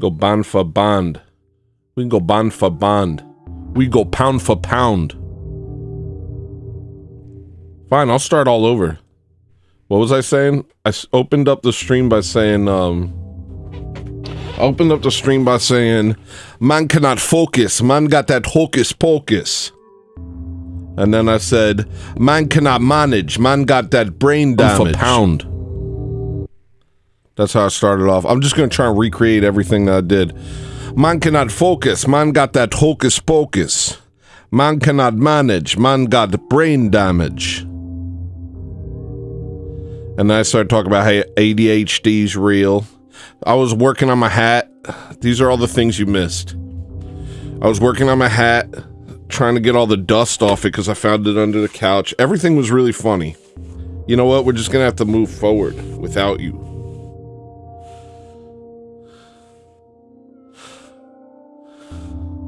Go bond for bond. We can go bond for bond. We go pound for pound. Fine, I'll start all over. What was I saying? I opened up the stream by saying, man cannot focus. Man got that hocus pocus. And then I said, man cannot manage. Man got that brain damage. For pound. That's how I started off. I'm just going to try and recreate everything that I did. Man cannot focus. Man got that hocus pocus. Man cannot manage. Man got brain damage. And then I started talking about how ADHD's real. I was working on my hat. These are all the things you missed. I was working on my hat, trying to get all the dust off it because I found it under the couch. Everything was really funny. You know what? We're just going to have to move forward without you.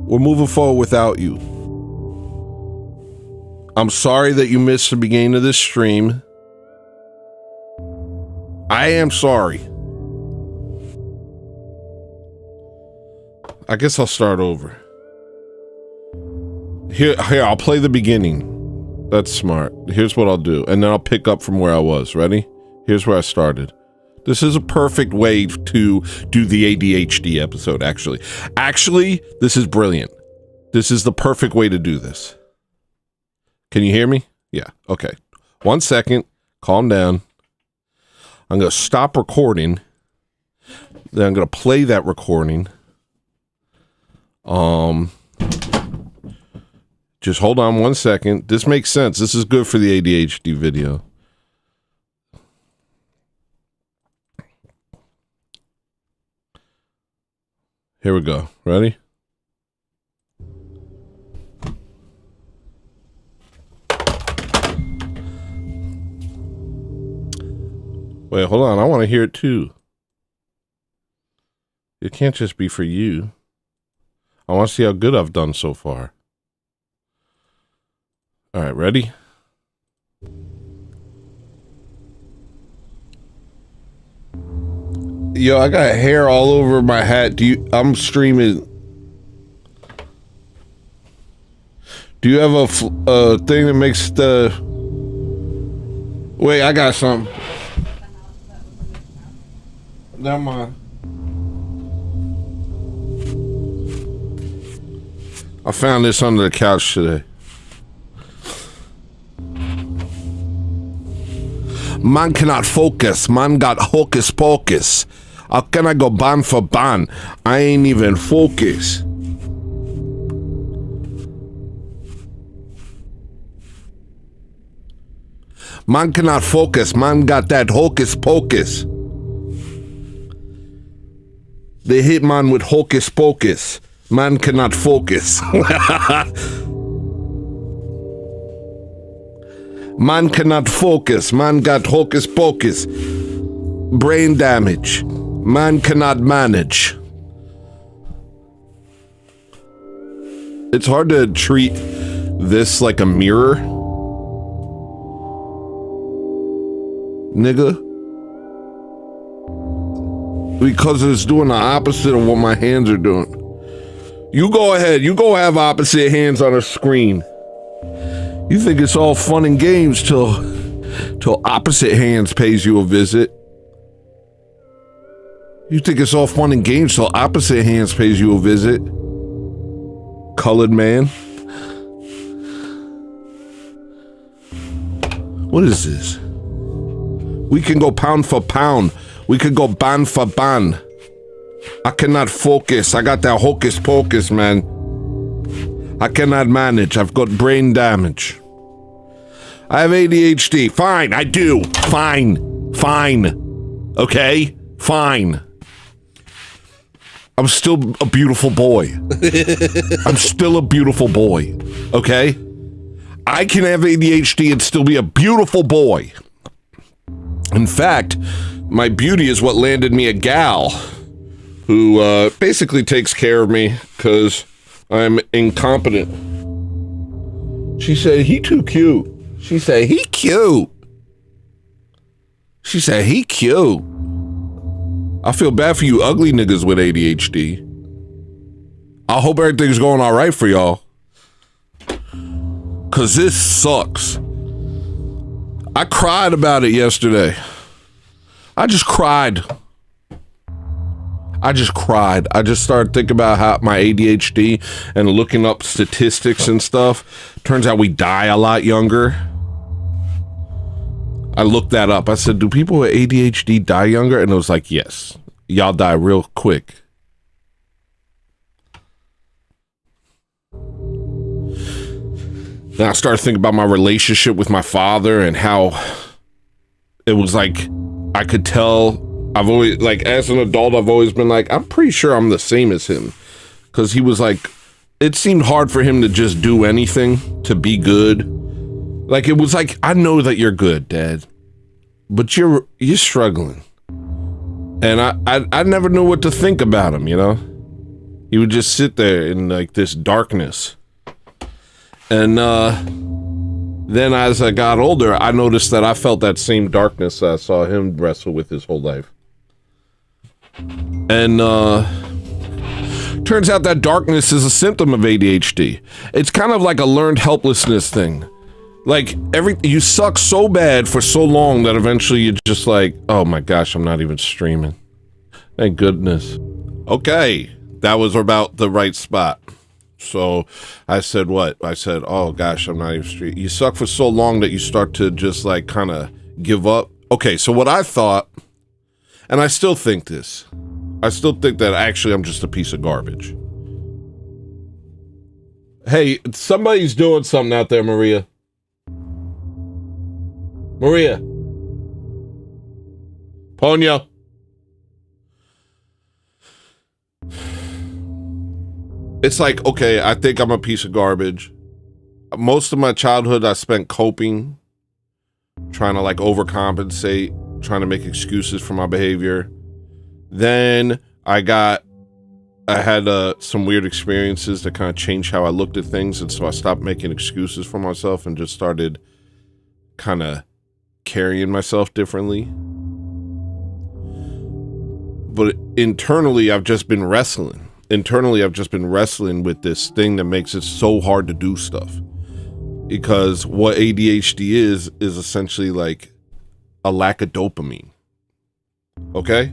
We're moving forward without you. I'm sorry that you missed the beginning of this stream. I am sorry. I guess I'll start over. Here, I'll play the beginning. That's smart. Here's what I'll do. And then I'll pick up from where I was. Ready? Here's where I started. This is a perfect way to do the ADHD episode, actually. Actually, this is brilliant. This is the perfect way to do this. Can you hear me? Yeah. Okay. 1 second. Calm down. I'm going to stop recording. Then I'm going to play that recording. Just hold on 1 second. This makes sense. This is good for the ADHD video. Here we go. Ready? Wait, hold on. I want to hear it too. It can't just be for you. I want to see how good I've done so far. All right, ready? Yo, I got hair all over my hat. I'm streaming. Do you have a thing that makes the... Wait, I got something. Never mind. I found this under the couch today. Man cannot focus. Man got hocus pocus. How can I go band for band? I ain't even focus. Man cannot focus. Man got that hocus pocus. They hit man with hocus pocus. Man cannot focus. Man cannot focus. Man got hocus pocus. Brain damage. Man cannot manage. It's hard to treat this like a mirror. Nigga. Because it's doing the opposite of what my hands are doing. You go ahead. You go have opposite hands on a screen. You think it's all fun and games till opposite hands pays you a visit. You think it's all fun and games till opposite hands pays you a visit. Colored man. What is this? We can go pound for pound. We could go band for band. I cannot focus. I got that hocus pocus, man. I cannot manage. I've got brain damage. I have ADHD. Fine, I do. Fine. Fine. Okay? Fine. I'm still a beautiful boy. I'm still a beautiful boy. Okay? I can have ADHD and still be a beautiful boy. In fact, my beauty is what landed me a gal who basically takes care of me because I'm incompetent. She said, he too cute. She said, he cute. She said, he cute. I feel bad for you ugly niggas with ADHD. I hope everything's going all right for y'all. Cause this sucks. I cried about it yesterday. I just cried. I just started thinking about how my ADHD and looking up statistics and stuff. Turns out we die a lot younger. I looked that up. I said, do people with ADHD die younger? And it was like, yes. Y'all die real quick. Then I started thinking about my relationship with my father and how it was like, I could tell, I've always, like, as an adult, I've always been like, I'm pretty sure I'm the same as him. Because he was like, it seemed hard for him to just do anything, to be good. Like, it was like, I know that you're good, Dad, but you're struggling. And I never knew what to think about him, you know? He would just sit there in, like, this darkness. And then as I got older, I noticed that I felt that same darkness that I saw him wrestle with his whole life. And turns out that darkness is a symptom of ADHD. It's kind of like a learned helplessness thing. Like, you suck so bad for so long that eventually you're just like, oh my gosh, I'm not even streaming. Thank goodness. Okay, that was about the right spot. So I said what? I said, oh gosh, I'm not even streaming. You suck for so long that you start to just like kind of give up. Okay, so what I thought, and I still think this, I still think that actually I'm just a piece of garbage. Hey, somebody's doing something out there, Maria. Maria. Ponyo. It's like, okay, I think I'm a piece of garbage. Most of my childhood I spent coping, trying to like overcompensate, trying to make excuses for my behavior. Then I had some weird experiences that kind of changed how I looked at things. And so I stopped making excuses for myself and just started kind of carrying myself differently. But internally, I've just been wrestling. With this thing that makes it so hard to do stuff. Because what ADHD is essentially like a lack of dopamine. Okay?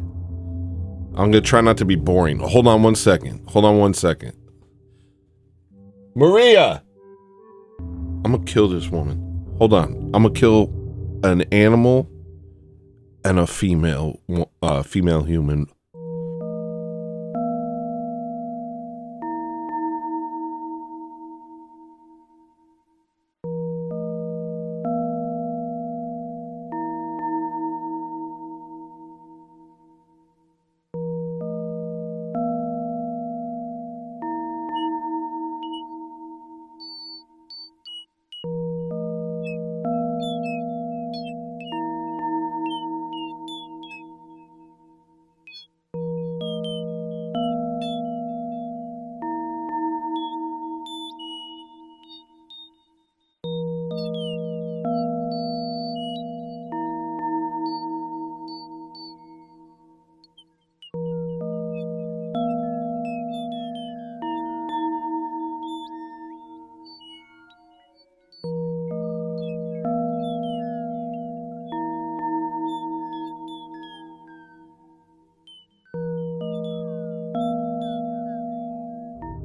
I'm going to try not to be boring. Hold on one second. Maria! I'm going to kill this woman. Hold on. I'm going to kill an animal and a female human.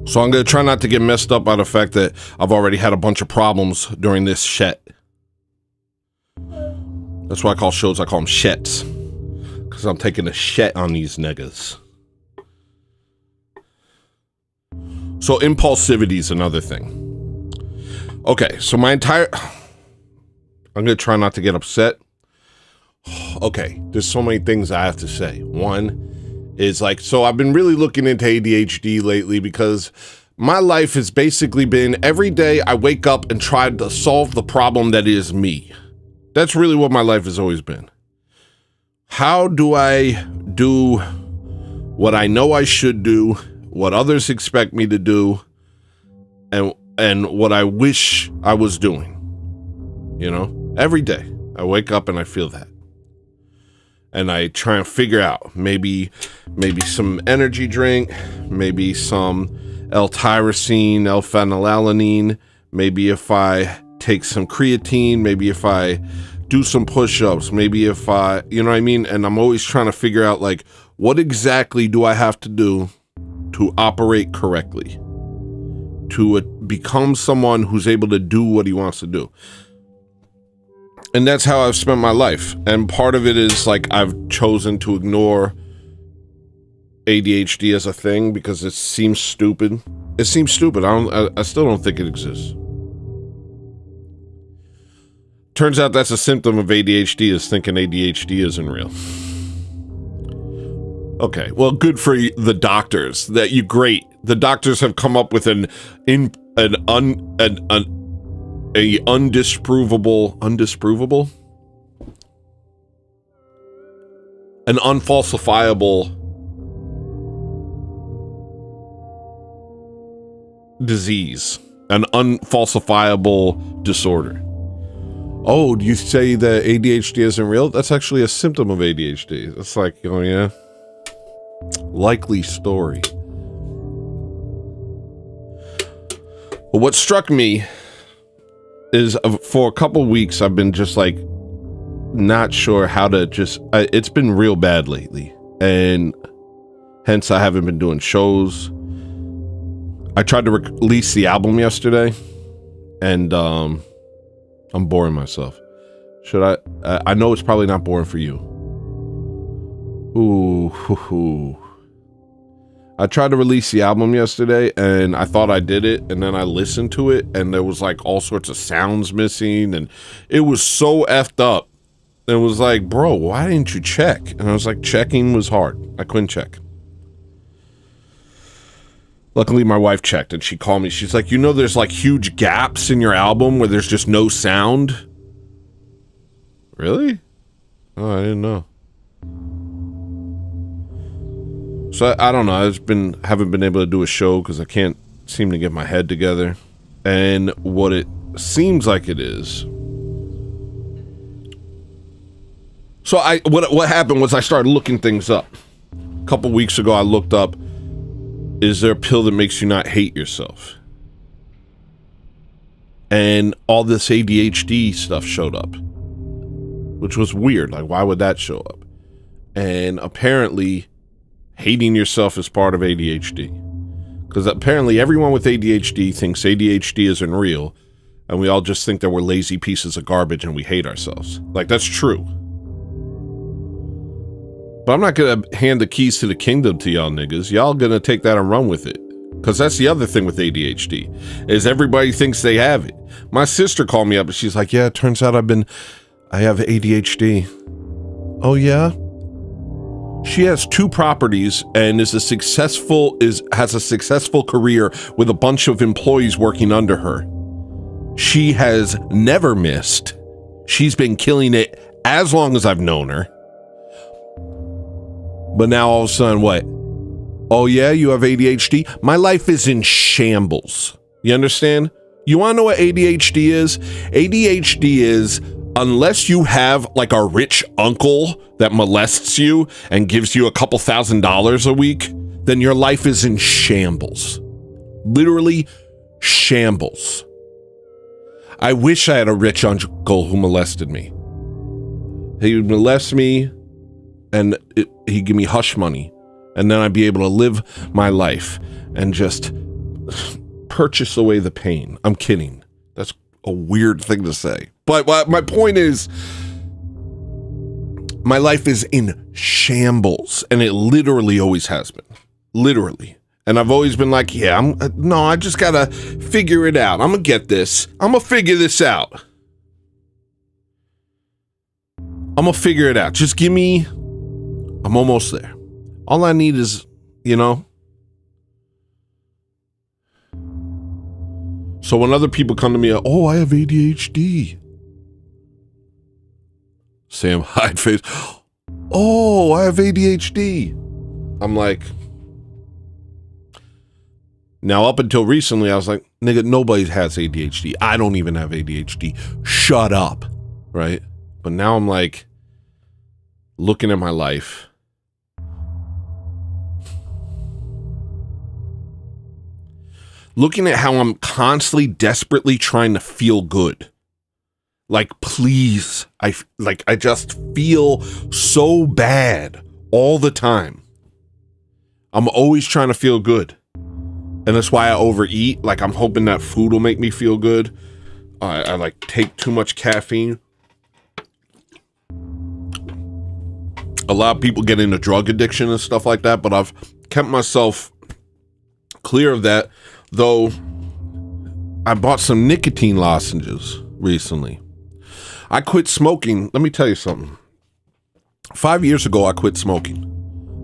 So I'm going to try not to get messed up by the fact that I've already had a bunch of problems during this shet. That's why I call them shets. Because I'm taking a shet on these niggas. So impulsivity is another thing. Okay, so I'm going to try not to get upset. Okay, there's so many things I have to say. One is like, so I've been really looking into ADHD lately because my life has basically been every day I wake up and try to solve the problem that is me. That's really what my life has always been. How do I do what I know I should do, what others expect me to do, and what I wish I was doing? You know, every day I wake up and I feel that. and I try and figure out maybe some energy drink, maybe some L-tyrosine, L-phenylalanine, maybe if I take some creatine, maybe if I do some push-ups, maybe if I, you know what I mean? And I'm always trying to figure out, like, what exactly do I have to do to operate correctly, to become someone who's able to do what he wants to do. And that's how I've spent my life. And part of it is, like, I've chosen to ignore ADHD as a thing because it seems stupid. It seems stupid. I still don't think it exists. Turns out that's a symptom of ADHD, is thinking ADHD isn't real. Okay, well, good for the doctors. That you great. The doctors have come up with an unfalsifiable disease, an unfalsifiable disorder. Oh, do you say that ADHD isn't real? That's actually a symptom of ADHD. It's like, oh yeah, likely story. Well, what struck me is for a couple weeks, I've been just like, not sure how to it's been real bad lately. And hence I haven't been doing shows. I tried to release the album yesterday and, I'm boring myself. Should I know it's probably not boring for you. Ooh. I tried to release the album yesterday and I thought I did it, and then I listened to it and there was like all sorts of sounds missing and it was so effed up. It was like, bro, why didn't you check? And I was like, checking was hard. I couldn't check. Luckily, my wife checked and she called me. She's like, you know, there's like huge gaps in your album where there's just no sound. Really? Oh, I didn't know. So I don't know. Haven't been able to do a show because I can't seem to get my head together. And what it seems like it is. So what happened was I started looking things up. A couple weeks ago, I looked up, is there a pill that makes you not hate yourself? And all this ADHD stuff showed up, which was weird. Like, why would that show up? And apparently, hating yourself is part of ADHD. Because apparently everyone with ADHD thinks ADHD isn't real, and we all just think that we're lazy pieces of garbage and we hate ourselves. Like, that's true. But I'm not going to hand the keys to the kingdom to y'all niggas. Y'all going to take that and run with it. Because that's the other thing with ADHD, is everybody thinks they have it. My sister called me up and she's like, yeah, it turns out I have ADHD. Oh, yeah? She has 2 properties and has a successful career with a bunch of employees working under her. She has never missed. She's been killing it as long as I've known her. But now all of a sudden, what? Oh yeah, you have ADHD? My life is in shambles. You understand? You want to know what ADHD is? ADHD is, unless you have like a rich uncle that molests you and gives you a couple $1,000s a week, then your life is in shambles. Literally shambles. I wish I had a rich uncle who molested me. He would molest me and he'd give me hush money, and then I'd be able to live my life and just purchase away the pain. I'm kidding. That's a weird thing to say. But my point is, my life is in shambles, and it literally always has been. Literally. And I've always been like, yeah, I just gotta figure it out. I'm gonna get this. I'm gonna figure this out. I'm gonna figure it out. Just give me... I'm almost there. All I need is, So when other people come to me, oh, I have ADHD. Sam Hyde face. Oh, I have ADHD. I'm like... Now, up until recently, I was like, nigga, nobody has ADHD. I don't even have ADHD. Shut up. Right? But now I'm like... looking at my life, looking at how I'm constantly desperately trying to feel good. Like, please, I just feel so bad all the time. I'm always trying to feel good. And that's why I overeat. Like, I'm hoping that food will make me feel good. I like take too much caffeine. A lot of people get into drug addiction and stuff like that, but I've kept myself clear of that. Though I bought some nicotine lozenges recently. I quit smoking. Let me tell you something. 5 years ago, I quit smoking.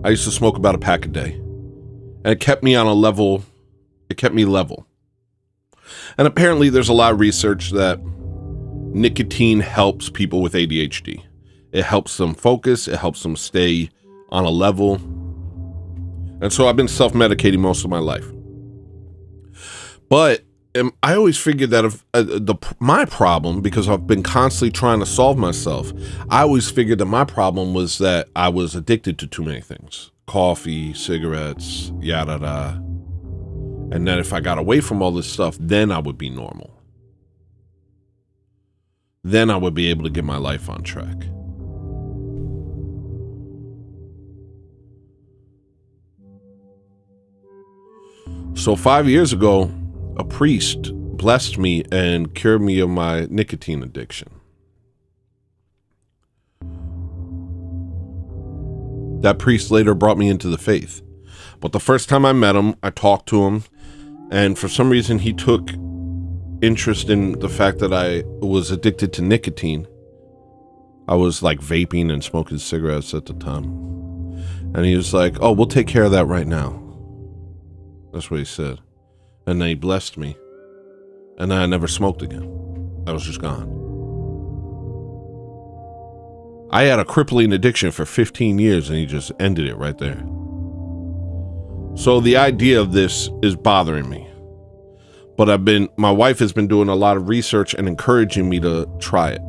I used to smoke about a pack a day. And it kept me on a level. It kept me level. And apparently there's a lot of research that nicotine helps people with ADHD. It helps them focus. It helps them stay on a level. And so I've been self-medicating most of my life. But I always figured that if my problem, because I've been constantly trying to solve myself, I always figured that my problem was that I was addicted to too many things. Coffee, cigarettes, yada da. And that if I got away from all this stuff, then I would be normal. Then I would be able to get my life on track. So 5 years ago, a priest blessed me and cured me of my nicotine addiction. That priest later brought me into the faith. But the first time I met him, I talked to him, and for some reason he took interest in the fact that I was addicted to nicotine. I was like vaping and smoking cigarettes at the time. And he was like, "Oh, we'll take care of that right now." That's what he said. And then he blessed me. And then I never smoked again. I was just gone. I had a crippling addiction for 15 years and he just ended it right there. So the idea of this is bothering me. But my wife has been doing a lot of research and encouraging me to try it.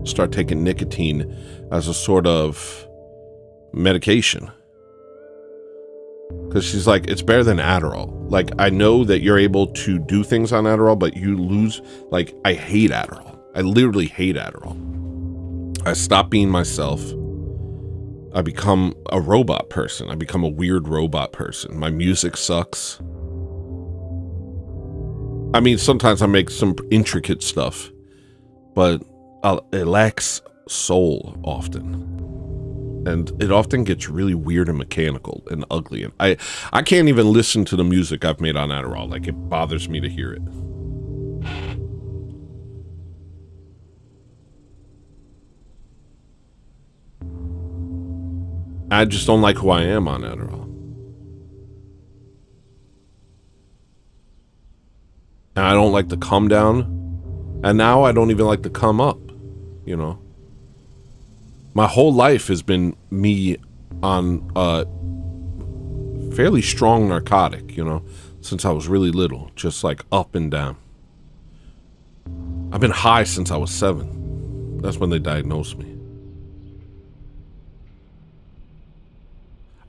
Start taking nicotine as a sort of medication. Because she's like, it's better than Adderall. Like, I know that you're able to do things on Adderall, but you lose, like, I hate Adderall. I literally hate Adderall. I stop being myself. I become a robot person. I become a weird robot person. My music sucks. I mean, sometimes I make some intricate stuff, but it lacks soul often. And it often gets really weird and mechanical and ugly. And I can't even listen to the music I've made on Adderall. Like, it bothers me to hear it. I just don't like who I am on Adderall. And I don't like the come down. And now I don't even like the come up, you know? My whole life has been me on a fairly strong narcotic, you know, since I was really little, just like up and down. I've been high since I was 7. That's when they diagnosed me.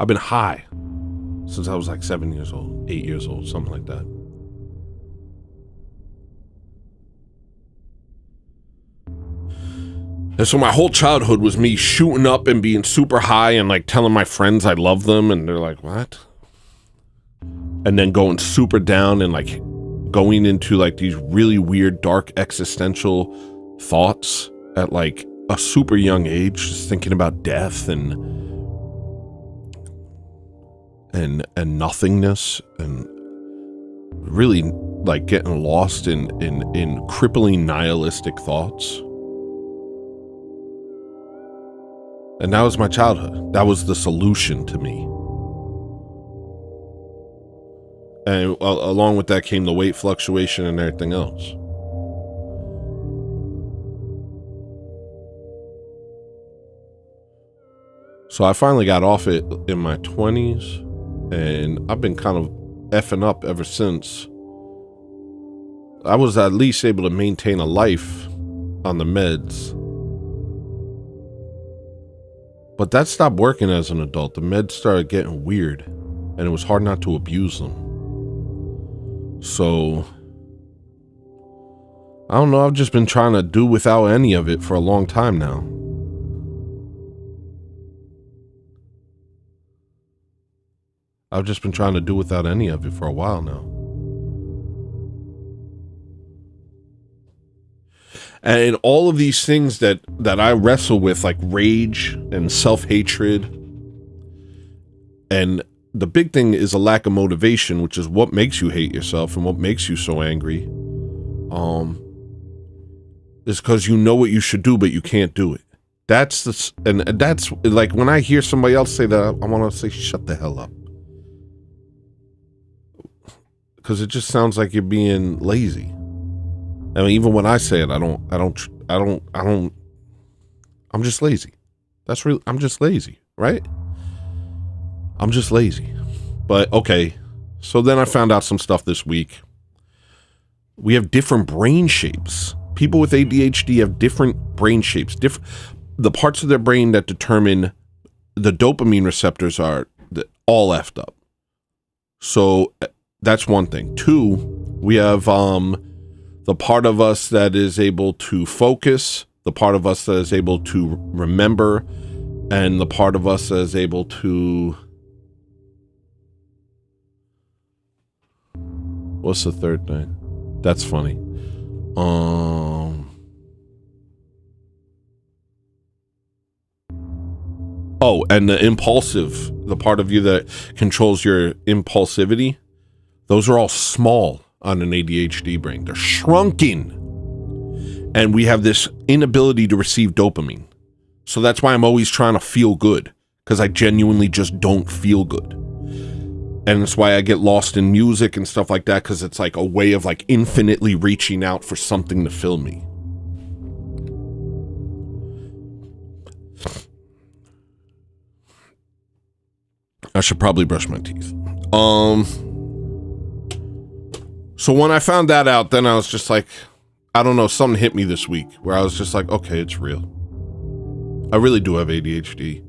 I've been high since I was like 7 years old, 8 years old, something like that. And so my whole childhood was me shooting up and being super high and like telling my friends I love them, and they're like, "What?" And then going super down and like going into like these really weird, dark, existential thoughts at like a super young age, just thinking about death and nothingness, and really like getting lost in crippling nihilistic thoughts. And that was my childhood. That was the solution to me. And along with that came the weight fluctuation and everything else. So I finally got off it in my 20s, and I've been kind of effing up ever since. I was at least able to maintain a life on the meds. But that stopped working as an adult. The meds started getting weird, and it was hard not to abuse them. So, I don't know, I've just been trying to do without any of it for a long time now. I've just been trying to do without any of it for a while now. And all of these things that I wrestle with, like rage and self-hatred, and the big thing is a lack of motivation, which is what makes you hate yourself and what makes you so angry, is because you know what you should do, but you can't do it. That's like when I hear somebody else say that, I want to say, shut the hell up. Because it just sounds like you're being lazy. I mean, even when I say it, I'm just lazy. I'm just lazy, right? I'm just lazy. But okay. So then I found out some stuff this week. We have different brain shapes. People with ADHD have different brain shapes. The parts of their brain that determine the dopamine receptors are all effed up. So that's one thing. Two, we have, the part of us that is able to focus, the part of us that is able to remember, and the part of us that is able to... What's the third thing? That's funny. Oh, and the impulsive, the part of you that controls your impulsivity, those are all small on an ADHD brain. They're shrunken. And we have this inability to receive dopamine. So that's why I'm always trying to feel good, because I genuinely just don't feel good. And that's why I get lost in music and stuff like that, because it's like a way of like infinitely reaching out for something to fill me. I should probably brush my teeth. So when I found that out, then I was just like, I don't know, something hit me this week where I was just like, okay, it's real. I really do have ADHD.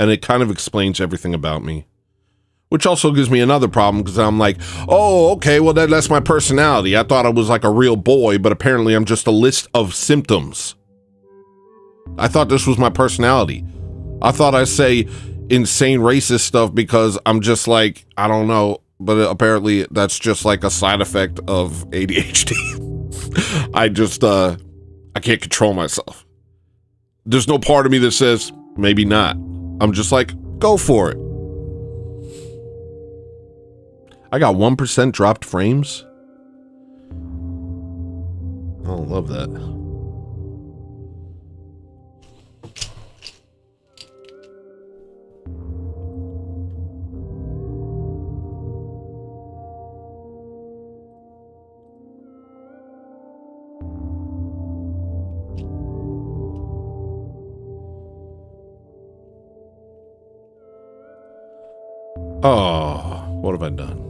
And it kind of explains everything about me. Which also gives me another problem, because I'm like, oh, okay, well, that's my personality. I thought I was like a real boy, but apparently I'm just a list of symptoms. I thought this was my personality. I thought I say insane racist stuff because I'm just like, I don't know, but apparently that's just like a side effect of ADHD. I can't control myself. There's no part of me that says, maybe not. I'm just like, go for it. I got 1% dropped frames. I don't love that. Oh, what have I done?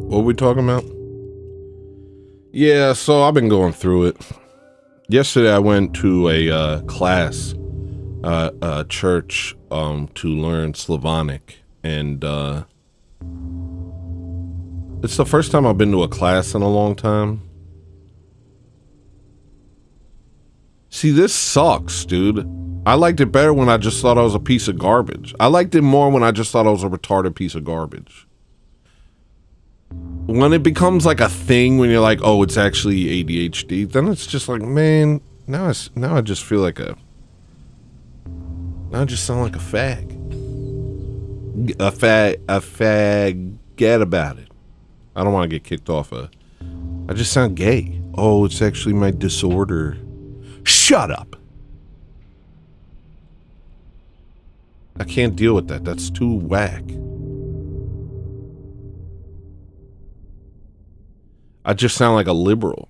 What are we talking about? Yeah, so I've been going through it. Yesterday I went to a class, a church, to learn Slavonic, and it's the first time I've been to a class in a long time. See, this sucks, dude. I liked it better when I just thought I was a piece of garbage. I liked it more when I just thought I was a retarded piece of garbage. When it becomes like a thing, when you're like, oh, it's actually ADHD, then it's just like, man, now I just feel like now I just sound like a fag. A fag, get about it. I don't want to get kicked off I just sound gay. Oh, it's actually my disorder. Shut up. I can't deal with that. That's too whack. I just sound like a liberal.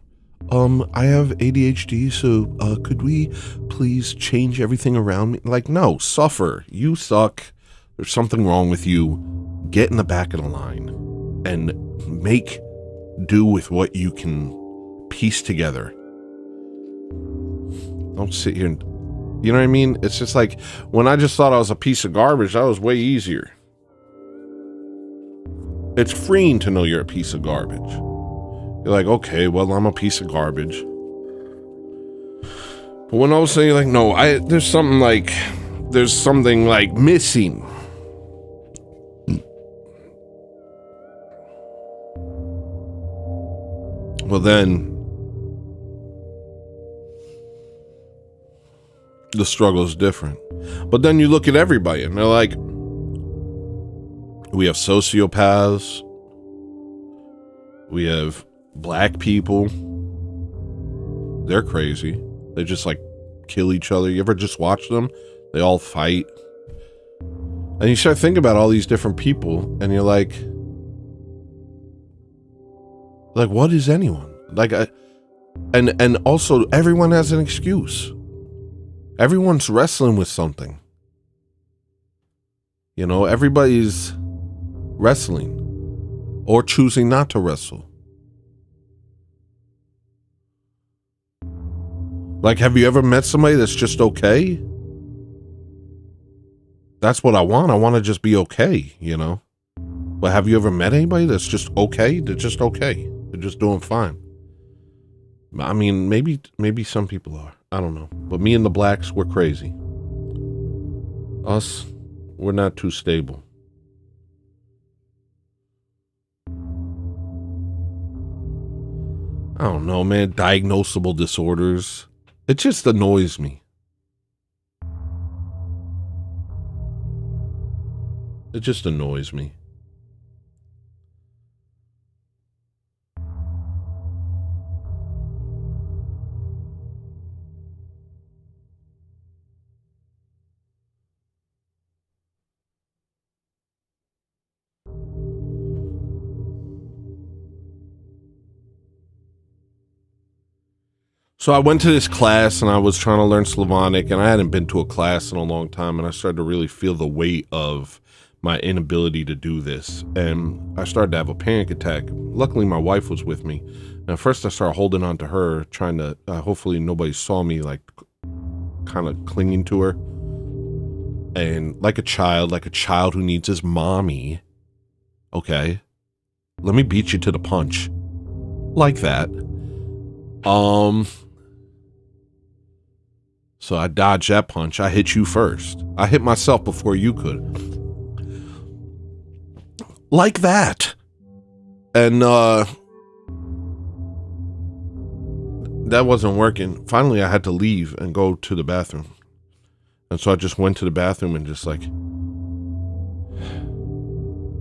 I have ADHD, so could we please change everything around me? Like, no, suffer. You suck. There's something wrong with you. Get in the back of the line and make do with what you can piece together. Don't sit here and, you know what I mean? It's just like, when I just thought I was a piece of garbage, that was way easier. It's freeing to know you're a piece of garbage. You're like, okay, well, I'm a piece of garbage. But when all of a sudden you're like, no, there's something like missing. Well, then the struggle is different. But then you look at everybody and they're like, we have sociopaths. We have black people. They're crazy. They just like kill each other. You ever just watch them? They all fight. And you start thinking about all these different people and you're like, what is anyone? And also everyone has an excuse. Everyone's wrestling with something. You know, everybody's wrestling or choosing not to wrestle. Like, have you ever met somebody that's just okay? That's what I want. I want to just be okay, you know? But have you ever met anybody that's just okay? They're just okay. They're just doing fine. I mean, maybe some people are. I don't know. But me and the blacks, we're crazy. Us, we're not too stable. I don't know, man. Diagnosable disorders. It just annoys me. It just annoys me. So I went to this class and I was trying to learn Slavonic, and I hadn't been to a class in a long time, and I started to really feel the weight of my inability to do this. And I started to have a panic attack. Luckily, my wife was with me. And at first I started holding on to her, trying to, hopefully nobody saw me, like kind of clinging to her. And like a child who needs his mommy. Okay. Let me beat you to the punch. Like that. So I dodged that punch. I hit you first. I hit myself before you could. Like that. And that wasn't working. Finally, I had to leave and go to the bathroom. And so I just went to the bathroom and just like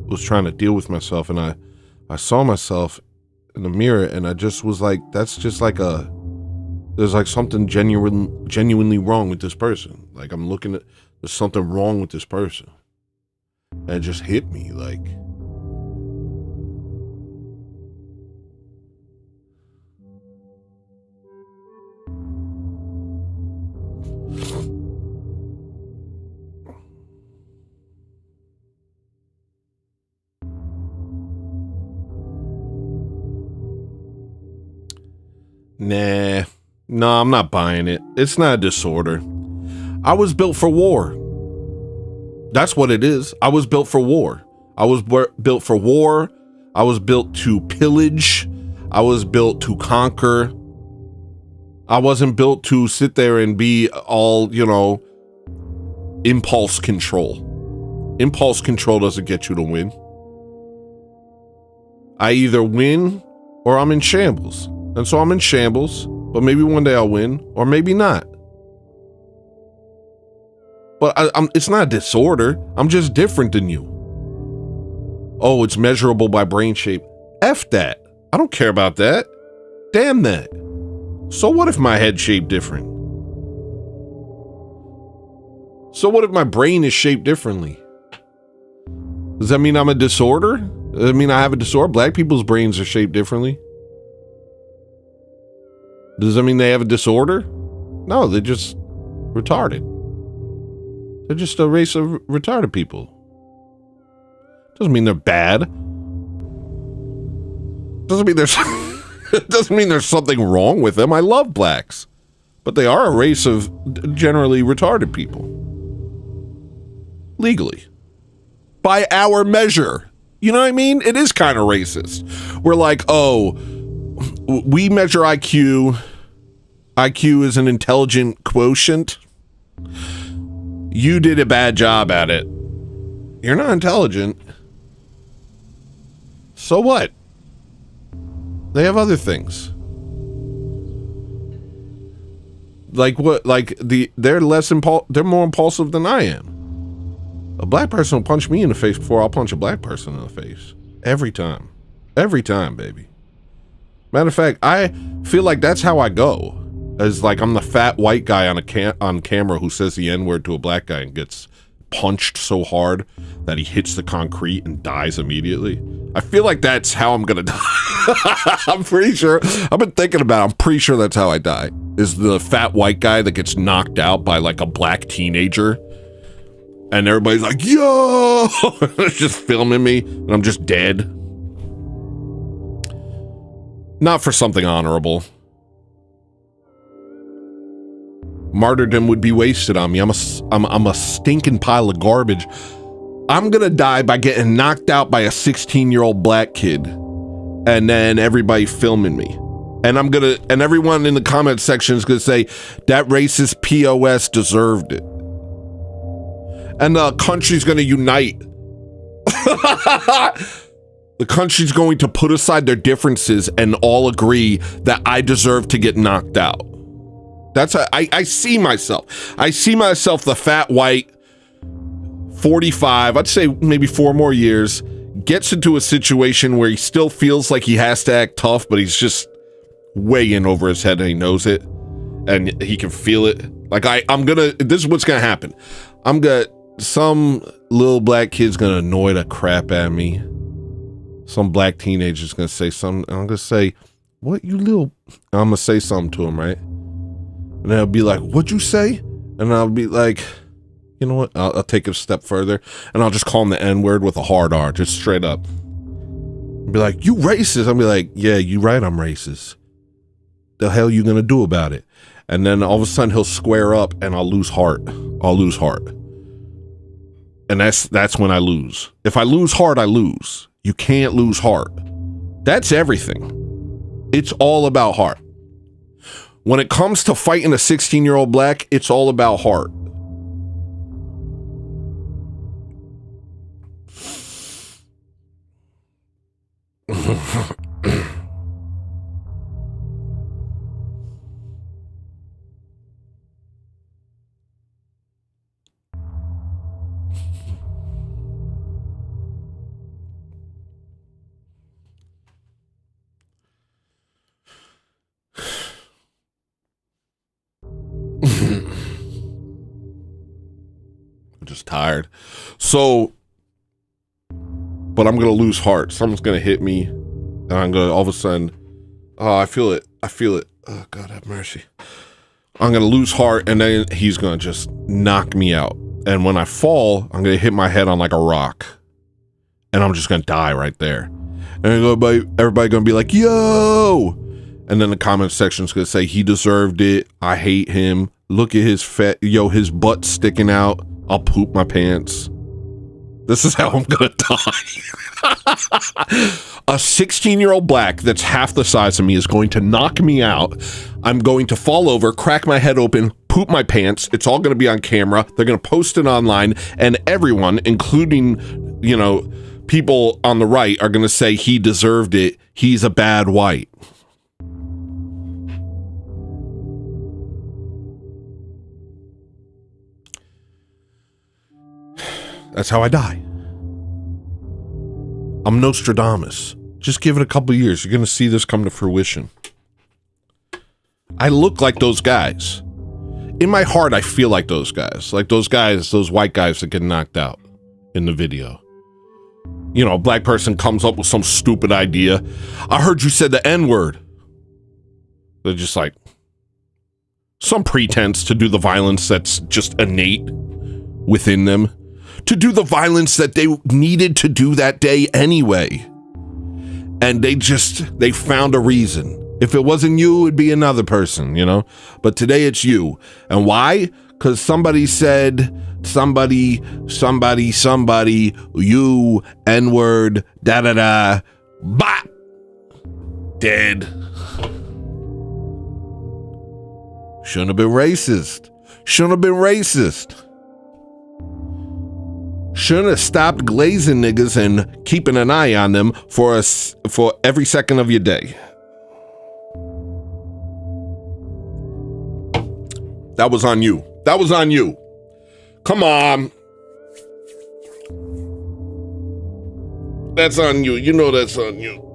was trying to deal with myself. And I saw myself in the mirror and I just was like, that's just like there's like something genuinely wrong with this person. Like I'm looking at, there's something wrong with this person. And it just hit me like, no, I'm not buying it. It's not a disorder. I was built for war. That's what it is. I was built for war. I was built for war. I was built to pillage. I was built to conquer. I wasn't built to sit there and be all, impulse control. Impulse control doesn't get you to win. I either win or I'm in shambles. And so I'm in shambles, but maybe one day I'll win, or maybe not. But it's not a disorder. I'm just different than you. Oh, it's measurable by brain shape. F that. I don't care about that. Damn that. So what if my head's shaped different? So what if my brain is shaped differently? Does that mean I'm a disorder? Does that mean I have a disorder? Black people's brains are shaped differently. Does that mean they have a disorder? No, they're just retarded. They're just a race of retarded people. Doesn't mean they're bad. Doesn't mean there's it doesn't mean there's something wrong with them. I love blacks. But they are a race of generally retarded people. Legally. By our measure. You know what I mean? It is kind of racist. We're like, oh, we measure IQ. IQ is an intelligent quotient. You did a bad job at it. You're not intelligent. So what? They have other things. Like what? Like they're more impulsive than I am. A black person will punch me in the face before I'll punch a black person in the face. Every time. Every time, baby. Matter of fact, I feel like that's how I go. As like I'm the fat white guy on camera who says the N-word to a black guy and gets punched so hard that he hits the concrete and dies immediately. I feel like that's how I'm gonna die. I'm pretty sure. I've been thinking about it. I'm pretty sure that's how I die. Is the fat white guy that gets knocked out by like a black teenager. And everybody's like, yo! Just filming me. And I'm just dead. Not for something honorable. Martyrdom would be wasted on me. I'm a stinking pile of garbage. I'm gonna die by getting knocked out by a 16-year-old black kid, and then everybody filming me, and everyone in the comment section is gonna say that racist POS deserved it, and the country's gonna unite. The country's going to put aside their differences and all agree that I deserve to get knocked out. That's how I see myself. I see myself, the fat white, 45, I'd say maybe 4 more years, gets into a situation where he still feels like he has to act tough, but he's just way in over his head and he knows it. And he can feel it. Like this is what's gonna happen. Some little black kid's gonna annoy the crap out of me. Some black teenager's gonna say something. I'm gonna say, what you little, I'm gonna say something to him, right? And they'll be like, what'd you say? And I'll be like, you know what? I'll take it a step further and I'll just call him the N-word with a hard R, just straight up. I'll be like, you racist. I'll be like, yeah, you right, I'm racist. The hell you gonna do about it? And then all of a sudden he'll square up and I'll lose heart. I'll lose heart. And that's when I lose. If I lose heart, I lose. You can't lose heart. That's everything. It's all about heart. When it comes to fighting a 16-year-old black, it's all about heart. I'm just tired. So, but I'm gonna lose heart. Someone's gonna hit me, and I'm gonna all of a sudden, oh, I feel it. I feel it. Oh, God have mercy. I'm gonna lose heart, and then he's gonna just knock me out. And when I fall, I'm gonna hit my head on like a rock, and I'm just gonna die right there. And everybody gonna be like, yo! And then the comment section's gonna say, he deserved it. I hate him. Look at his his butt sticking out. I'll poop my pants. This is how I'm gonna die. A 16-year-old black that's half the size of me is going to knock me out. I'm going to fall over, crack my head open, poop my pants. It's all gonna be on camera. They're gonna post it online, and everyone, including, people on the right, are gonna say he deserved it. He's a bad white. That's how I die. I'm Nostradamus. Just give it a couple years. You're going to see this come to fruition. I look like those guys. In my heart, I feel like those guys. Like those guys, those white guys that get knocked out in the video. A black person comes up with some stupid idea. I heard you said the N-word. They're just like, some pretense to do the violence that's just innate within them, to do the violence that they needed to do that day anyway. And they found a reason. If it wasn't you, it'd be another person, you know? But today it's you. And why? Because somebody said, somebody, you, N-word, da-da-da, bop, dead. Shouldn't have been racist. Shouldn't have been racist. Shouldn't have stopped glazing niggas and keeping an eye on them for every second of your day. That was on you. That was on you. Come on. That's on you. You know that's on you.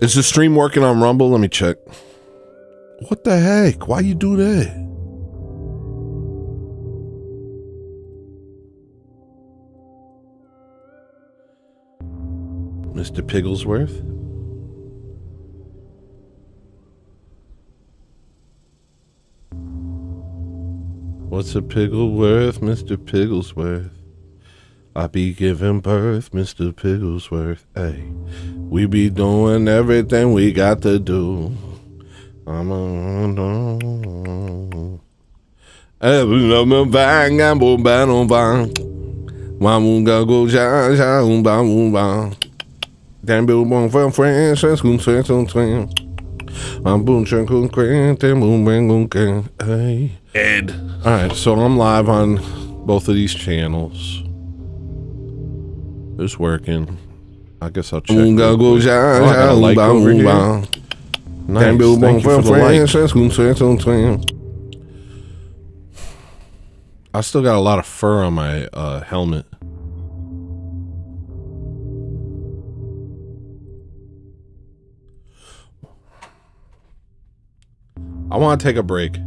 Is the stream working on Rumble? Let me check. What the heck? Why you do that? Mr. Pigglesworth? What's a piggle worth, Mr. Pigglesworth? I be giving birth, Mr. Pigglesworth. Hey, we be doing everything we got to do. I'm a bang and boom bang bang. Wamunga go ja ja umba umba. Dan bill bon from France, school twin twin. I'm boom chen kun kwen, then boom bang kun. Hey. Ed. All right, so I'm live on both of these channels. It's working. I guess I'll check. I got a like over here. Nice. Thank you for the like. I still got a lot of fur on my helmet. I want to take a break.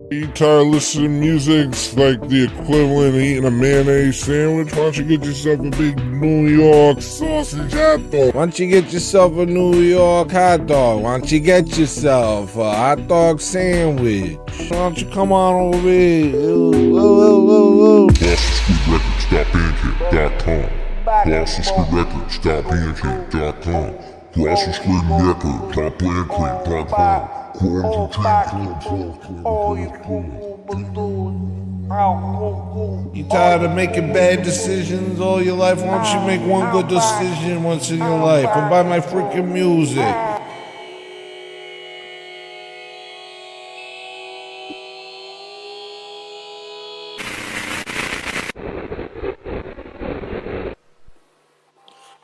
You tired of listening to music's like the equivalent of eating a mayonnaise sandwich? Why don't you get yourself a big New York sausage hot dog? Why don't you get yourself a New York hot dog? Why don't you get yourself a hot dog sandwich? Why don't you come on over here? BostonStreetRecords.bandcamp.com. BostonStreetRecords.bandcamp.com. You tired of making bad decisions all your life? Why don't you make one good decision once in your life and buy my freaking music?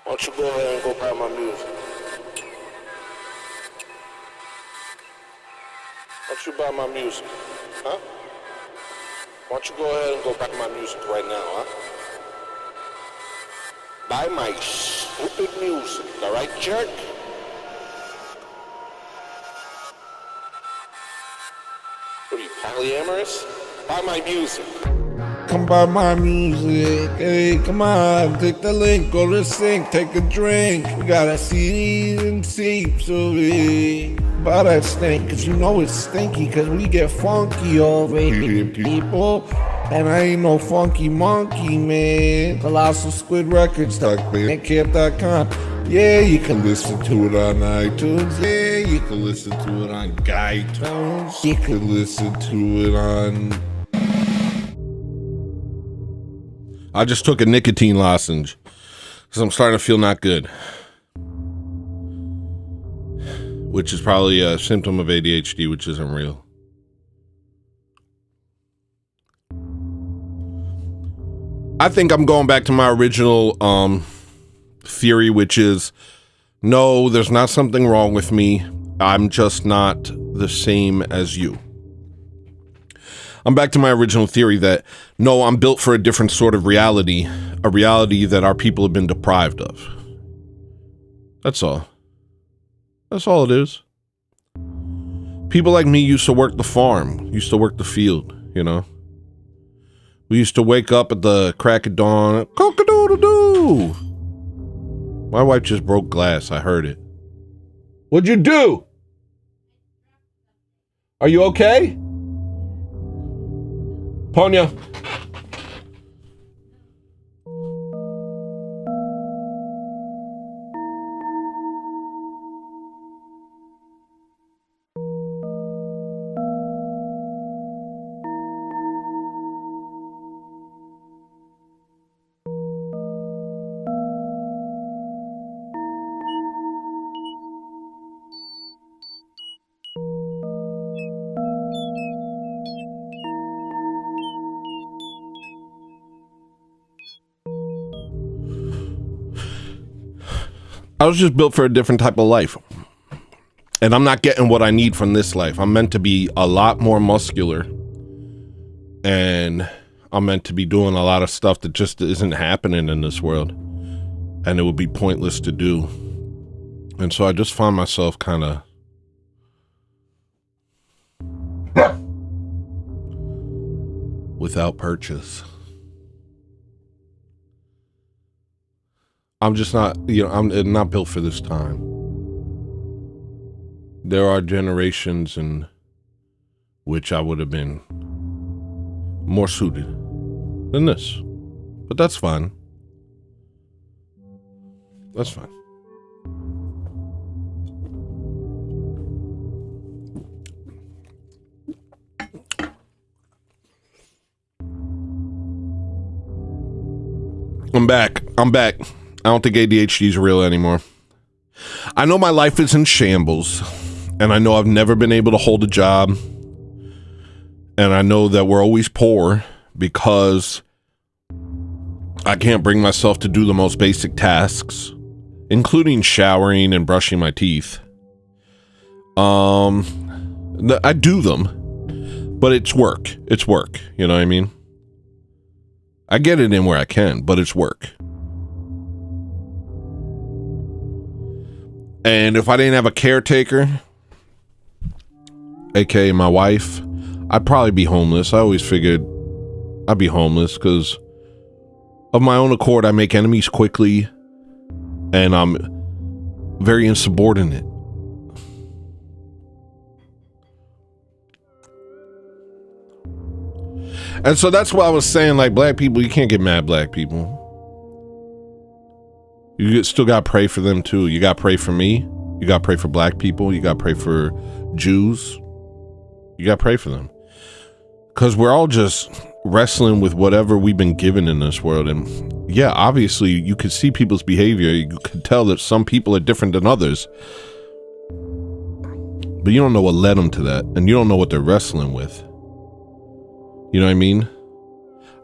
Why don't you go ahead and go buy my music? Why don't you buy my music? Huh? Why don't you go ahead and go buy my music right now, huh? Buy my stupid music, alright, jerk? What are you, polyamorous? Buy my music. Come buy my music, hey, come on, click the link, go to the sink, take a drink. We got a CDs and tapes of it. Buy that stink, cause you know it's stinky, cause we get funky over here, people. And I ain't no funky monkey, man. Colossal Squid Records, bandcamp.com. Yeah, you can listen to it on iTunes. Yeah, you can listen to it on iTunes. You can listen to it on... I just took a nicotine lozenge because I'm starting to feel not good, which is probably a symptom of ADHD, which isn't real. I think I'm going back to my original theory, which is, no, there's not something wrong with me. I'm just not the same as you. I'm back to my original theory that, no, I'm built for a different sort of reality, a reality that our people have been deprived of. That's all. That's all it is. People like me used to work the farm, used to work the field, you know? We used to wake up at the crack of dawn. Cock-a-doodle-doo. My wife just broke glass. I heard it. What'd you do? Are you okay? Ponya. I was just built for a different type of life. And I'm not getting what I need from this life. I'm meant to be a lot more muscular. And I'm meant to be doing a lot of stuff that just isn't happening in this world. And it would be pointless to do. And so I just find myself kind of without purchase. I'm just not, I'm not built for this time. There are generations in which I would have been more suited than this. But that's fine. That's fine. I'm back. I don't think ADHD is real anymore. I know my life is in shambles, and I know I've never been able to hold a job, and I know that we're always poor because I can't bring myself to do the most basic tasks, including showering and brushing my teeth. I do them, but it's work. It's work, you know what I mean? I get it in where I can, but it's work. And if I didn't have a caretaker, aka my wife, I'd probably be homeless. I always figured I'd be homeless because of my own accord, I make enemies quickly and I'm very insubordinate. And so that's why I was saying, like, black people, you can't get mad at black people. You still got to pray for them too. You got to pray for me. You got to pray for black people. You got to pray for Jews. You got to pray for them. Because we're all just wrestling with whatever we've been given in this world. And yeah, obviously you could see people's behavior. You could tell that some people are different than others. But you don't know what led them to that. And you don't know what they're wrestling with. You know what I mean?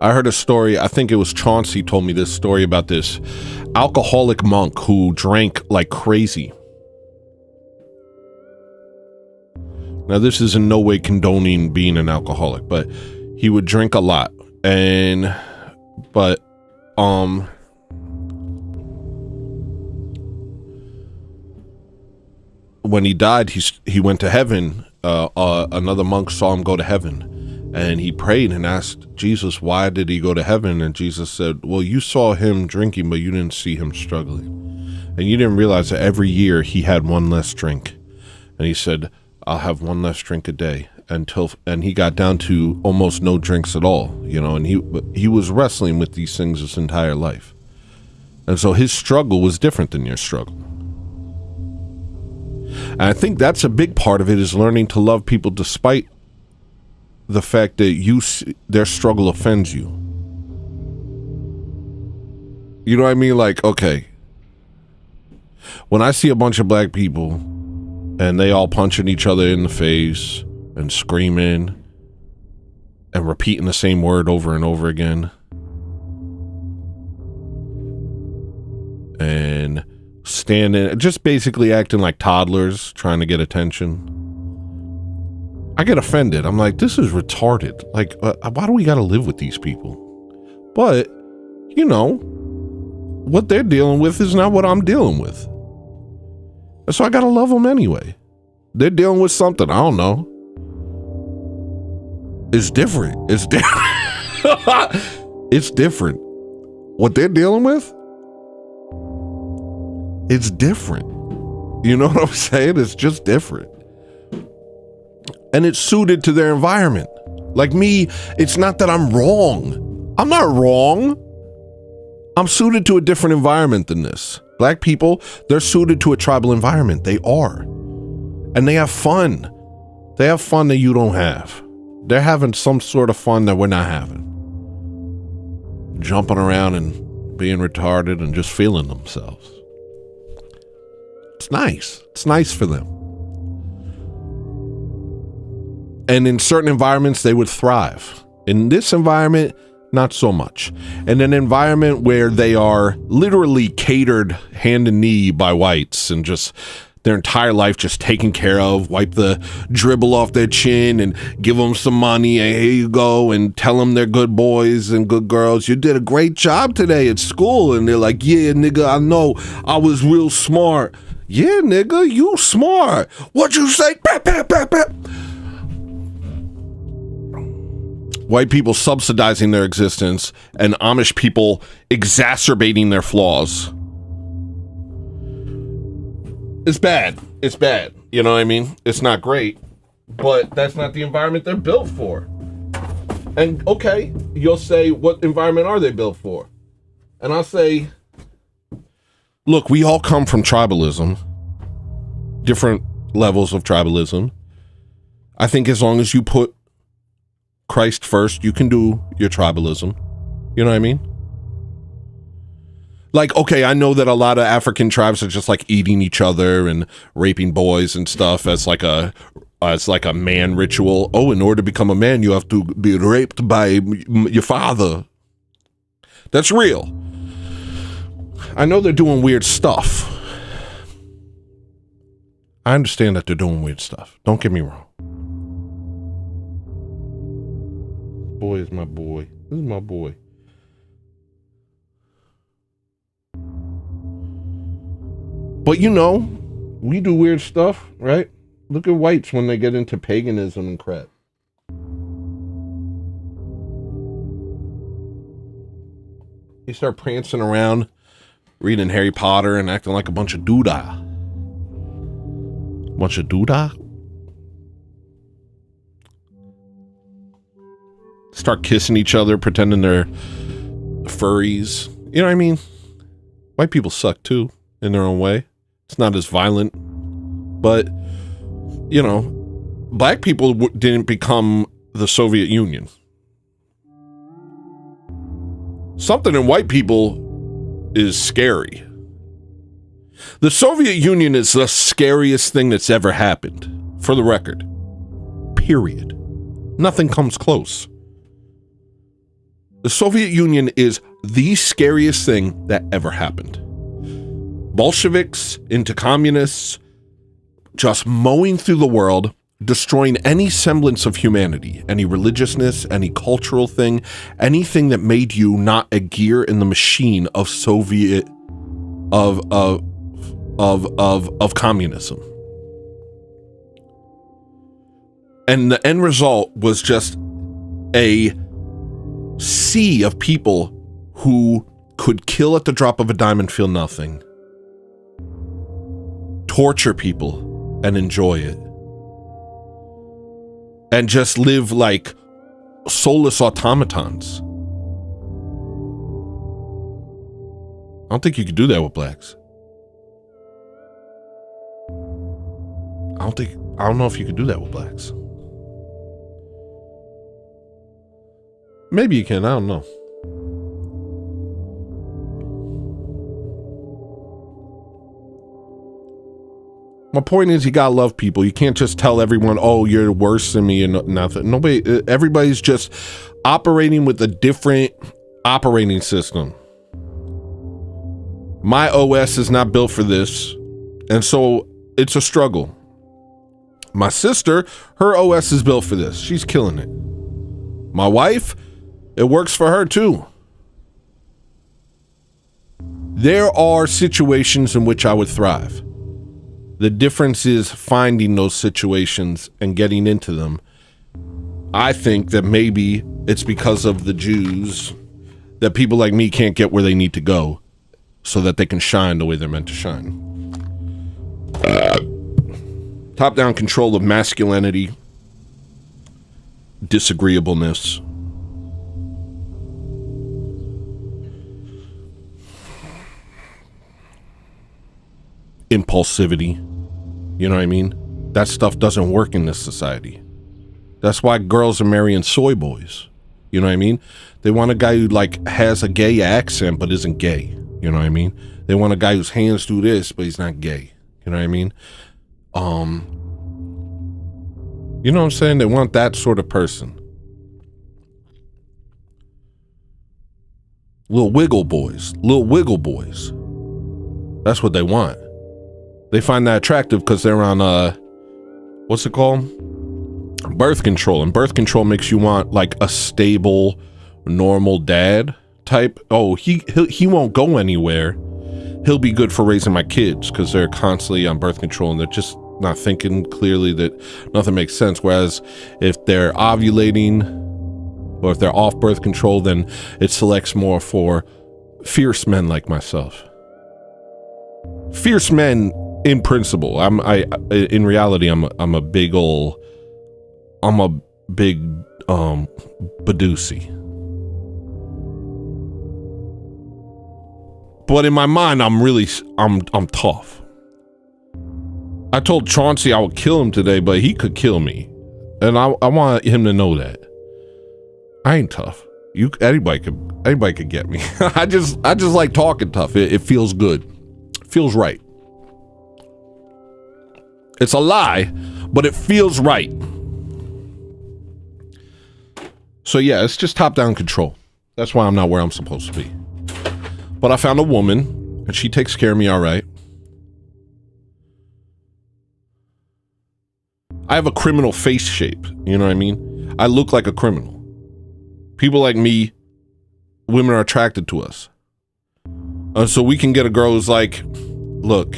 I heard a story, I think it was Chauncey told me this story about this alcoholic monk who drank like crazy. Now, this is in no way condoning being an alcoholic, but he would drink a lot. But when he died, he went to heaven. Another monk saw him go to heaven. And he prayed and asked Jesus, why did he go to heaven? And Jesus said, well, you saw him drinking, but you didn't see him struggling. And you didn't realize that every year he had one less drink. And he said, I'll have one less drink a day and he got down to almost no drinks at all, and he was wrestling with these things his entire life. And so his struggle was different than your struggle. And I think that's a big part of it, is learning to love people despite the fact that their struggle offends you. You know what I mean? Like, okay, when I see a bunch of black people and they all punching each other in the face and screaming and repeating the same word over and over again and standing, just basically acting like toddlers trying to get attention, I get offended. I'm like, this is retarded. Like, why do we got to live with these people? But, what they're dealing with is not what I'm dealing with. And so I got to love them anyway. They're dealing with something. I don't know. It's different. It's different. It's different. What they're dealing with, it's different. You know what I'm saying? It's just different. And it's suited to their environment. Like me, it's not that I'm wrong. I'm not wrong. I'm suited to a different environment than this. Black people, they're suited to a tribal environment. They are. And they have fun. They have fun that you don't have. They're having some sort of fun that we're not having. Jumping around and being retarded and just feeling themselves. It's nice. It's nice for them. And in certain environments, they would thrive. In this environment, not so much. In an environment where they are literally catered hand and knee by whites and just their entire life just taken care of, wipe the dribble off their chin and give them some money and here you go and tell them they're good boys and good girls. You did a great job today at school. And they're like, yeah, nigga, I know I was real smart. Yeah, nigga, you smart. What'd you say? Bap, bap, bap, bap. White people subsidizing their existence and Amish people exacerbating their flaws. It's bad. It's bad. You know what I mean? It's not great, but that's not the environment they're built for. And okay, you'll say, what environment are they built for? And I'll say, look, we all come from tribalism, different levels of tribalism. I think as long as you put Christ first, you can do your tribalism. You know what I mean? Like, okay, I know that a lot of African tribes are just like eating each other and raping boys and stuff as like a man ritual. Oh, in order to become a man, you have to be raped by your father. That's real. I know they're doing weird stuff. I understand that they're doing weird stuff. Don't get me wrong. Boy is my boy. This is my boy. But you know, we do weird stuff, right? Look at whites when they get into paganism and crap. They start prancing around, reading Harry Potter and acting like a bunch of doodah. Bunch of doodah? Start kissing each other, pretending they're furries. You know what I mean? White people suck too, in their own way. It's not as violent, but you know, black people didn't become the Soviet Union. Something in white people is scary. The Soviet Union is the scariest thing that's ever happened, for the record. Period. Nothing comes close. The Soviet Union is the scariest thing that ever happened. Bolsheviks into communists, just mowing through the world, destroying any semblance of humanity, any religiousness, any cultural thing, anything that made you not a gear in the machine of Soviet, of communism. And the end result was just a sea of people who could kill at the drop of a dime and feel nothing. Torture people and enjoy it. And just live like soulless automatons. I don't think you could do that with blacks. I don't know if you could do that with blacks. Maybe you can, I don't know. My point is, you gotta love people. You can't just tell everyone, oh, you're worse than me and nothing. Nobody, everybody's just operating with a different operating system. My OS is not built for this, and so it's a struggle. My sister, her OS is built for this. She's killing it. My wife, it works for her too. There are situations in which I would thrive. The difference is finding those situations and getting into them. I think that maybe it's because of the Jews that people like me can't get where they need to go so that they can shine the way they're meant to shine. Top-down control of masculinity, disagreeableness, impulsivity. You know what I mean? That stuff doesn't work in this society. That's why girls are marrying soy boys. You know what I mean? They want a guy who like has a gay accent but isn't gay. You know what I mean? They want a guy whose hands do this but he's not gay. You know what I mean? You know what I'm saying? They want that sort of person. Little wiggle boys. Little wiggle boys. That's what they want. They find that attractive because they're on, what's it called? Birth control. And birth control makes you want like a stable, normal dad type. Oh, he won't go anywhere. He'll be good for raising my kids because they're constantly on birth control and they're just not thinking clearly, that nothing makes sense. Whereas if they're ovulating or if they're off birth control, then it selects more for fierce men like myself. Fierce men in principle. In reality, I'm a big Badoosie. But in my mind, I'm tough. I told Chauncey I would kill him today, but he could kill me. And I want him to know that. I ain't tough. Anybody could get me. I just like talking tough. It feels good. It feels right. It's a lie, but it feels right. So yeah, it's just top-down control. That's why I'm not where I'm supposed to be. But I found a woman, and she takes care of me all right. I have a criminal face shape, you know what I mean? I look like a criminal. People like me, women are attracted to us. So we can get a girl who's like, look,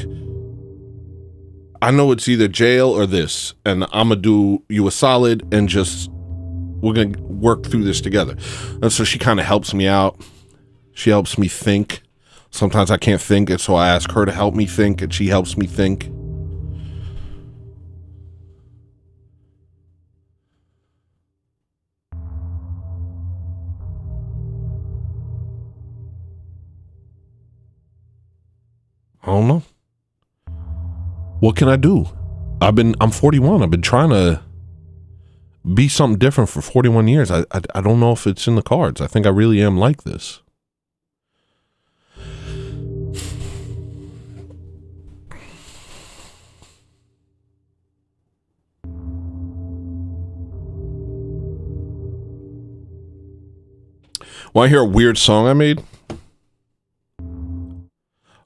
I know it's either jail or this, and I'm gonna do you a solid and just, we're gonna work through this together. And so she kind of helps me out. She helps me think. Sometimes I can't think, and so I ask her to help me think, and she helps me think. I don't know. What can I do? I'm 41. I've been trying to be something different for 41 years. I don't know if it's in the cards. I think I really am like this. Want to hear a weird song I made?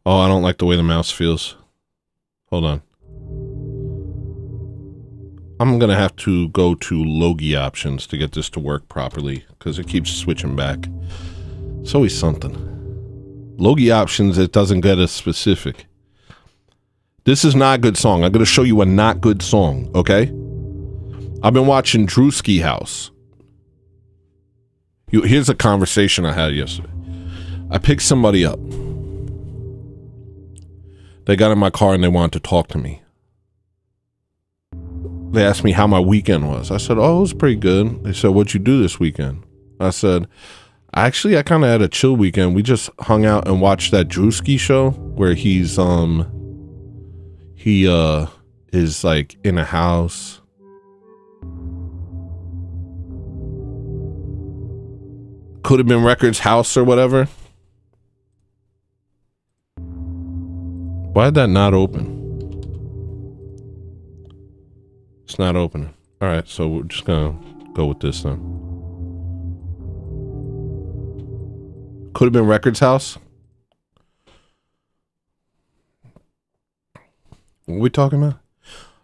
Oh, I don't like the way the mouse feels. Hold on. I'm going to have to go to Logi options to get this to work properly because it keeps switching back. It's always something. Logi options, it doesn't get as specific. This is not a good song. I'm going to show you a not good song, okay? I've been watching Drewski House. Here's a conversation I had yesterday. I picked somebody up. They got in my car and they wanted to talk to me. They asked me how my weekend was. I said, oh, it was pretty good. They said, what'd you do this weekend? I said, I kind of had a chill weekend. We just hung out and watched that Drewski show where he is like in a house. Could have been Records House or whatever. Why did that not open? It's not opening. All right, so we're just gonna go with this then. Could have been Records House. What are we talking about?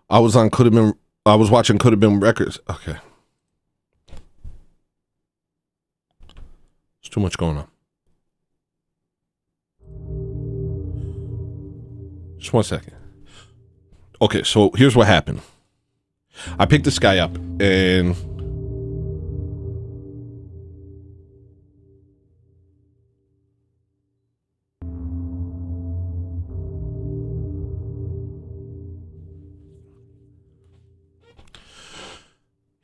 I was watching Could Have Been Records. Okay. There's too much going on. Just 1 second. Okay, so here's what happened. I picked this guy up and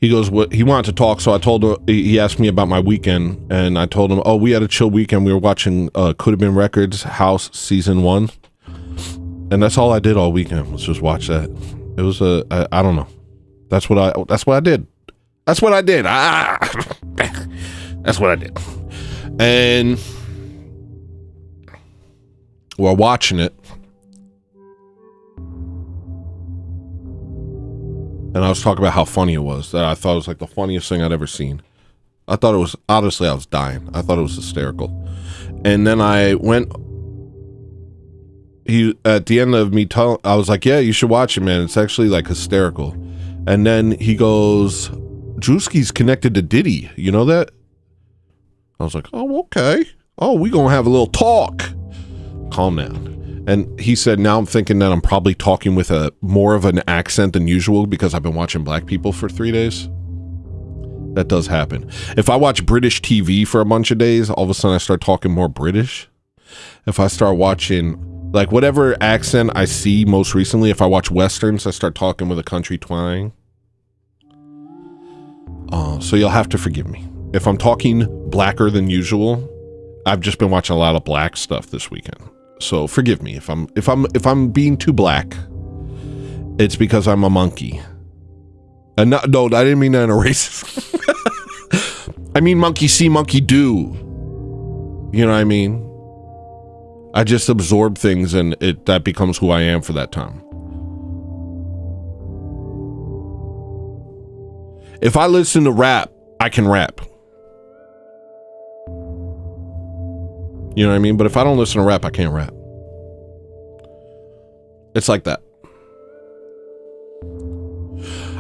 he goes, what he wanted to talk, so I told him, he asked me about my weekend, and I told him, oh, we had a chill weekend. We were watching Could Have Been Records House Season 1. And that's all I did all weekend, was just watch that. It was I don't know. That's what I did. That's what I did. That's what I did. And we're watching it. And I was talking about how funny it was, that I thought it was like the funniest thing I'd ever seen. I thought it was, honestly, I was dying. I thought it was hysterical. And then I went, at the end of me telling, I was like, yeah, you should watch it, man. It's actually like hysterical. And then he goes, Drewski's connected to Diddy. You know that? I was like, oh, okay. Oh, we gonna have a little talk. Calm down. And he said, now I'm thinking that I'm probably talking with a more of an accent than usual because I've been watching black people for 3 days. That does happen. If I watch British TV for a bunch of days, all of a sudden I start talking more British. If I start watching, like, whatever accent I see most recently, if I watch Westerns, I start talking with a country twang. So you'll have to forgive me. If I'm talking blacker than usual, I've just been watching a lot of black stuff this weekend. So forgive me if I'm being too black. It's because I'm a monkey. And no, I didn't mean that in a racist. I mean monkey see, monkey do. You know what I mean? I just absorb things, and that becomes who I am for that time. If I listen to rap, I can rap. You know what I mean? But if I don't listen to rap, I can't rap. It's like that.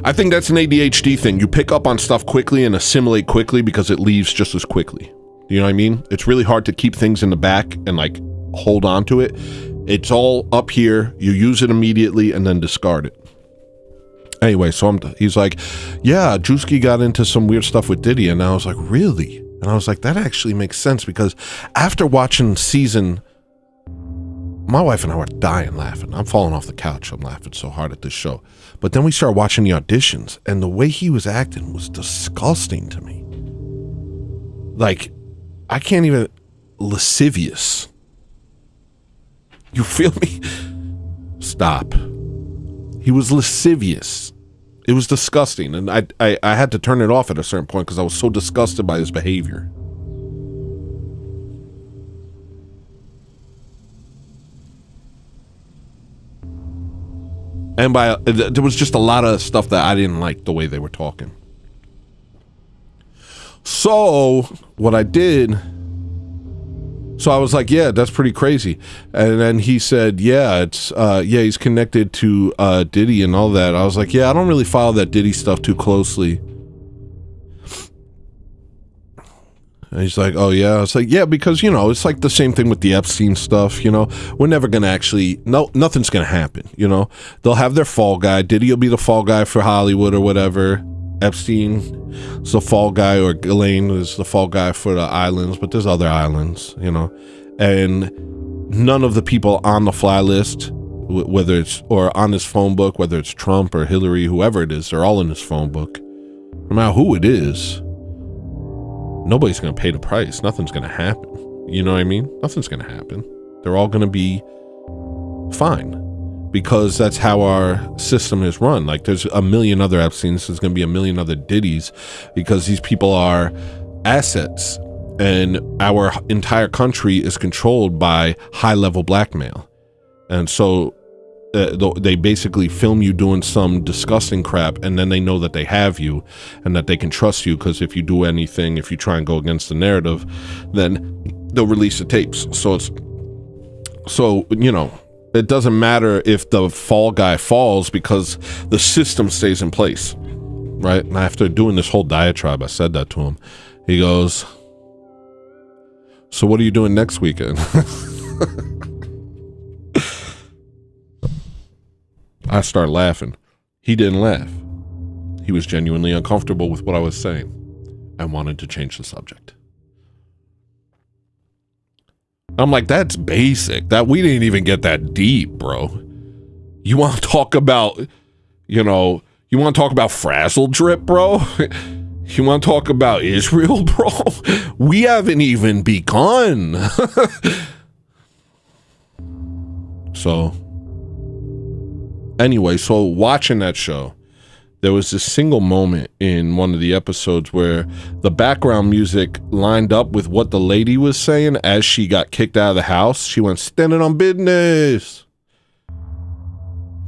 I think that's an ADHD thing. You pick up on stuff quickly and assimilate quickly because it leaves just as quickly. You know what I mean? It's really hard to keep things in the back and like hold on to it. It's all up here. You use it immediately and then discard it. Anyway, so he's like, yeah, Drewski got into some weird stuff with Diddy. And I was like, really? And I was like, that actually makes sense, because after watching season, my wife and I were dying laughing. I'm falling off the couch. I'm laughing so hard at this show. But then we started watching the auditions, and the way he was acting was disgusting to me. Like, I can't even, lascivious. You feel me? Stop. He was lascivious. It was disgusting, and I had to turn it off at a certain point because I was so disgusted by his behavior. And there was just a lot of stuff that I didn't like the way they were talking. So what I did, so I was like, yeah, that's pretty crazy. And then he said, yeah, he's connected to Diddy and all that. I was like, yeah, I don't really follow that Diddy stuff too closely. And he's like, oh yeah. I was like, yeah, because, you know, it's like the same thing with the Epstein stuff, you know. We're never going to actually, nothing's going to happen, you know. They'll have their fall guy. Diddy will be the fall guy for Hollywood or whatever. Epstein is the fall guy, or Ghislaine is the fall guy for the islands, but there's other islands, you know. And none of the people on the fly list, whether it's, or on his phone book, whether it's Trump or Hillary, whoever it is, they're all in his phone book. No matter who it is, nobody's going to pay the price. Nothing's going to happen. You know what I mean? Nothing's going to happen. They're all going to be fine, because that's how our system is run. Like, there's a million other Epsteins. There's going to be a million other Diddys, because these people are assets, and our entire country is controlled by high-level blackmail. And so they basically film you doing some disgusting crap, and then they know that they have you and that they can trust you, because if you do anything, if you try and go against the narrative, then they'll release the tapes. So you know, it doesn't matter if the fall guy falls, because the system stays in place, right? And after doing this whole diatribe, I said that to him. He goes, so what are you doing next weekend? I started laughing. He didn't laugh. He was genuinely uncomfortable with what I was saying and wanted to change the subject. I'm like, that's basic. That we didn't even get that deep, bro. You want to talk about, you know, You want to talk about frazzle drip, bro? You want to talk about Israel, bro? We haven't even begun. So, anyway, so watching that show, there was this single moment in one of the episodes where the background music lined up with what the lady was saying as she got kicked out of the house. She went, standing on business.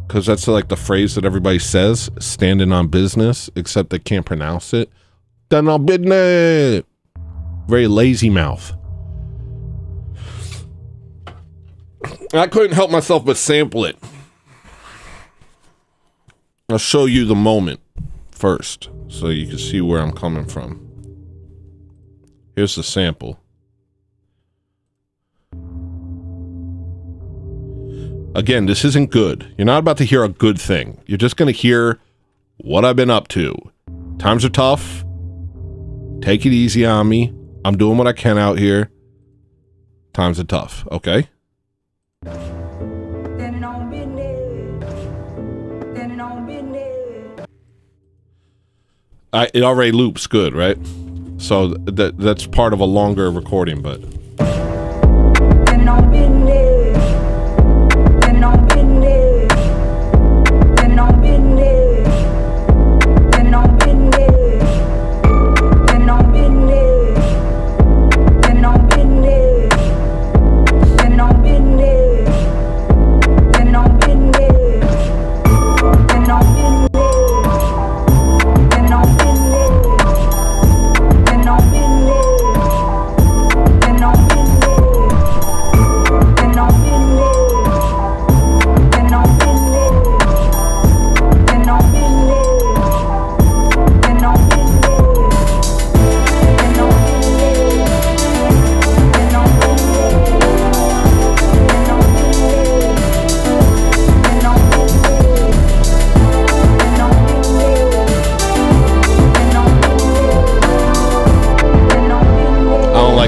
Because that's like the phrase that everybody says, standing on business, except they can't pronounce it. Standing on business. Very lazy mouth. I couldn't help myself but sample it. I'll show you the moment first so you can see where I'm coming from. Here's the sample. Again, this isn't good. You're not about to hear a good thing. You're just going to hear what I've been up to. Times are tough. Take it easy on me. I'm doing what I can out here. Times are tough, okay? It already loops good, right? So that's part of a longer recording, but...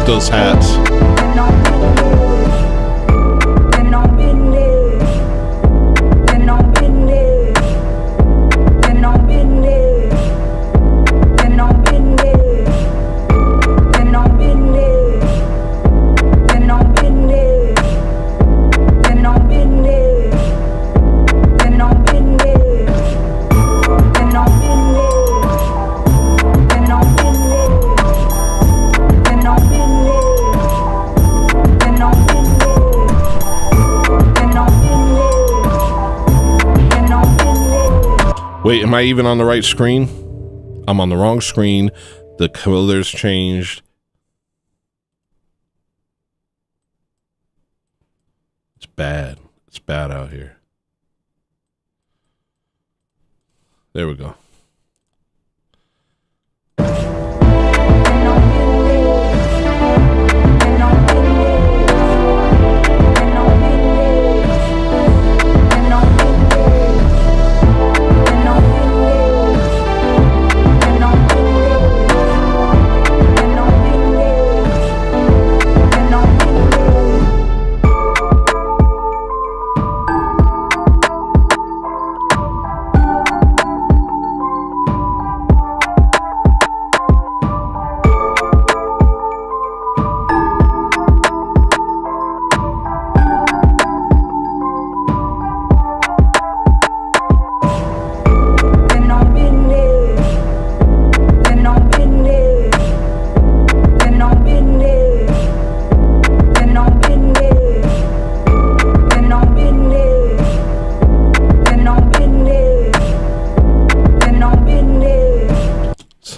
those hats. Wait, am I even on the right screen? I'm on the wrong screen. The colors changed. It's bad. It's bad out here. There we go.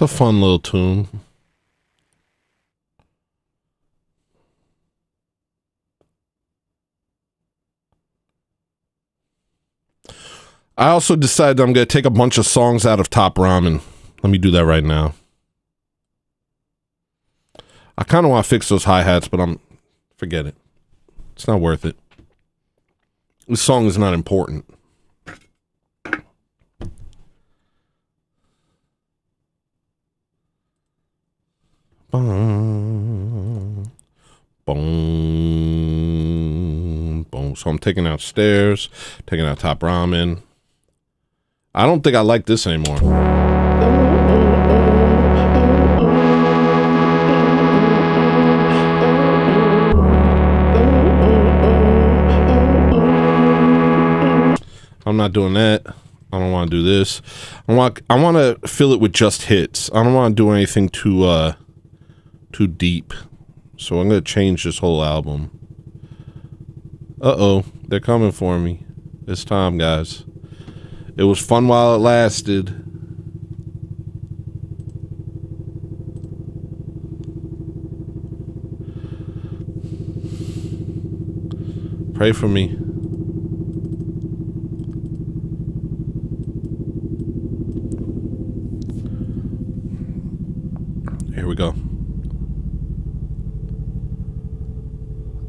It's a fun little tune. I also decided I'm going to take a bunch of songs out of Top Ramen. Let me do that right now. I kind of want to fix those hi-hats, but forget it. It's not worth it. This song is not important. Boom, boom, boom. So I'm taking out Stairs, taking out Top Ramen. I don't think I like this anymore. I'm not doing that. I don't want to do this. I want to fill it with just hits. I don't want to do anything too deep. So I'm going to change this whole album. Uh-oh, they're coming for me. It's time, guys. It was fun while it lasted. Pray for me. Here we go.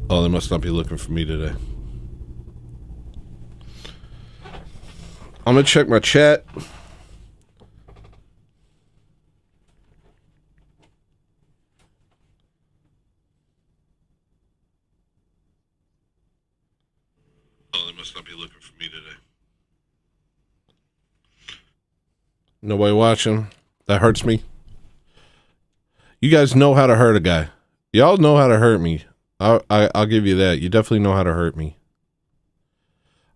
Oh, they must not be looking for me today. I'm gonna check my chat. Oh, they must not be looking for me today. Nobody watching. That hurts me. You guys know how to hurt a guy. Y'all know how to hurt me. I'll give you that. You definitely know how to hurt me.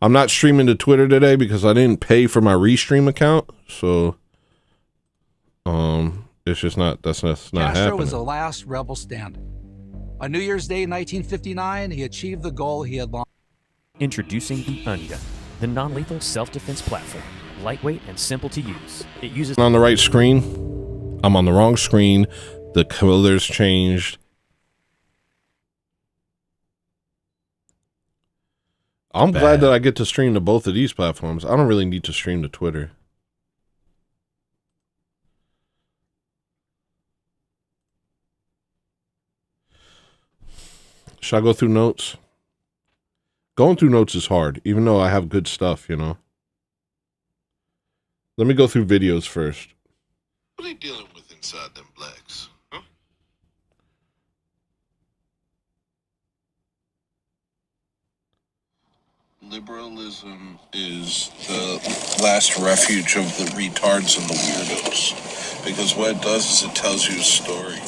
I'm not streaming to Twitter today because I didn't pay for my Restream account, so it's just not. That's not happening. Castro was the last rebel standing. On New Year's Day, 1959, he achieved the goal he had long. Introducing the Adhd, the non-lethal self-defense platform, lightweight and simple to use. It uses on the right screen. I'm on the wrong screen. The colors changed. I'm glad that I get to stream to both of these platforms. I don't really need to stream to Twitter. Should I go through notes? Going through notes is hard, even though I have good stuff, you know. Let me go through videos first. What are they dealing with inside them blacks? Huh? Liberalism is the last refuge of the retards and the weirdos. Because what it does is it tells you a story.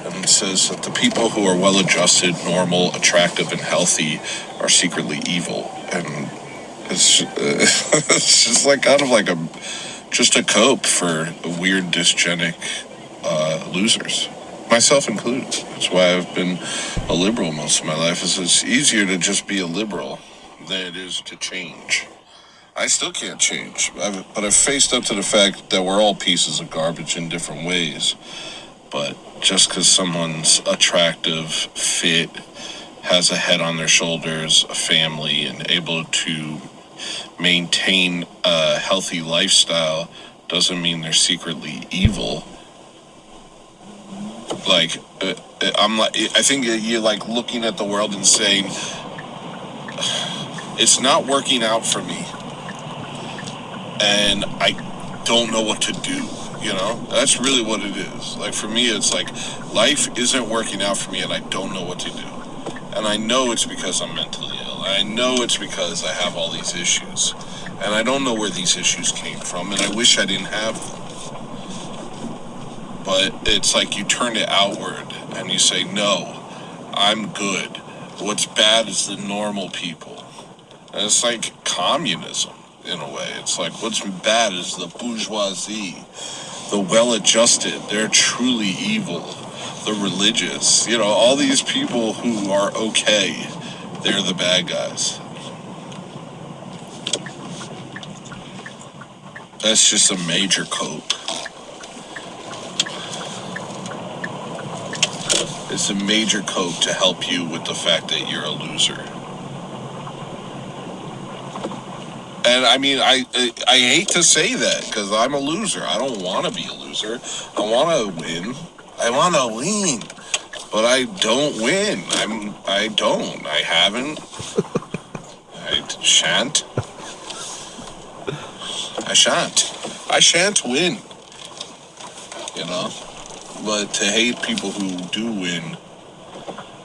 And it says that the people who are well-adjusted, normal, attractive, and healthy are secretly evil. And it's just like kind of like just a cope for weird dysgenic losers, myself included. That's why I've been a liberal most of my life. Is it's easier to just be a liberal than it is to change. I still can't change, but I've faced up to the fact that we're all pieces of garbage in different ways. But just because someone's attractive, fit, has a head on their shoulders, a family, and able to maintain a healthy lifestyle doesn't mean they're secretly evil. Like, I think you're like looking at the world and saying, it's not working out for me, and I don't know what to do. You know, that's really what it is. Like, for me, it's like life isn't working out for me and I don't know what to do. And I know it's because I'm mentally ill. I know it's because I have all these issues. And I don't know where these issues came from, and I wish I didn't have them. But it's like you turn it outward and you say, no, I'm good. What's bad is the normal people. And it's like communism in a way. It's like what's bad is the bourgeoisie, the well-adjusted. They're truly evil. The religious, you know, all these people who are okay, they're the bad guys. That's just a major cope. It's a major cope to help you with the fact that you're a loser. And I mean, I hate to say that because I'm a loser. I don't want to be a loser. I want to win. I want to win, but I don't win. I don't. I haven't. I shan't. I shan't. I shan't win. You know? But to hate people who do win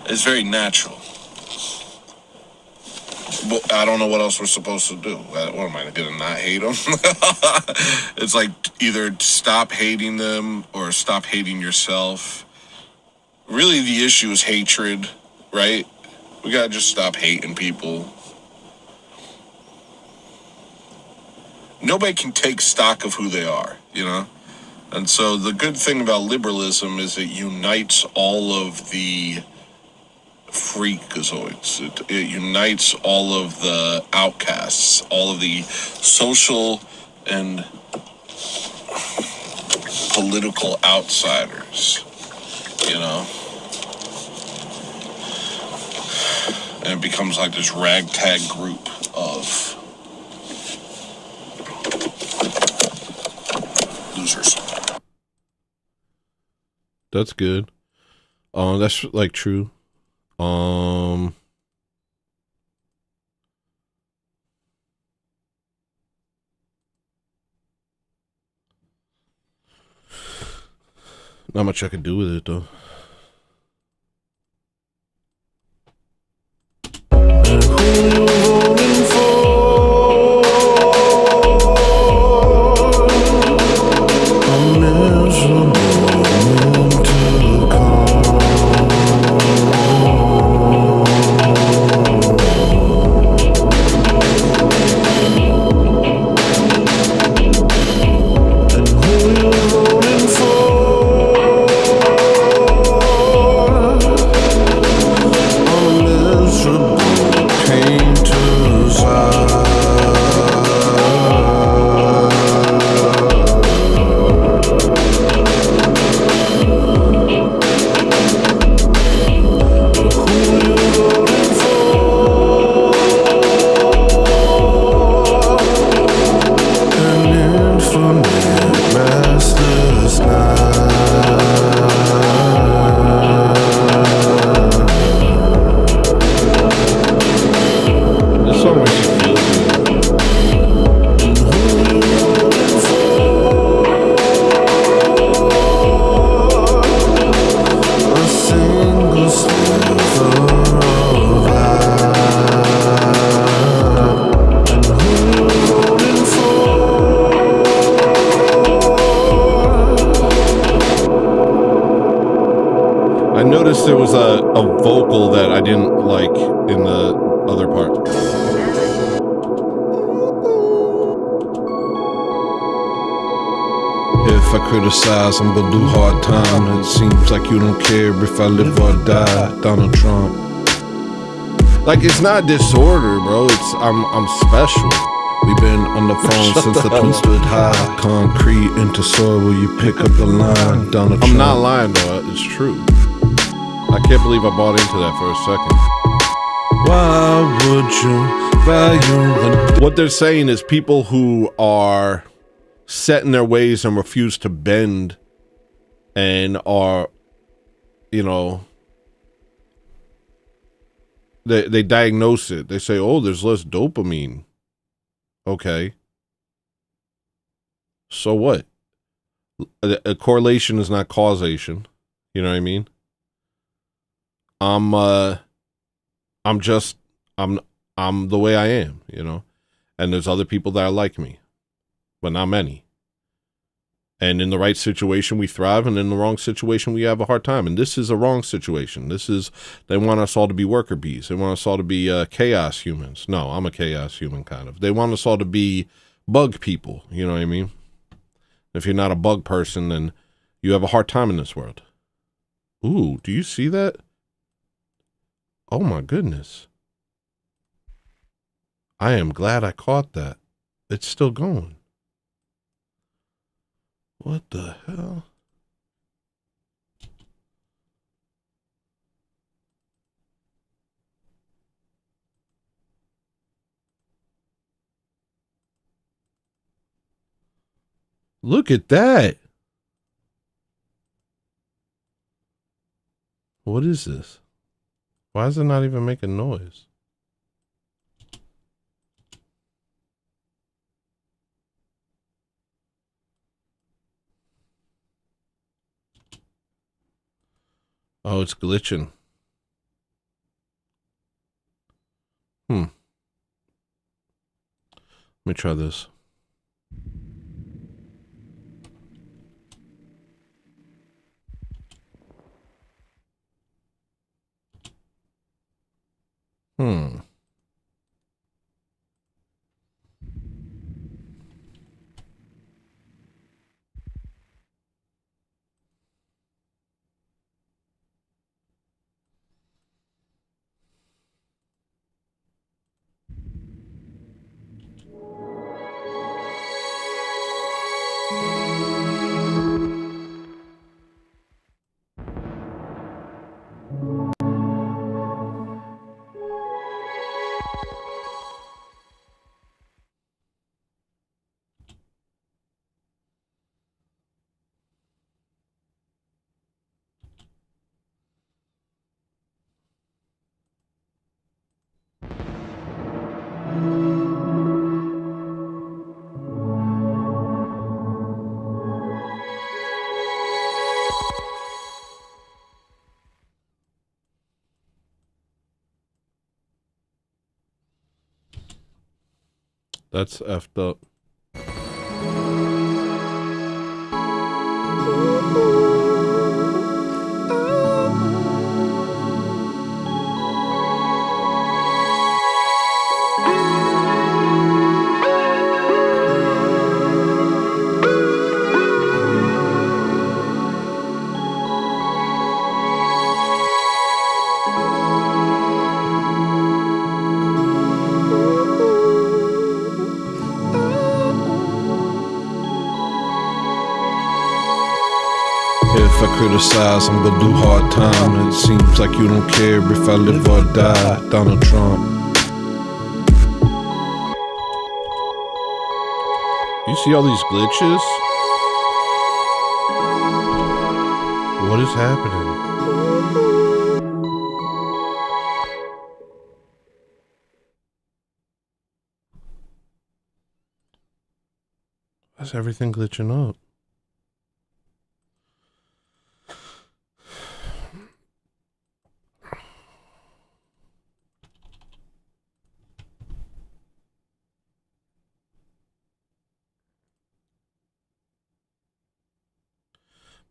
is very natural. But I don't know what else we're supposed to do. What am I gonna not hate them? It's like either stop hating them or stop hating yourself. Really, the issue is hatred, right? We gotta just stop hating people. Nobody can take stock of who they are, you know? And so the good thing about liberalism is it unites all of the freakazoids. It unites all of the outcasts, all of the social and political outsiders, you know? And it becomes like this ragtag group of losers. That's good. That's like true. Not much I can do with it though. There was a vocal that I didn't like in the other part. If I criticize, I'm gonna do hard time. It seems like you don't care if I live or die. Donald Trump. Like, it's not disorder, bro. It's I'm special. We've been on the phone since the twins stood high. Concrete into soil, will you pick up the line? Donald Trump. I'm not lying though. It's true. I can't believe I bought into that for a second. Why would you value what they're saying is people who are set in their ways and refuse to bend and are, you know, they diagnose it. They say, oh, there's less dopamine. Okay. So what? A correlation is not causation. You know what I mean? I'm the way I am, you know, and there's other people that are like me, but not many. And in the right situation, we thrive, and in the wrong situation, we have a hard time. And this is a wrong situation. They want us all to be worker bees. They want us all to be chaos humans. No, I'm a chaos human, kind of. They want us all to be bug people, you know what I mean? If you're not a bug person, then you have a hard time in this world. Ooh, do you see that? Oh my goodness. I am glad I caught that. It's still going. What the hell? Look at that. What is this? Why is it not even making noise? Oh, it's glitching. Let me try this. That's effed up. If I criticize, I'm gonna do hard time. It seems like you don't care if I live or die. Donald Trump. You see all these glitches? What is happening? Why's everything glitching up?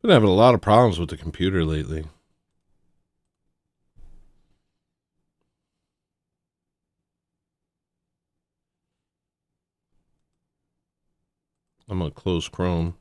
Been having a lot of problems with the computer lately. I'm gonna close Chrome.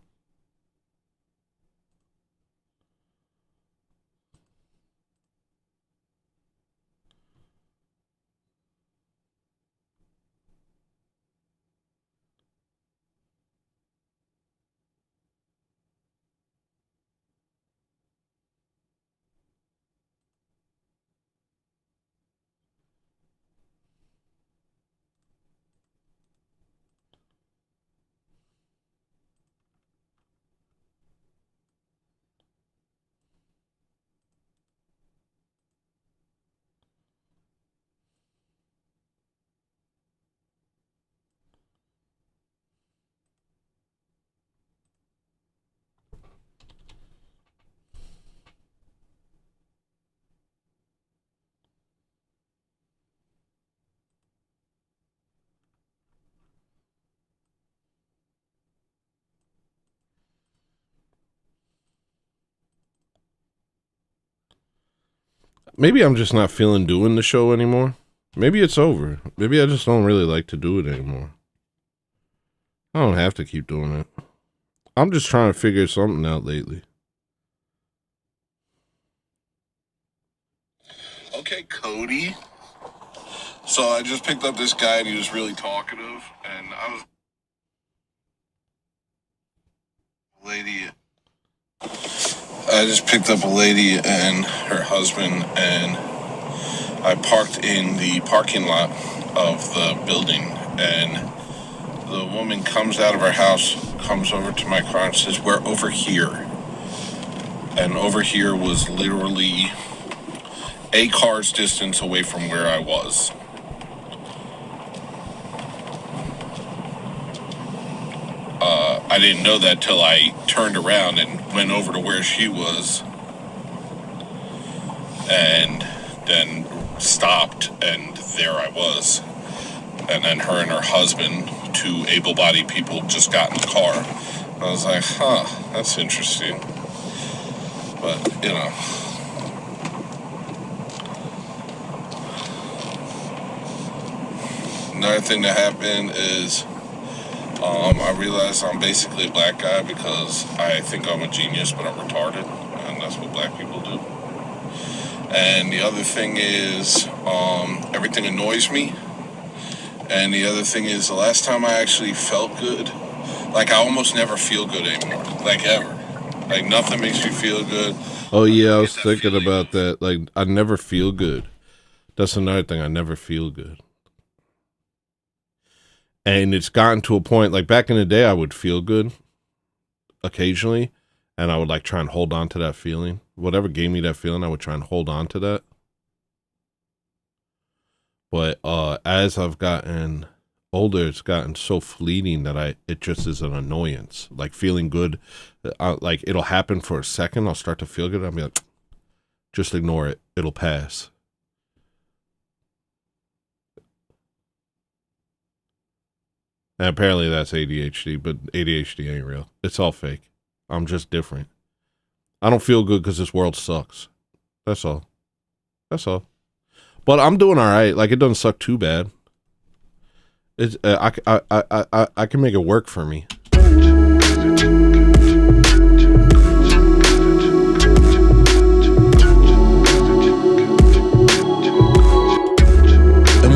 Maybe I'm just not feeling doing the show anymore. Maybe it's over. Maybe I just don't really like to do it anymore. I don't have to keep doing it. I'm just trying to figure something out lately. Okay, Cody. So I just picked up this guy and he was really talkative, and I just picked up a lady and her husband, and I parked in the parking lot of the building, and the woman comes out of her house, comes over to my car and says, "We're over here." And over here was literally a car's distance away from where I was. I didn't know that till I turned around and went over to where she was, and then stopped, and there I was. And then her and her husband, two able-bodied people just got in the car. I was like, huh, that's interesting. But, you know. Another thing that happened is I realized I'm basically a black guy because I think I'm a genius, but I'm retarded. And that's what black people do. And the other thing is everything annoys me. And the other thing is the last time I actually felt good, like I almost never feel good anymore, like ever. Like nothing makes me feel good. Oh yeah, I was thinking about that. Like I never feel good. That's another thing. I never feel good. And it's gotten to a point, like back in the day, I would feel good occasionally, and I would like try and hold on to that feeling. Whatever gave me that feeling, I would try and hold on to that. But as I've gotten older, it's gotten so fleeting that it just is an annoyance. Like feeling good, like it'll happen for a second. I'll start to feel good. I'll be like, just ignore it. It'll pass. And apparently that's ADHD, but ADHD ain't real. It's all fake. I'm just different. I don't feel good because this world sucks. That's all. That's all. But I'm doing all right. Like it doesn't suck too bad. It's I can make it work for me. And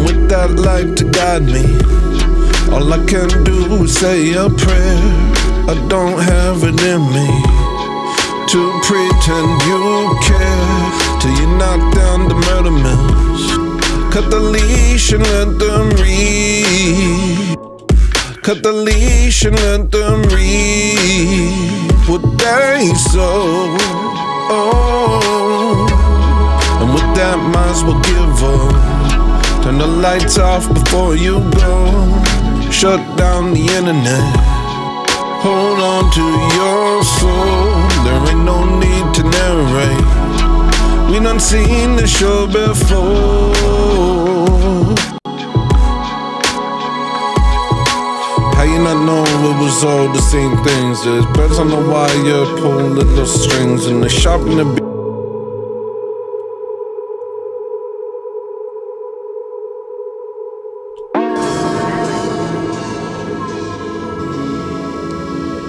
with that light to guide me, all I can do is say a prayer. I don't have it in me to pretend you care, till you knock down the murder mills. Cut the leash and let them read. Cut the leash and let them read what they sow. Oh, and with that might as well give up. Turn the lights off before you go. Shut down the internet. Hold on to your soul. There ain't no need to narrate. We done seen the show before. How you not know it was all the same things? There's birds on the wire, pull little strings, and the shop in the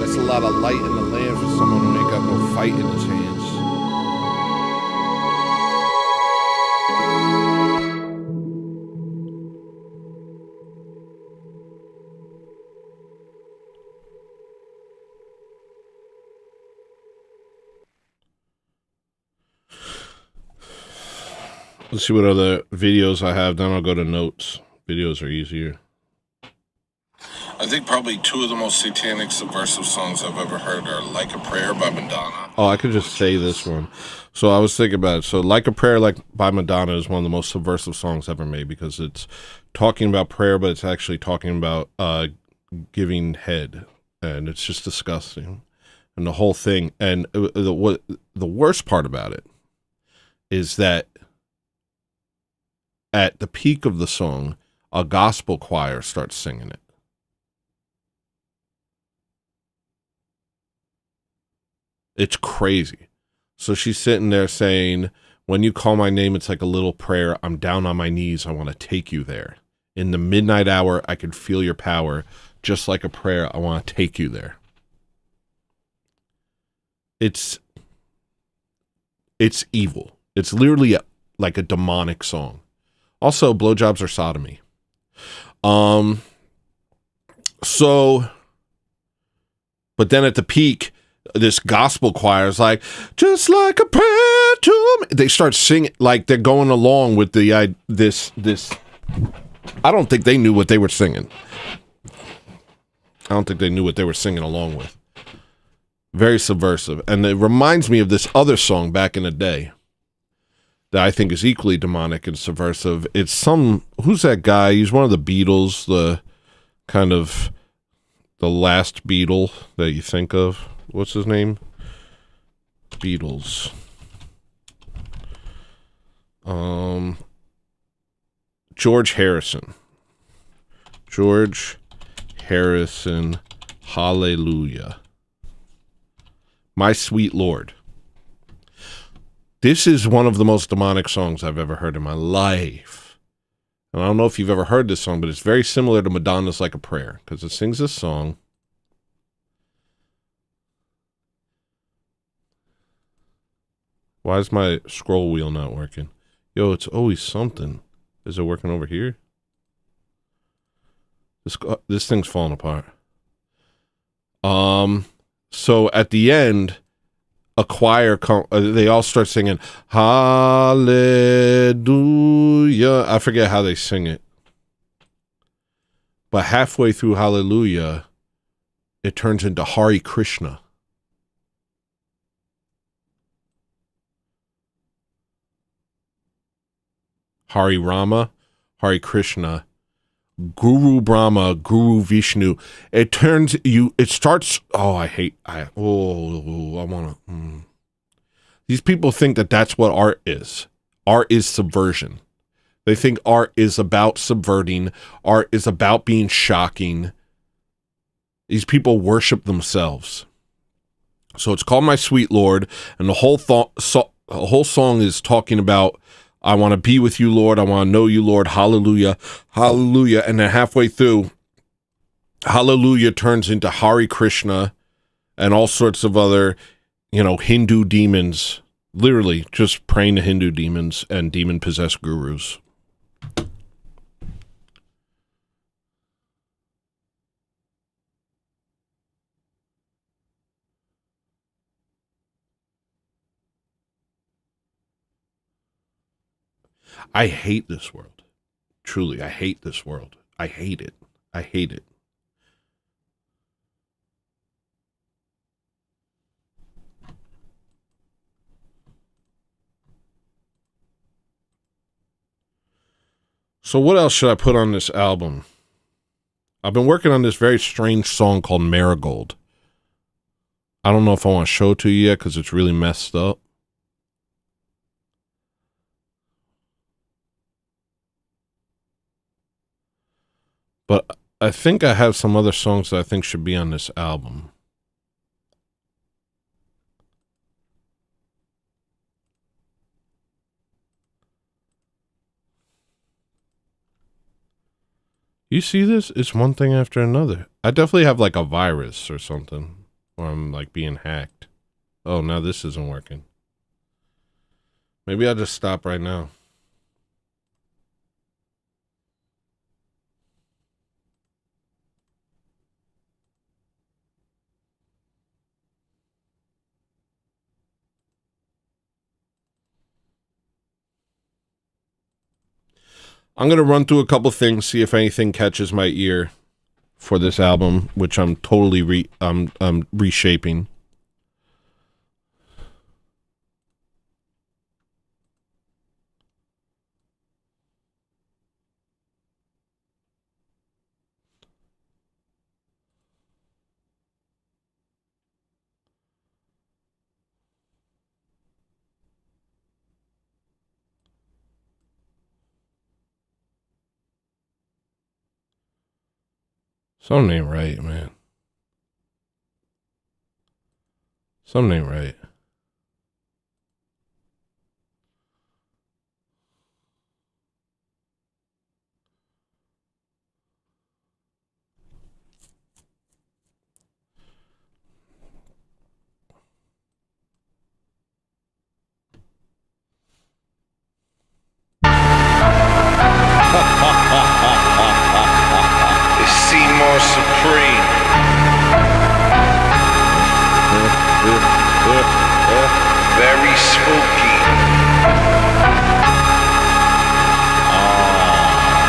A lot of light in the land for someone who ain't got no fight in his hands. Let's see what other videos I have, then I'll go to notes. Videos are easier. I think probably two of the most satanic subversive songs I've ever heard are Like a Prayer by Madonna. Oh, I could just say this one. So I was thinking about it. So Like a Prayer by Madonna is one of the most subversive songs ever made because it's talking about prayer, but it's actually talking about giving head. And it's just disgusting. And the whole thing. And the worst part about it is that at the peak of the song, a gospel choir starts singing it. It's crazy. So she's sitting there saying, when you call my name, it's like a little prayer. I'm down on my knees. I want to take you there. In the midnight hour, I can feel your power. Just like a prayer, I want to take you there. It's evil. It's literally like a demonic song. Also, blowjobs are sodomy. But then at the peak, this gospel choir is like, just like a prayer to me. They start singing like they're going along with the this. I don't think they knew what they were singing. I don't think they knew what they were singing along with. Very subversive, and it reminds me of this other song back in the day that I think is equally demonic and subversive. It's who's that guy? He's one of the Beatles, the kind of the last Beatle that you think of. What's his name? Beatles. George Harrison. George Harrison, Hallelujah. My Sweet Lord. This is one of the most demonic songs I've ever heard in my life. And I don't know if you've ever heard this song, but it's very similar to Madonna's Like a Prayer, because it sings this song. Why is my scroll wheel not working? Yo, it's always something. Is it working over here? This thing's falling apart. So at the end, a choir they all start singing Hallelujah. I forget how they sing it. But halfway through Hallelujah, it turns into Hare Krishna. Hari Rama, Hare Krishna, Guru Brahma, Guru Vishnu. It starts, These people think that that's what art is. Art is subversion. They think art is about subverting. Art is about being shocking. These people worship themselves. So it's called My Sweet Lord, and the whole song is talking about, I want to be with you, Lord. I want to know you, Lord. Hallelujah. Hallelujah. And then halfway through, Hallelujah turns into Hare Krishna and all sorts of other, Hindu demons. Literally just praying to Hindu demons and demon-possessed gurus. I hate this world. Truly, I hate this world. I hate it. I hate it. So what else should I put on this album? I've been working on this very strange song called Marigold. I don't know if I want to show it to you yet because it's really messed up. But I think I have some other songs that I think should be on this album. You see this? It's one thing after another. I definitely have like a virus or something, or I'm like being hacked. Oh, now this isn't working. Maybe I'll just stop right now. I'm going to run through a couple things, see if anything catches my ear for this album, which I'm totally I'm reshaping. Something ain't right, man. Something ain't right. Seymour Supreme. Very spooky.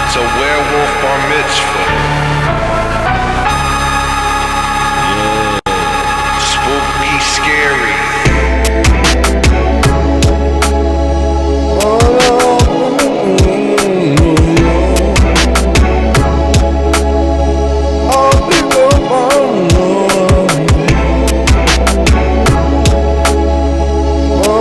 It's a werewolf bar mitzvah. Spooky, scary. Oh,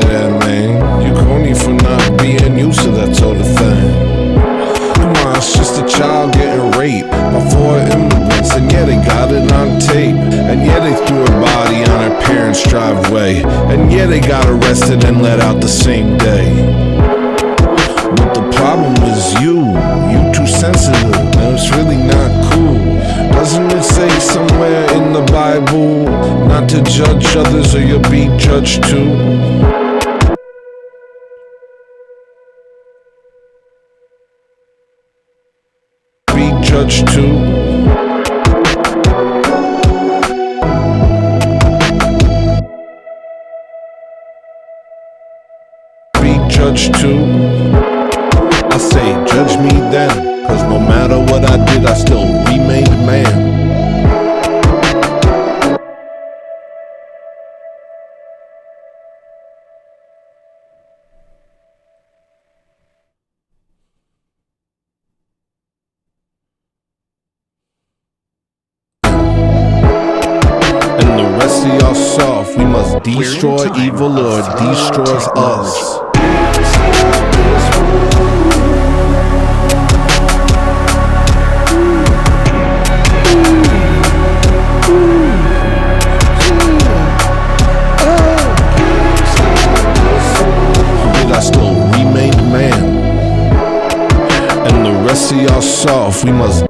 that, man. You corny for not being used to that sort of thing. Come on, it's just a child getting raped by 4 immigrants, and yeah, they got it on tape. And yeah, they threw her body on her parents' driveway. And yeah, they got arrested and let out the same day. But the problem is you too sensitive, and it's really not cool. Doesn't it say somewhere in the Bible not to judge others or you'll be judged too? Be judged too. Be judged too. I say, judge me then, cause no matter what I did, I still remained man. And the rest of y'all soft, we must destroy evil or it destroys us. I still remained man. And the rest of y'all soft, we must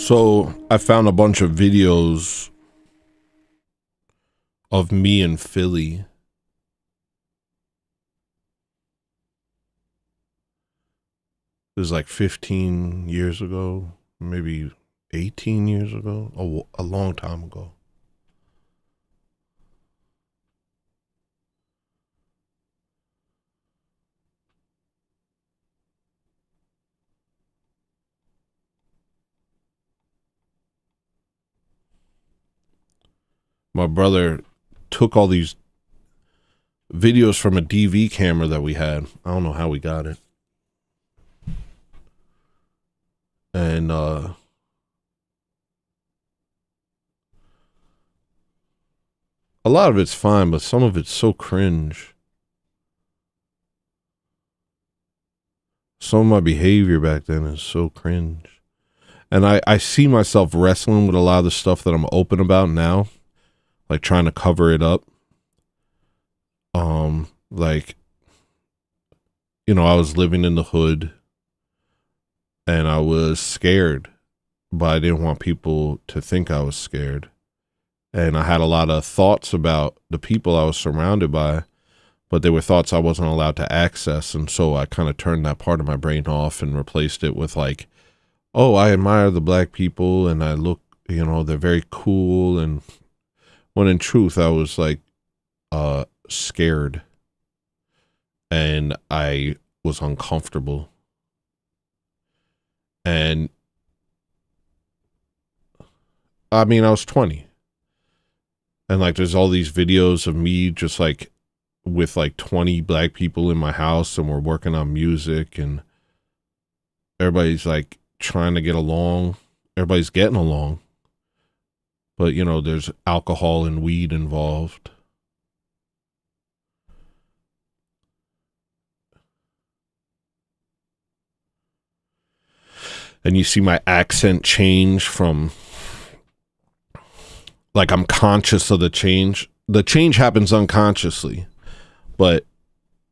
So I found a bunch of videos of me in Philly. It was like 15 years ago, maybe 18 years ago, a long time ago. My brother took all these videos from a DV camera that we had. I don't know how we got it. And a lot of it's fine, but some of it's so cringe. Some of my behavior back then is so cringe. And I see myself wrestling with a lot of the stuff that I'm open about now. Like trying to cover it up. Like, you know, I was living in the hood and I was scared, but I didn't want people to think I was scared. And I had a lot of thoughts about the people I was surrounded by, but they were thoughts I wasn't allowed to access. And so I kind of turned that part of my brain off and replaced it with like, oh, I admire the black people and I look, you know, they're very cool. And when in truth, I was like, scared and I was uncomfortable. And I mean, I was 20 and like, there's all these videos of me just like with like 20 black people in my house and we're working on music and everybody's like trying to get along. Everybody's getting along, but you know, there's alcohol and weed involved. And you see my accent change from, like, I'm conscious of the change. The change happens unconsciously, but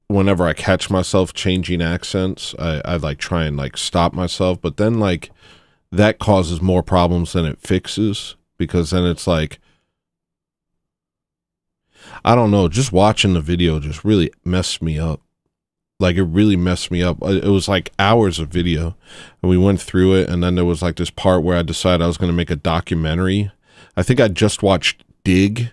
whenever I catch myself changing accents, I like try and like stop myself. But then like that causes more problems than it fixes, because then it's like, I don't know, just watching the video just really messed me up. Like, it really messed me up. It was like hours of video and we went through it. And then there was like this part where I decided I was going to make a documentary. I think I just watched Dig,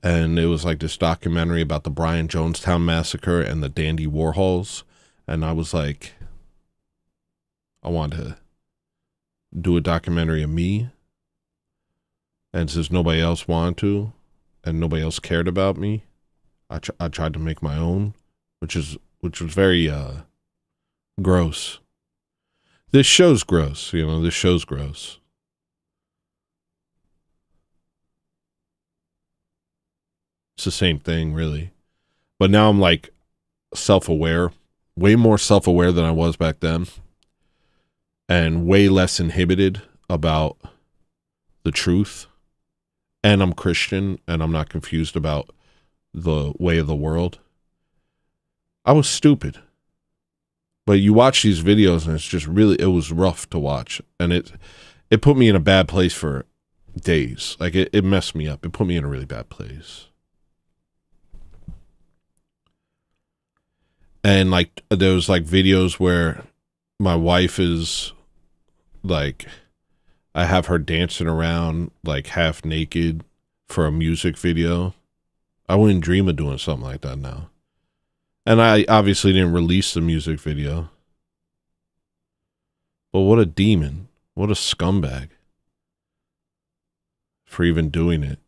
and it was like this documentary about the Bryan Jonestown massacre and the Dandy Warhols. And I was like, I wanted to do a documentary of me. And since nobody else wanted to and nobody else cared about me, I tried to make my own, which was very gross. This show's gross, you know, this show's gross. It's the same thing, really. But now I'm like self-aware, way more self-aware than I was back then, and way less inhibited about the truth. And I'm Christian, and I'm not confused about the way of the world. I was stupid. But you watch these videos and it's just really, it was rough to watch. And it put me in a bad place for days. Like, it messed me up. It put me in a really bad place. And like, there was like videos where my wife is like, I have her dancing around like half naked for a music video. I wouldn't dream of doing something like that now. And I obviously didn't release the music video. But what a demon. What a scumbag. For even doing it.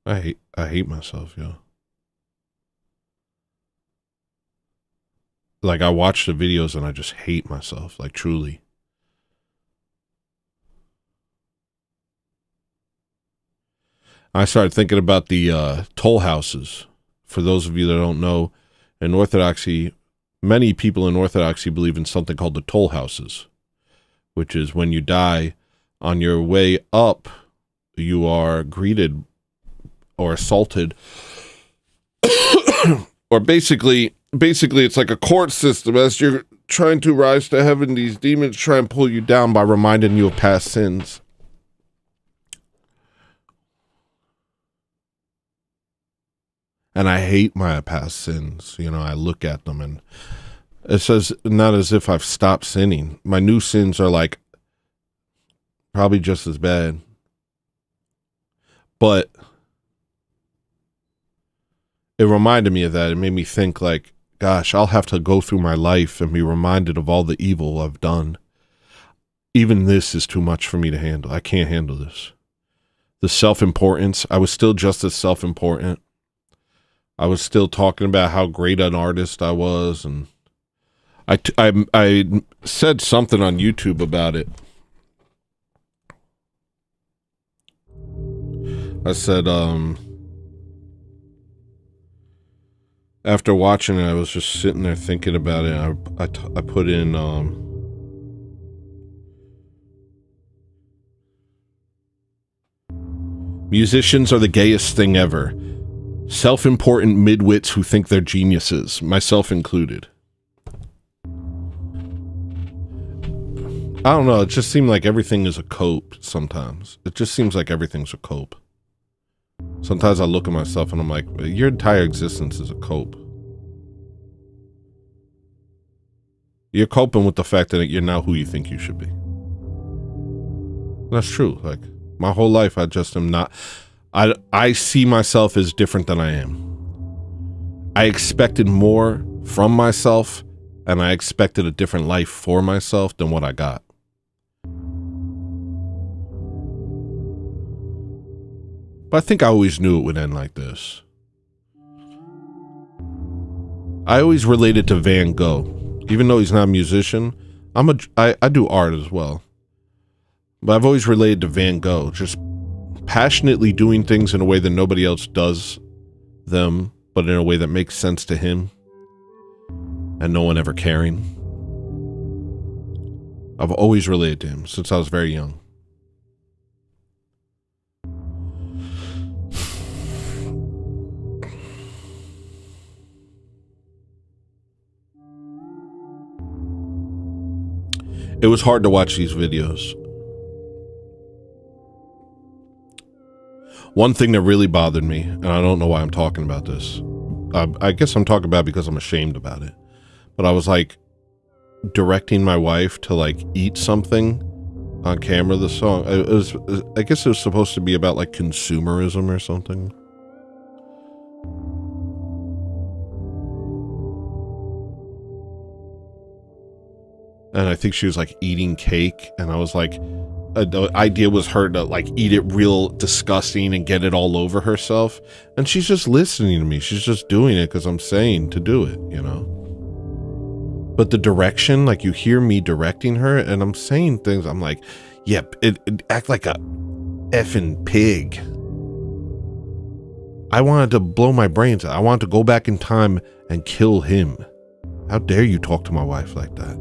I hate myself, yo. Like, I watch the videos and I just hate myself. Like, truly. I started thinking about the toll houses. For those of you that don't know, in Orthodoxy, many people in Orthodoxy believe in something called the toll houses, which is when you die, on your way up, you are greeted or assaulted, or basically basically it's like a court system. As you're trying to rise to heaven, these demons try and pull you down by reminding you of past sins. And I hate my past sins. You know, I look at them and it says, not as if I've stopped sinning. My new sins are like probably just as bad. But it reminded me of that. It made me think like, gosh, I'll have to go through my life and be reminded of all the evil I've done. Even this is too much for me to handle. I can't handle this. The self-importance, I was still just as self-important. I was still talking about how great an artist I was, and I said something on YouTube about it. I said, after watching it, I was just sitting there thinking about it. I put in, musicians are the gayest thing ever. Self-important midwits who think they're geniuses, myself included. I don't know, it just seemed like everything is a cope sometimes. It just seems like everything's a cope. Sometimes I look at myself and I'm like, your entire existence is a cope. You're coping with the fact that you're not who you think you should be. That's true. Like, my whole life I just am not... I see myself as different than I am. I expected more from myself, and I expected a different life for myself than what I got. But I think I always knew it would end like this. I always related to Van Gogh. Even though he's not a musician, I do art as well. But I've always related to Van Gogh, just passionately doing things in a way that nobody else does them, but in a way that makes sense to him, and no one ever caring. I've always related to him since I was very young. It was hard to watch these videos. One thing that really bothered me, and I don't know why I'm talking about this. I guess I'm talking about it because I'm ashamed about it. But I was like directing my wife to like eat something on camera. The song, I guess it was supposed to be about like consumerism or something. And I think she was like eating cake, and I was like, the idea was her to like eat it real disgusting and get it all over herself. And she's just listening to me. She's just doing it because I'm saying to do it, you know? But the direction, like you hear me directing her and I'm saying things. I'm like, yep, it act like a effing pig. I wanted to blow my brains out. I wanted to go back in time and kill him. How dare you talk to my wife like that?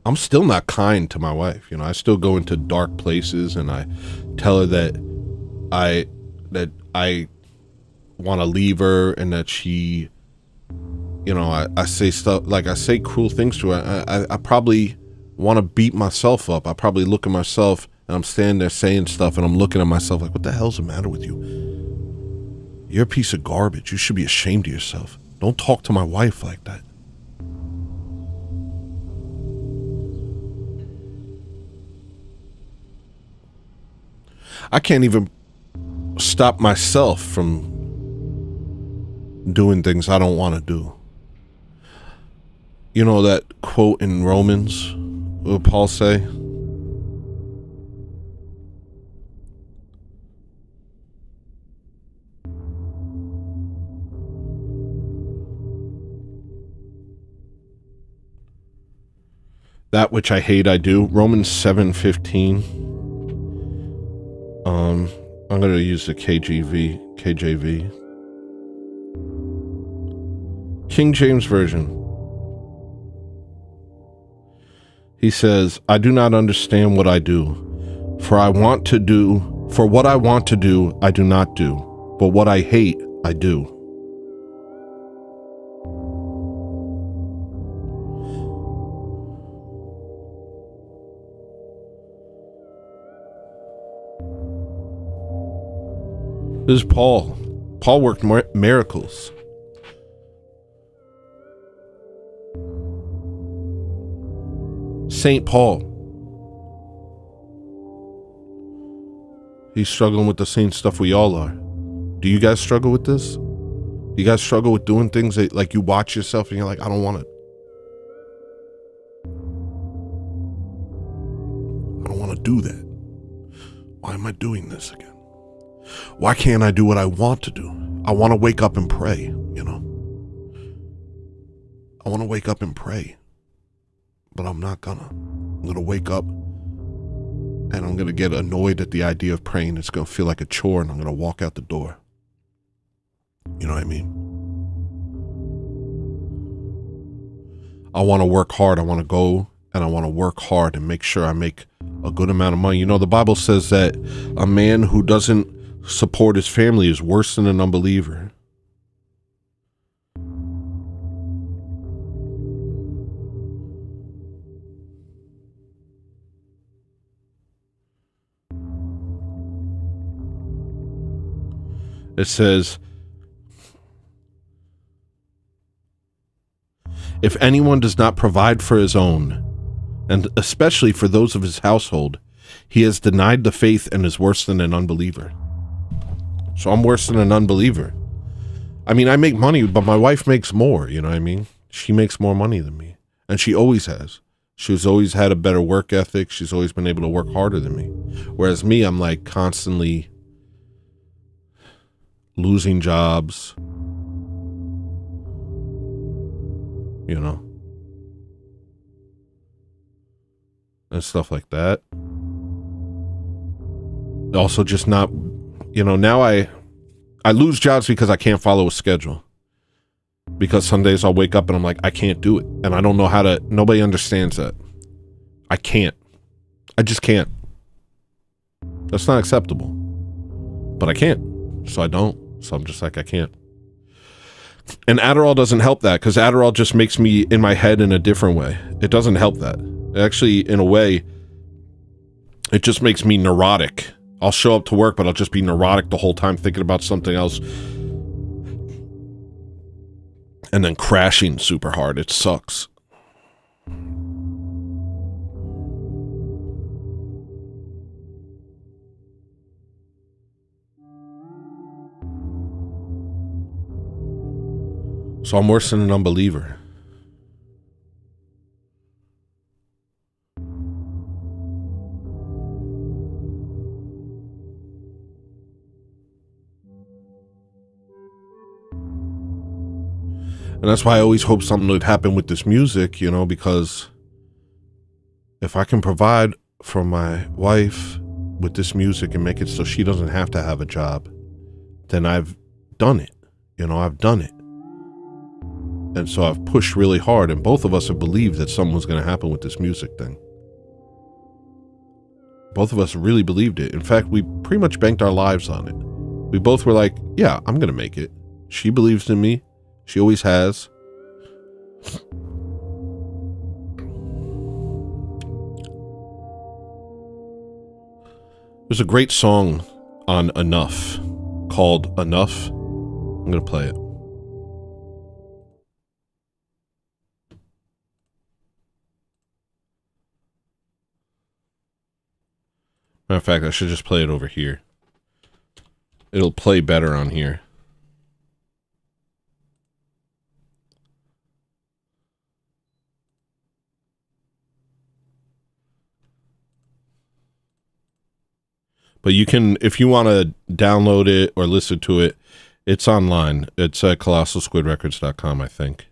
I'm still not kind to my wife. You know, I still go into dark places and I tell her that I want to leave her and that she, you know, I say stuff like I say cruel things to her. I probably want to beat myself up. I probably look at myself and I'm standing there saying stuff and I'm looking at myself like, what the hell's the matter with you? You're a piece of garbage. You should be ashamed of yourself. Don't talk to my wife like that. I can't even stop myself from doing things I don't want to do. You know that quote in Romans, what Paul say? That which I hate I do. Romans 7:15. I'm going to use the KJV. King James Version. He says, I do not understand what I do. For what I want to do, I do not do. But what I hate, I do. This is Paul. Paul worked miracles. Saint Paul. He's struggling with the same stuff we all are. Do you guys struggle with this? Do you guys struggle with doing things that, like, you watch yourself and you're like, I don't want to. I don't want to do that. Why am I doing this again? Why can't I do what I want to do? I want to wake up and pray, you know? I want to wake up and pray. But I'm not gonna. I'm gonna wake up and I'm gonna get annoyed at the idea of praying. It's gonna feel like a chore and I'm gonna walk out the door. You know what I mean? I want to work hard. I want to go and I want to work hard and make sure I make a good amount of money. You know, the Bible says that a man who doesn't support his family is worse than an unbeliever. It says, if anyone does not provide for his own, and especially for those of his household, he has denied the faith and is worse than an unbeliever. So I'm worse than an unbeliever. I mean, I make money, but my wife makes more, you know what I mean? She makes more money than me, and she always has. She's always had a better work ethic. She's always been able to work harder than me. Whereas me, I'm like constantly losing jobs, you know, and stuff like that. Also just not, you know, now I lose jobs because I can't follow a schedule. Because some days I'll wake up and I'm like, I can't do it. And I don't know how to, nobody understands that. I can't. I just can't. That's not acceptable. But I can't. So I don't. So I'm just like, I can't. And Adderall doesn't help that, because Adderall just makes me in my head in a different way. It doesn't help that. Actually, in a way, it just makes me neurotic. I'll show up to work, but I'll just be neurotic the whole time, thinking about something else. And then crashing super hard. It sucks. So I'm worse than an unbeliever. And that's why I always hope something would happen with this music, you know, because if I can provide for my wife with this music and make it so she doesn't have to have a job, then I've done it. You know, I've done it. And so I've pushed really hard, and both of us have believed that something was going to happen with this music thing. Both of us really believed it. In fact, we pretty much banked our lives on it. We both were like, yeah, I'm going to make it. She believes in me. She always has. There's a great song on Enough called Enough. I'm going to play it. Matter of fact, I should just play it over here. It'll play better on here. But you can, if you want to download it or listen to it, it's online. It's at colossalsquidrecords.com, I think.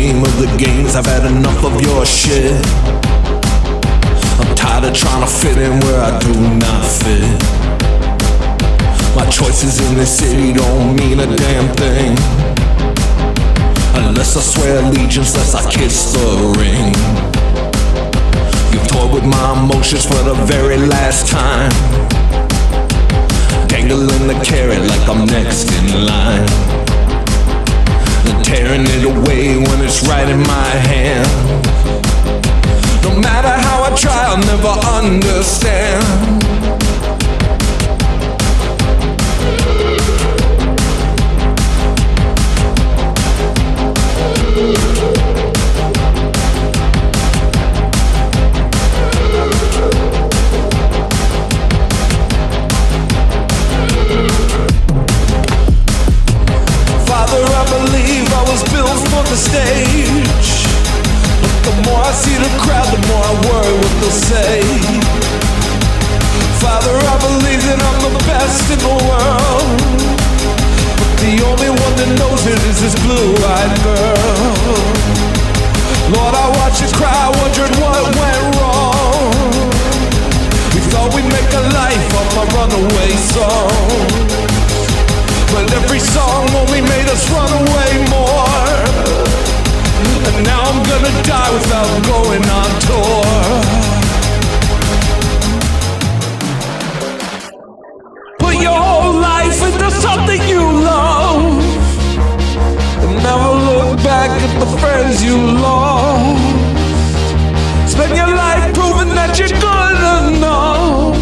name of the games. I've had enough of your shit. I'm tired of trying to fit in where I do not fit. My choices in this city don't mean a damn thing, unless I swear allegiance, unless I kiss the ring. You've toyed with my emotions for the very last time, dangling the carrot like I'm next in line, and tearing it away when it's right in my hand. No matter how I try, I'll never understand. Father, I believe I was built for the stage, but the more I see the crowd, the more I worry what they'll say. Father, I believe that I'm the best in the world, but the only one that knows it is this blue-eyed girl. Lord, I watch you cry, wondering what went wrong. We thought we'd make a life of a runaway song, but every song only made us run away more. And now I'm gonna die without going on tour. Put your whole life into something you love, and never look back at the friends you lost. Spend your life proving that you're good enough.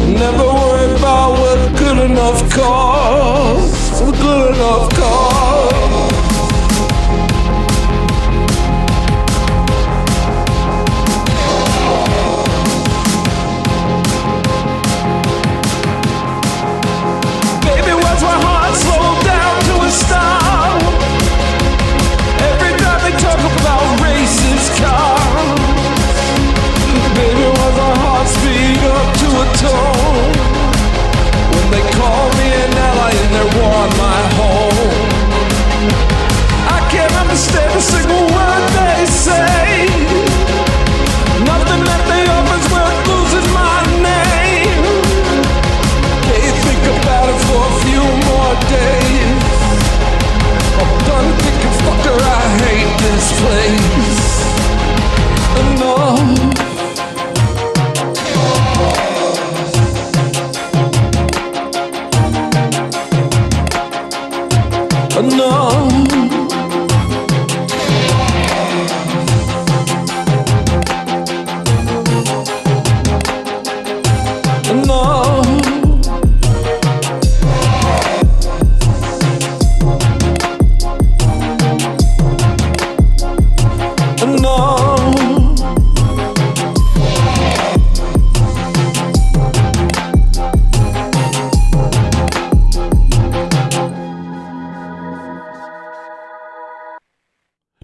Never worry about what good enough costs. What good enough costs. Baby, why's my heart slow down to a stop every time they talk about racist cars? Baby, why's my heart speed up to a tone when they call me an ally in their war on my home? I can't understand a single word they say. Nothing that they offer's worth losing my name. Can you think about it for a few more days? I'm done thinking, fucker, I hate this place. Enough. Enough.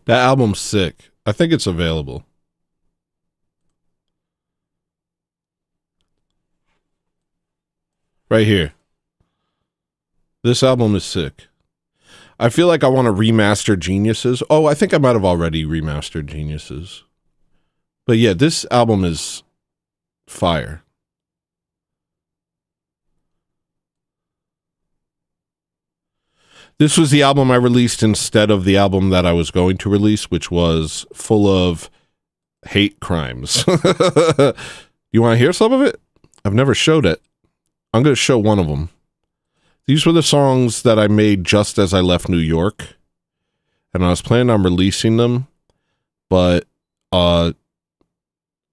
That album's sick. I think it's available. Right here. This album is sick. I feel like I want to remaster Geniuses. Oh, I think I might have already remastered Geniuses. But yeah, this album is fire. This was the album I released instead of the album that I was going to release, which was full of hate crimes. You want to hear some of it? I've never showed it. I'm going to show one of them. These were the songs that I made just as I left New York, and I was planning on releasing them, but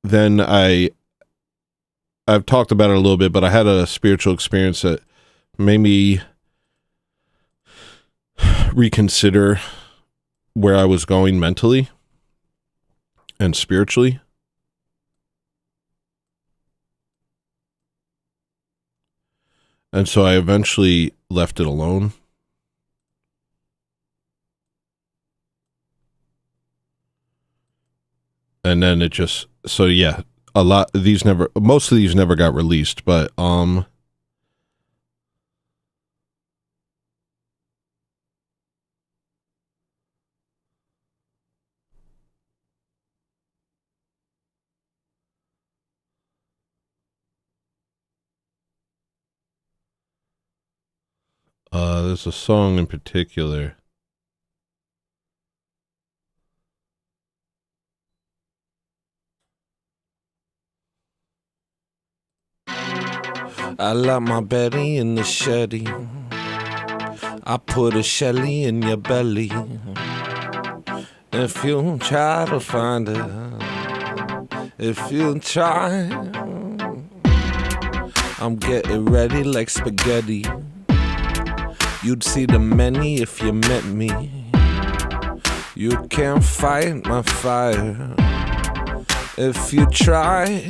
then I've talked about it a little bit, but I had a spiritual experience that made me reconsider where I was going mentally and spiritually. And so I eventually left it alone. And then it just, so yeah, most of these never got released, but There's a song in particular. I like my Betty in the Shetty. I put a Shelly in your belly. If you try to find her, if you try, I'm getting ready like spaghetti. You'd see the many if you met me. You can't fight my fire if you try.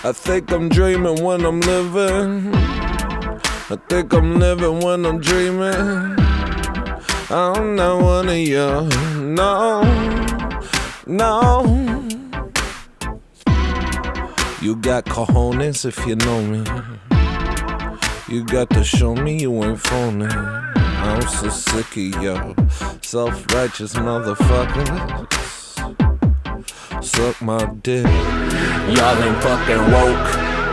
I think I'm dreaming when I'm living. I think I'm living when I'm dreaming. I'm not one of you, no, no. You got cojones if you know me. You got to show me you ain't phoning. I'm so sick of yo self-righteous motherfuckers. Suck my dick. Y'all ain't fucking woke.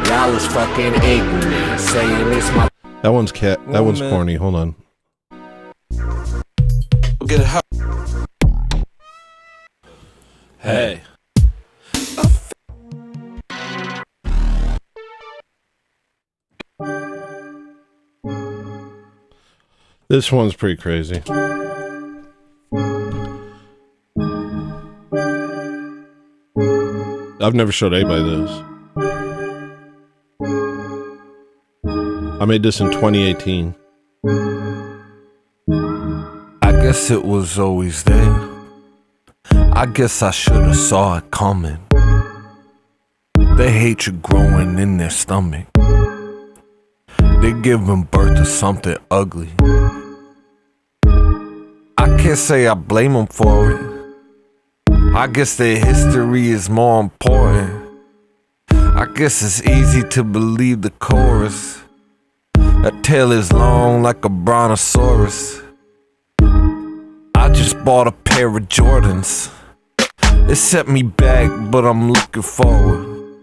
Y'all is fucking ignorant. Saying it's my. That one's corny. Hold on. Get it hot. Hey. This one's pretty crazy. I've never showed anybody this. I made this in 2018. I guess it was always there. I guess I should've saw it coming. The hatred growing in their stomach. They're giving birth to something ugly. I can't say I blame them for it. I guess their history is more important. I guess it's easy to believe the chorus. A tail is long like a brontosaurus. I just bought a pair of Jordans. It set me back, but I'm looking forward.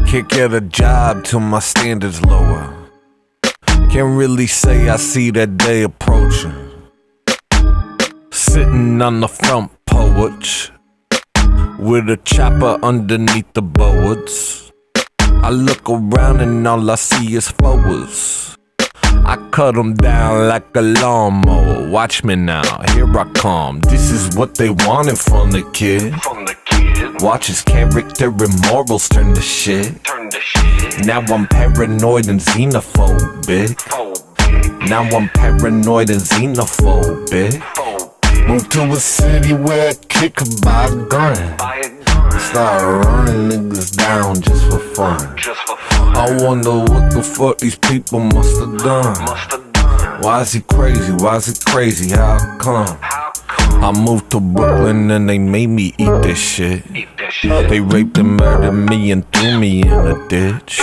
Can't get a job till my standards lower. Can't really say I see that day approaching. Sitting on the front porch with a chopper underneath the boards. I look around and all I see is forwards. I cut them down like a lawnmower. Watch me now, here I come. This is what they wanted from the kid. Watch his character and morals turn to shit. Now I'm paranoid and xenophobic. Now I'm paranoid and xenophobic. Moved to a city where a kid could buy a gun. Start running niggas down just for fun. I wonder what the fuck these people must have done. Why is he crazy? Why is he crazy? How come? I moved to Brooklyn and they made me eat this shit. They raped and murdered me and threw me in a ditch.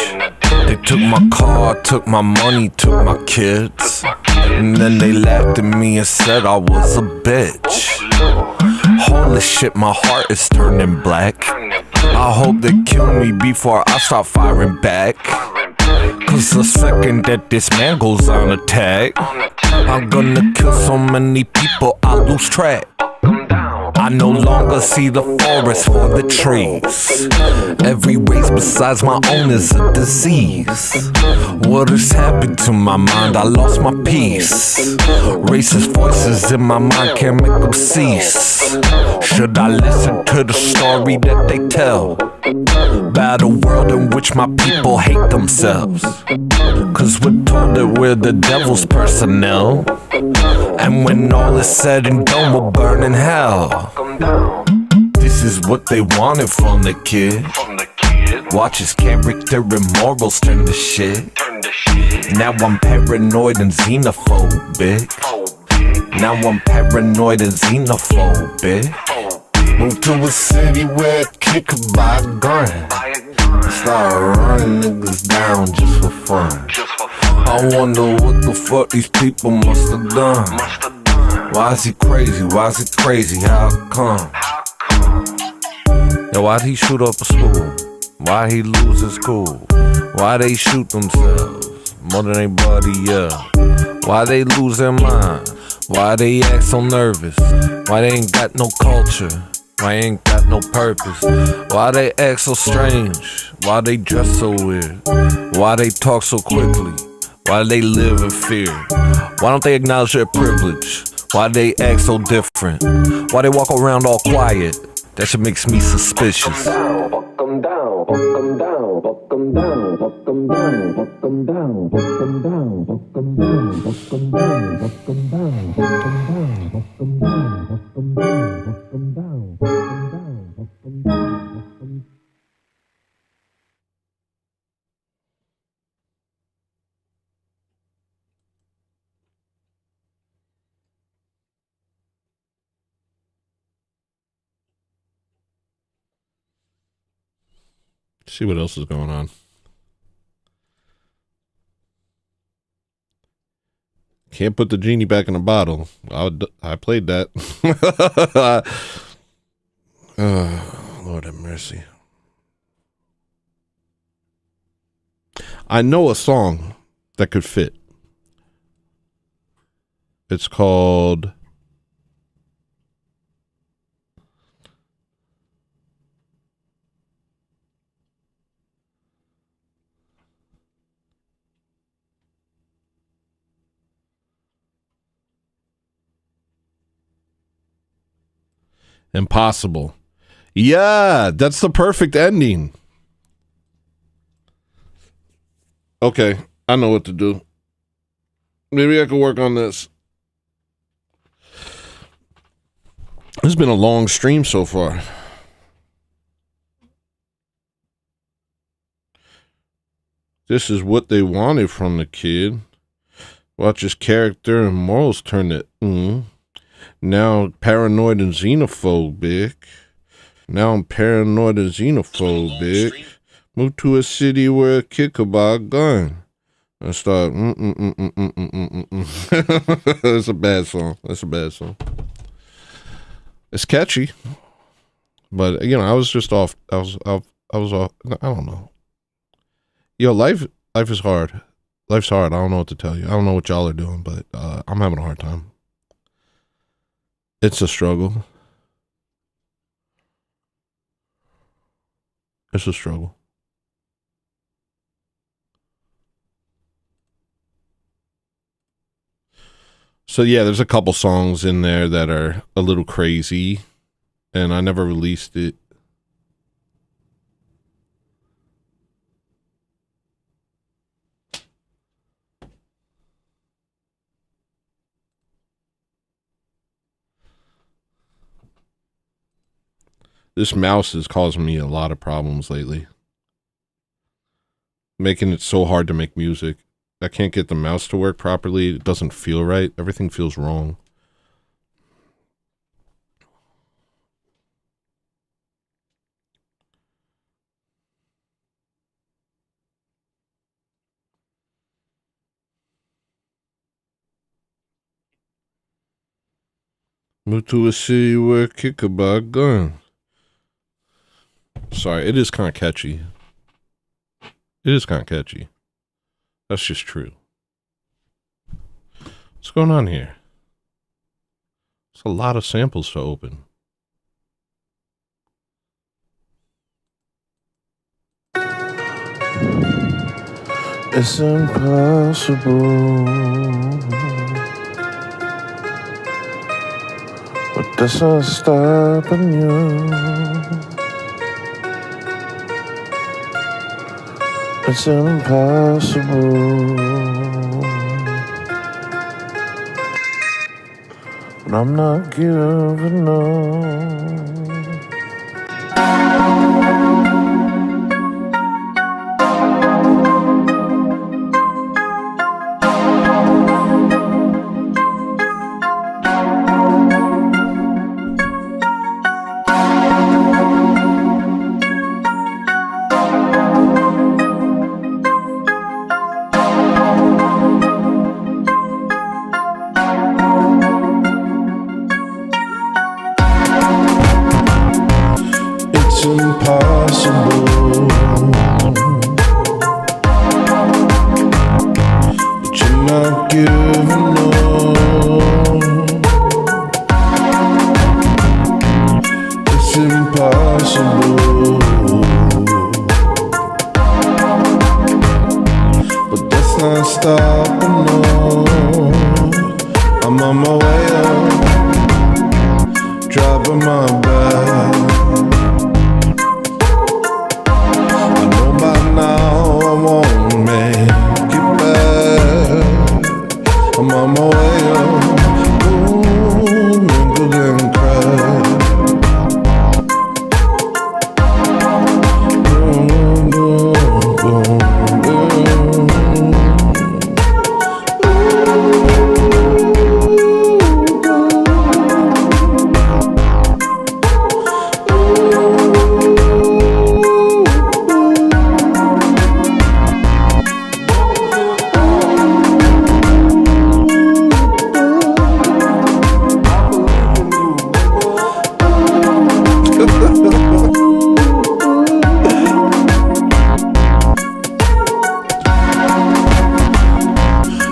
They took my car, took my money, took my kids. And then they laughed at me and said I was a bitch. Holy shit, my heart is turning black. I hope they kill me before I start firing back. Cause the second that this man goes on attack, I'm gonna kill so many people I lose track. I no longer see the forest for the trees. Every race besides my own is a disease. What has happened to my mind? I lost my peace. Racist voices in my mind can't make them cease. Should I listen to the story that they tell about a world in which my people hate themselves? Cause we're told that we're the devil's personnel, and when all is said and done we'll burn in hell. This is what they wanted from the kid. Watch his character and morals turn to shit. Now I'm paranoid and xenophobic. Now I'm paranoid and xenophobic. Moved to a city where a kid could buy a gun. Start running niggas down just for fun. I wonder what the fuck these people must have done. Why is he crazy? Why is he crazy? How come? Yo, why'd he shoot up a school? Why'd he lose his cool? Why'd they shoot themselves? more than they buddy, yeah. Why they lose their mind? Why they act so nervous? Why they ain't got no culture? Why they ain't got no purpose? Why they act so strange? Why they dress so weird? Why they talk so quickly? Why they live in fear? Why don't they acknowledge their privilege? Why they act so different? Why they walk around all quiet? That shit makes me suspicious. Fuck them down, fuck them down, fuck them down, fuck them down, fuck them down, fuck them down, fuck them down, fuck them down, fuck them down, fuck them down, fuck them down, fuck them down, fuck them down, fuck them down, fuck them down, fuck them down. See what else is going on. Can't put the genie back in the bottle. I played that. Lord have mercy. I know a song that could fit. It's called Impossible. Yeah, that's the perfect ending. Okay, I know what to do. Maybe I could work on this. It's been a long stream so far. This is what they wanted from the kid. Watch his character and morals turn to Now paranoid and xenophobic. Now I'm paranoid and xenophobic. Move to a city where a kid could buy a gun. I start. That's a bad song. That's a bad song. It's catchy, but you know, I was just off. I was off. I don't know. Yo, life is hard. Life's hard. I don't know what to tell you. I don't know what y'all are doing, but I'm having a hard time. It's a struggle. It's a struggle. So yeah, there's a couple songs in there that are a little crazy, and I never released it. This mouse is causing me a lot of problems lately. Making it so hard to make music. I can't get the mouse to work properly. It doesn't feel right. Everything feels wrong. Move to a city where a kid could buy a gun. Sorry, it is kind of catchy. It is kind of catchy. That's just true. What's going on here? It's a lot of samples to open. It's impossible, but that's not stopping you. It's impossible, but I'm not giving up. It's impossible. But that's not stopping, no. I'm on my way up, driving my bag. I know by now I won't make it back. I'm on my way up, ooh, wrinkled and cracked.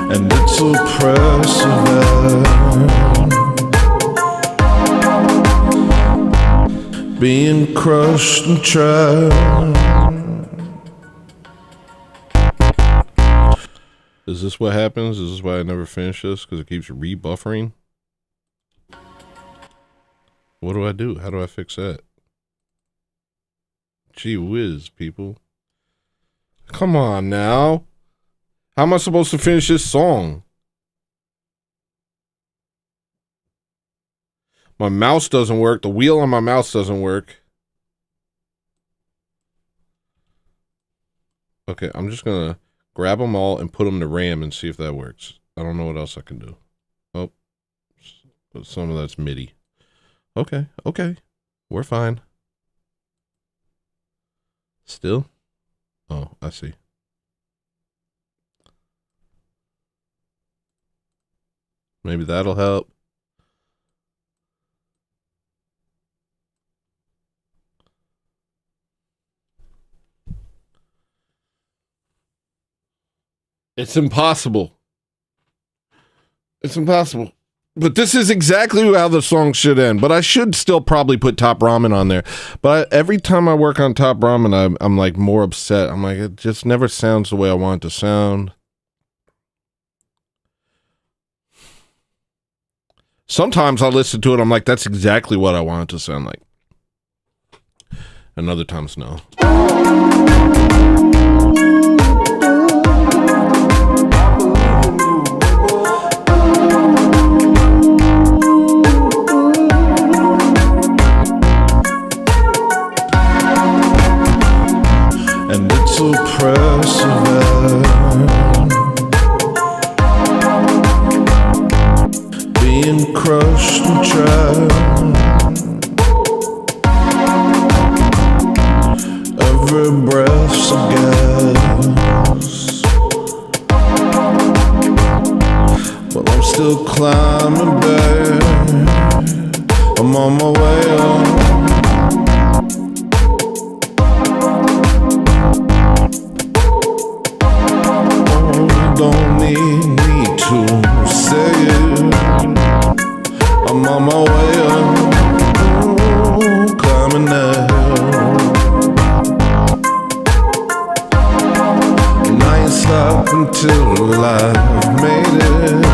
And it's oppressive, being crushed and trapped. Is this what happens? Is this why I never finish this? Because it keeps rebuffering? What do I do? How do I fix that? Gee whiz, people. Come on now. How am I supposed to finish this song? My mouse doesn't work. The wheel on my mouse doesn't work. Okay, I'm just gonna grab them all and put them to RAM and see if that works. I don't know what else I can do. Oh, some of that's MIDI. Okay, okay. We're fine. Still? Oh, I see. Maybe that'll help. It's impossible. It's impossible. But this is exactly how the song should end. But I should still probably put Top Ramen on there. But every time I work on Top Ramen, I'm like more upset. I'm like, it just never sounds the way I want it to sound. Sometimes I listen to it, I'm like, that's exactly what I want it to sound like. And other times, no. And it's oppressive, being crushed and trapped. Every breath's a gas, but I'm still climbing back. I'm on my way up. Don't need me to say it. I'm on my way up, ooh, climbing that hill. And I ain't stopped until I've made it.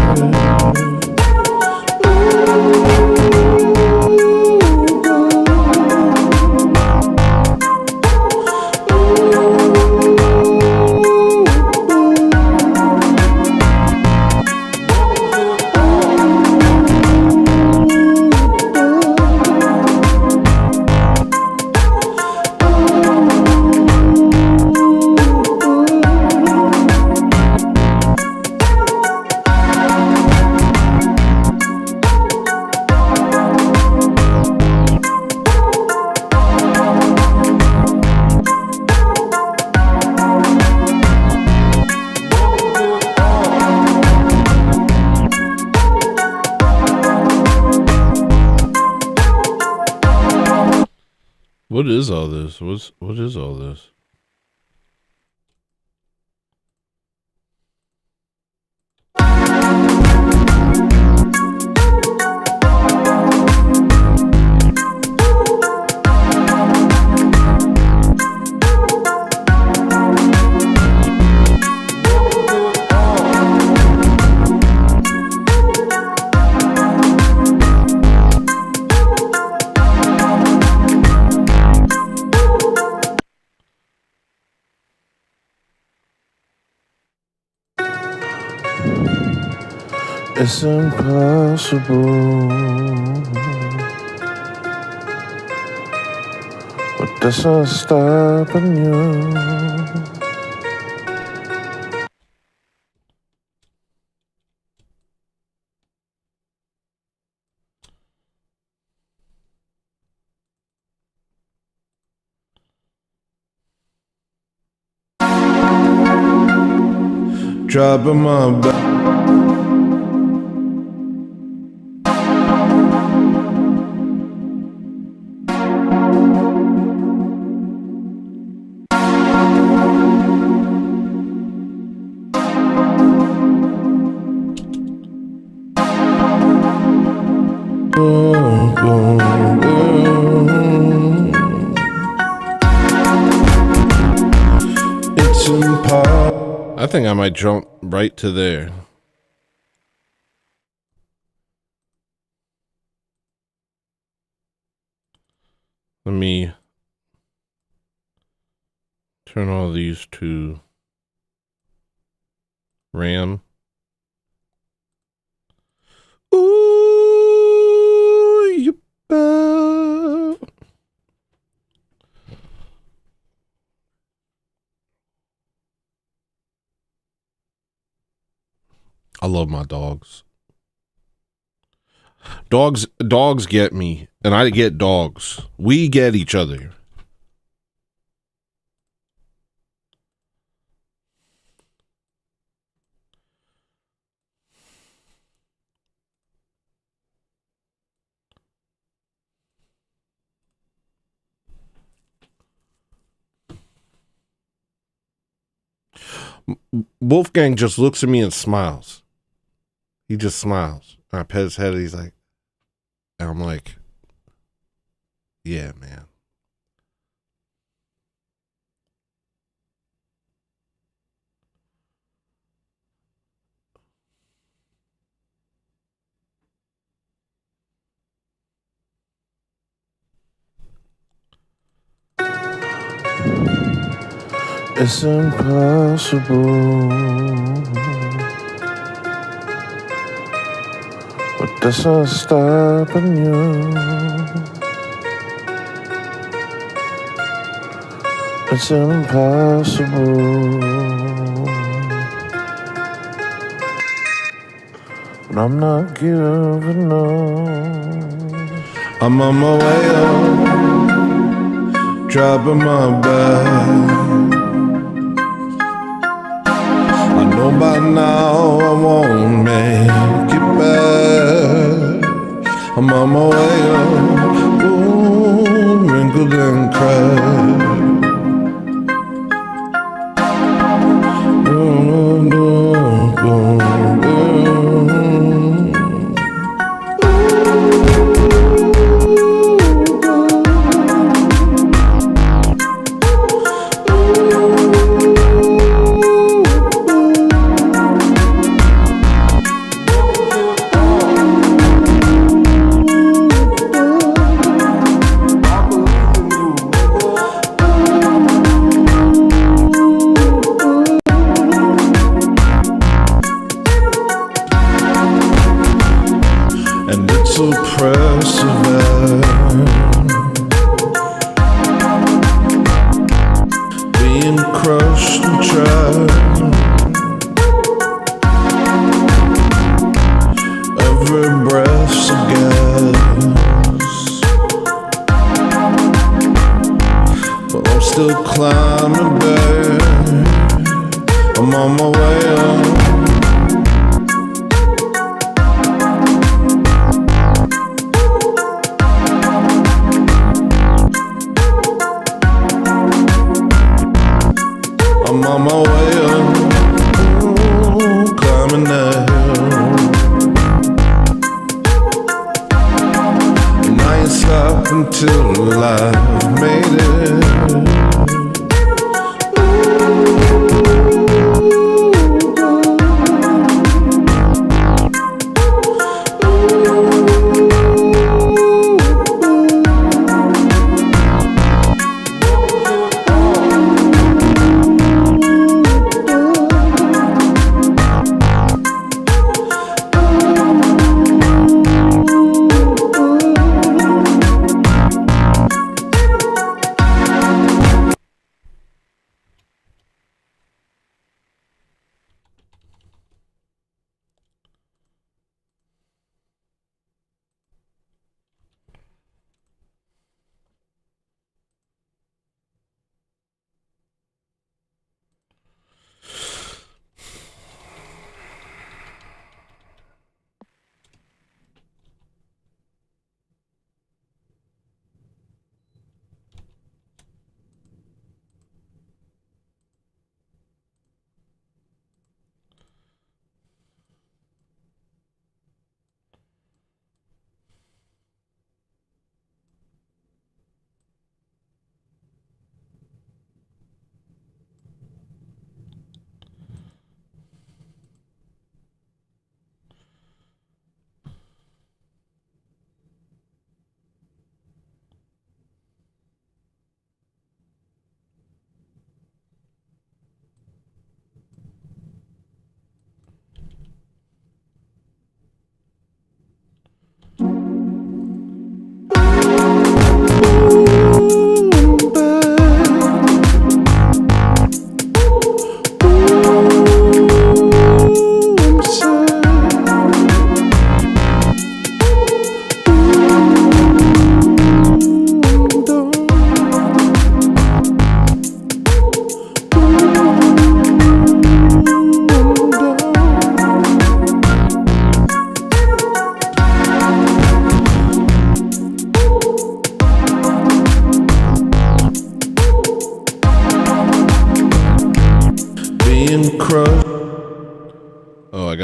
What is all this? What is all this? It's impossible, but that's not stopping you. Dropping my back. It's impossible. I think I might jump right to there. Let me turn all these to RAM. Ooh, you bow. I love my dogs. Dogs get me, and I get dogs. We get each other. Wolfgang just looks at me and smiles. He just smiles. And I pet his head, and he's like, and I'm like, yeah, man. It's impossible, but that's not stopping you. It's impossible, but I'm not giving up. I'm on my way up, dropping my bag. I know by now I won't make it back. I'm on my way up, ooh, wrinkled and cracked. Being crushed and tried, every breath's a gas, but I'm still climbing back. I'm on my way up. I'm on my way up, ooh, climbing that hill, and I ain't stop until I've made it.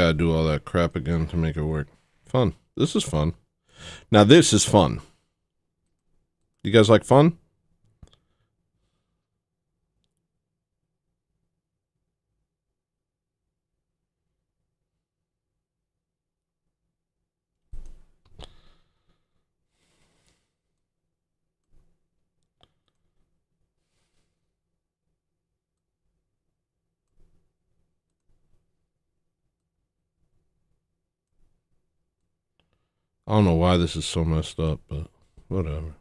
gotta do all that crap again to make it work. Fun. This is fun. Now this is fun. You guys like fun? I don't know why this is so messed up, but whatever.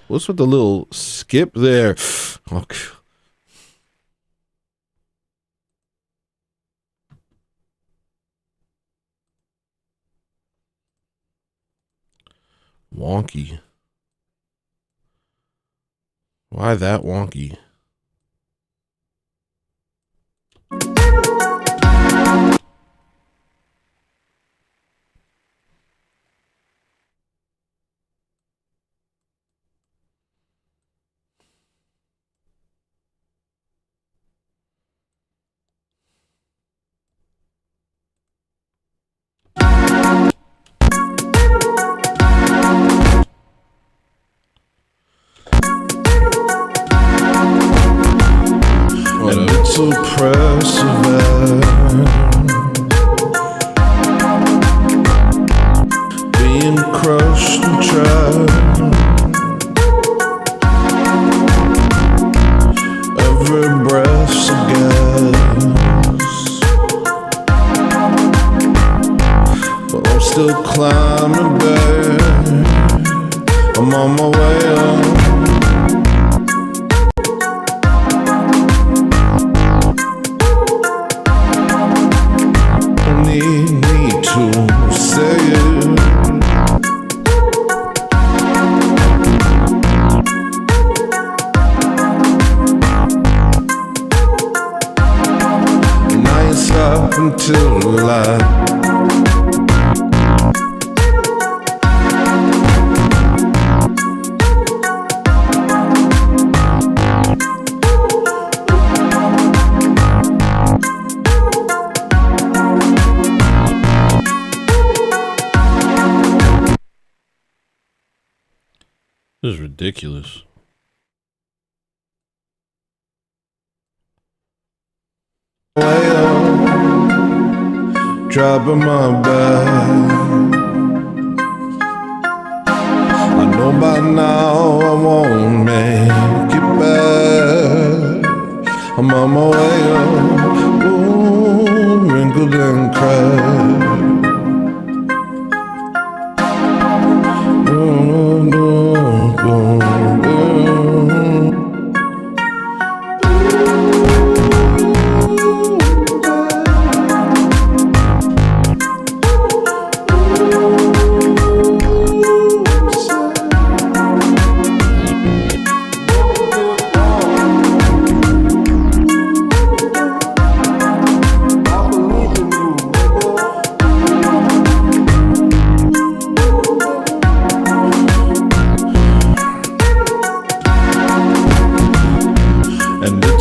What's with the little skip there? Okay. Wonky. Why that wonky? Oppressive being crushed and tried. Every breath's a gas, but I'm still climbing back. I'm on my way up. Until the light. This is ridiculous. Dropping my bag. I know by now I won't make it back. I'm on my way up, ooh, wrinkled and cracked.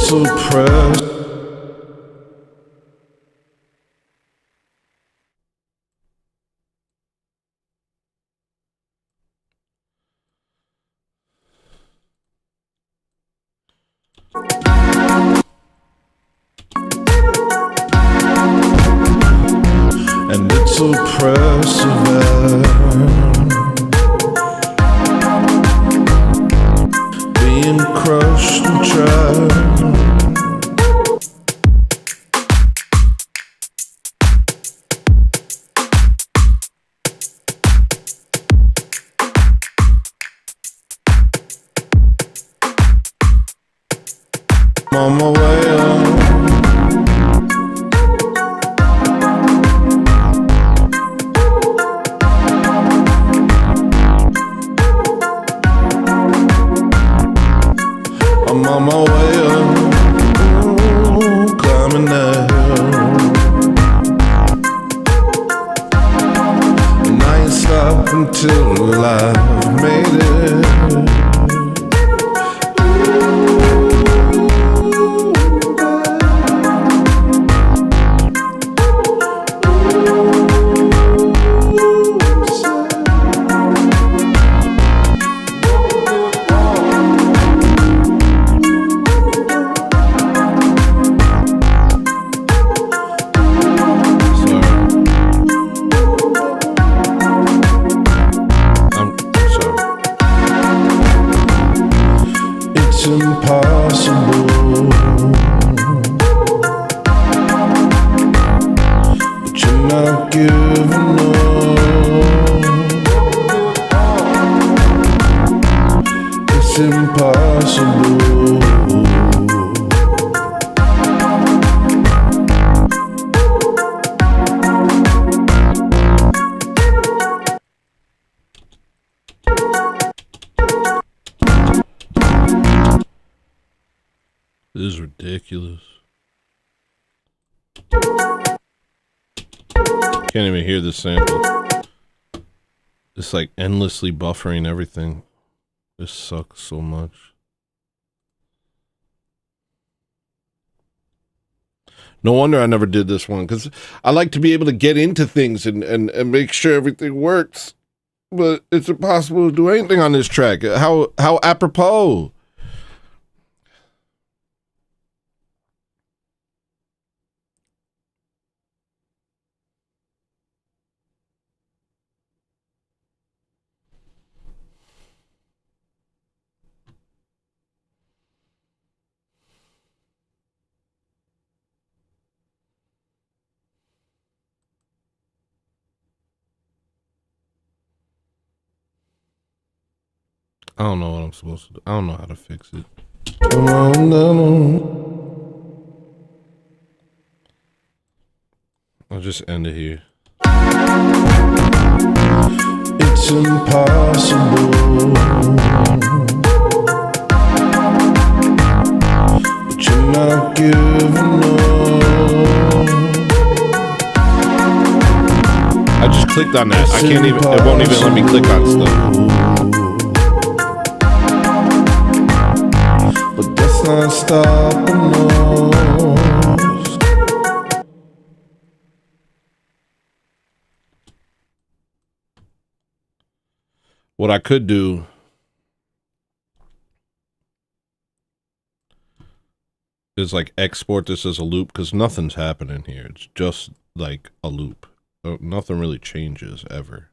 it's oppressed. And it's oppressive, being crushed and tried. I'm on my way up. I'm on my way up, ooh, climbing that hill. And I ain't stopping till I've made it. Impossible, but you're not giving up. It's impossible. This is ridiculous. Can't even hear the sample. It's like endlessly buffering everything. This sucks so much. No wonder I never did this one, because I like to be able to get into things and make sure everything works. But it's impossible to do anything on this track. How apropos. I don't know what I'm supposed to do. I don't know how to fix it. I'll just end it here. It's impossible, but you're not giving up. I just clicked on that. I can't even, it won't even let me click on stuff. But that's not stopping us. What I could do is like export this as a loop, because nothing's happening here. It's just like a loop. Nothing really changes ever.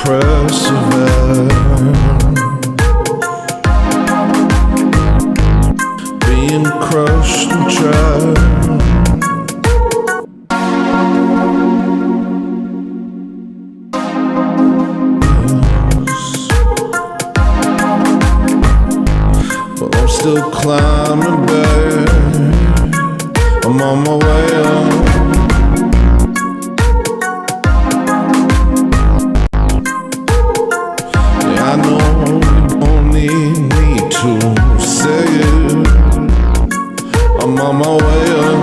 Persevere, being crushed and tried. Yes. But I'm still climbing back. I'm on my way up. Yeah, I know you don't need me to say it. I'm on my way up,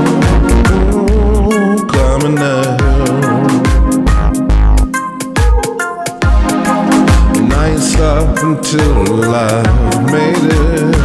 climbing that hill. And I ain't stopped until I've made it.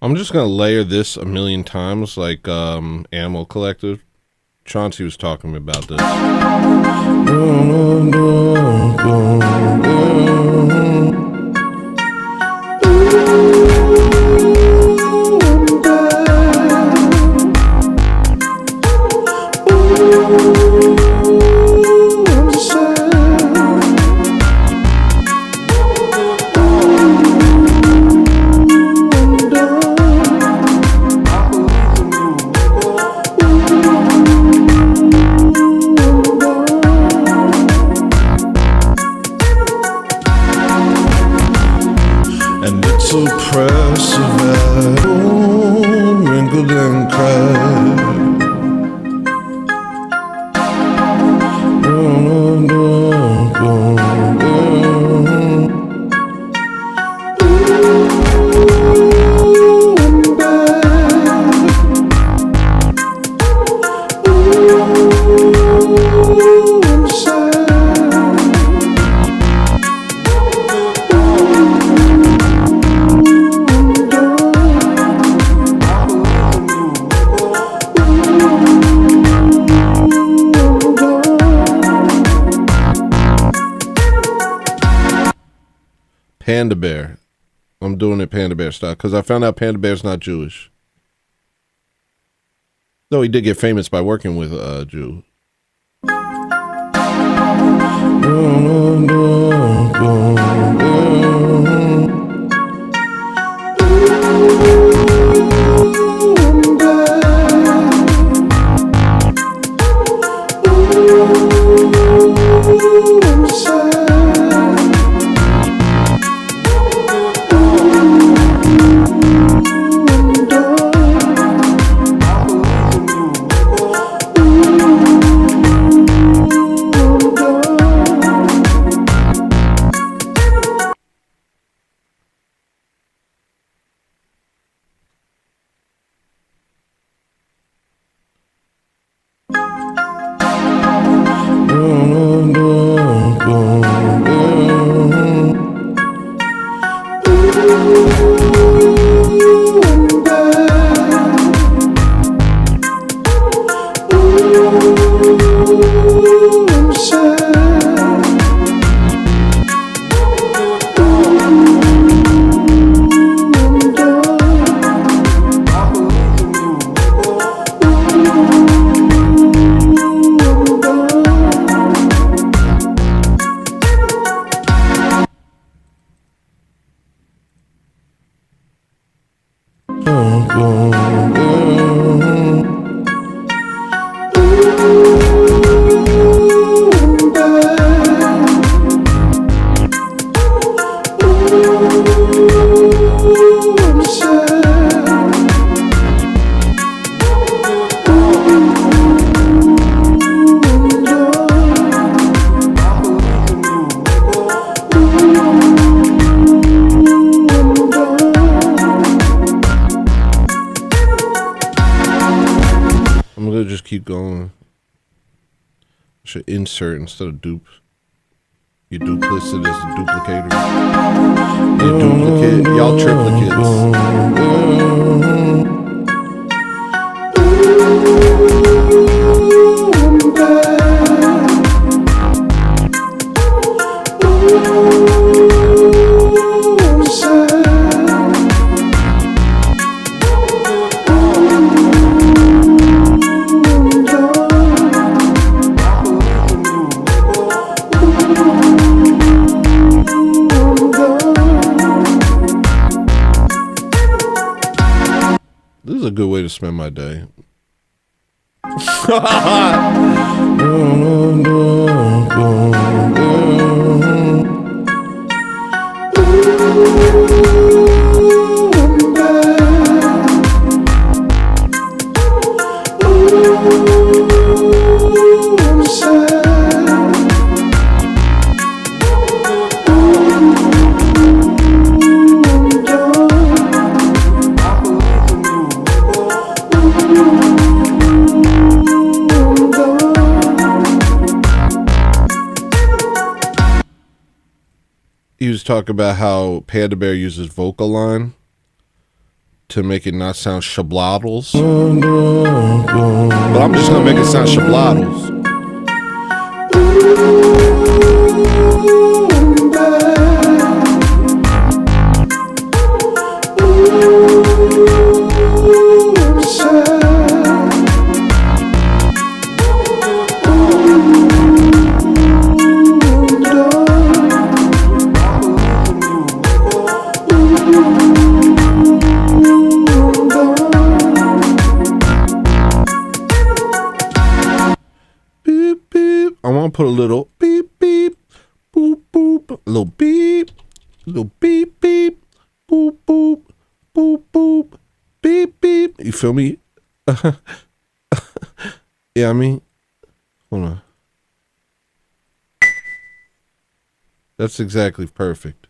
I'm just gonna layer this a million times, like Animal Collective. Chauncey was talking about this. Oppressive, wrinkled and cracked. Panda Bear. I'm doing it Panda Bear style because I found out Panda Bear's not Jewish. Though he did get famous by working with a Jew. Keep going. I should insert instead of dupe. You duplicit as a duplicator. You duplicate. Y'all triplicates. This is a good way to spend my day. He was talking about how Panda Bear uses vocal line to make it not sound shabladdles. But I'm just gonna make it sound shabladdles. I want to put a little beep, beep, boop, boop, a little beep, beep, boop, boop, boop, boop, beep, beep. You feel me? Yeah, I mean, hold on. That's exactly perfect.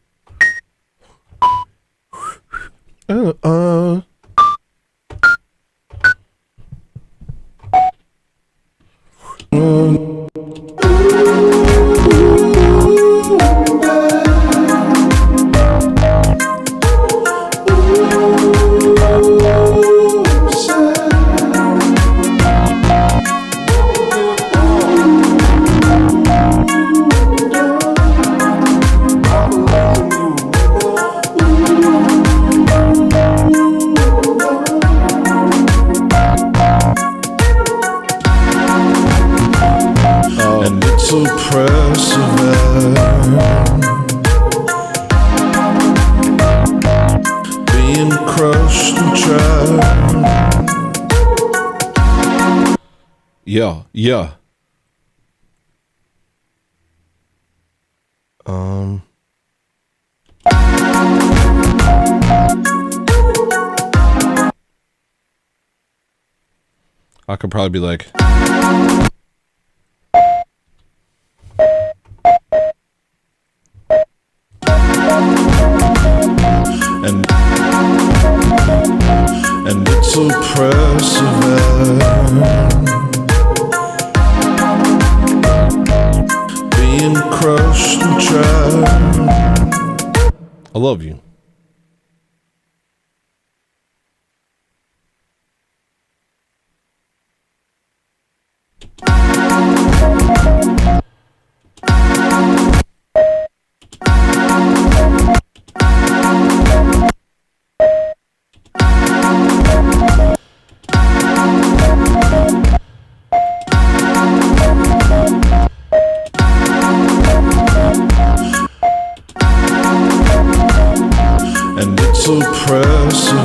Being crushed and tried. Yeah. I could probably be like, and it's oppressive. Being crushed and tried. I love you. And it's oppressive.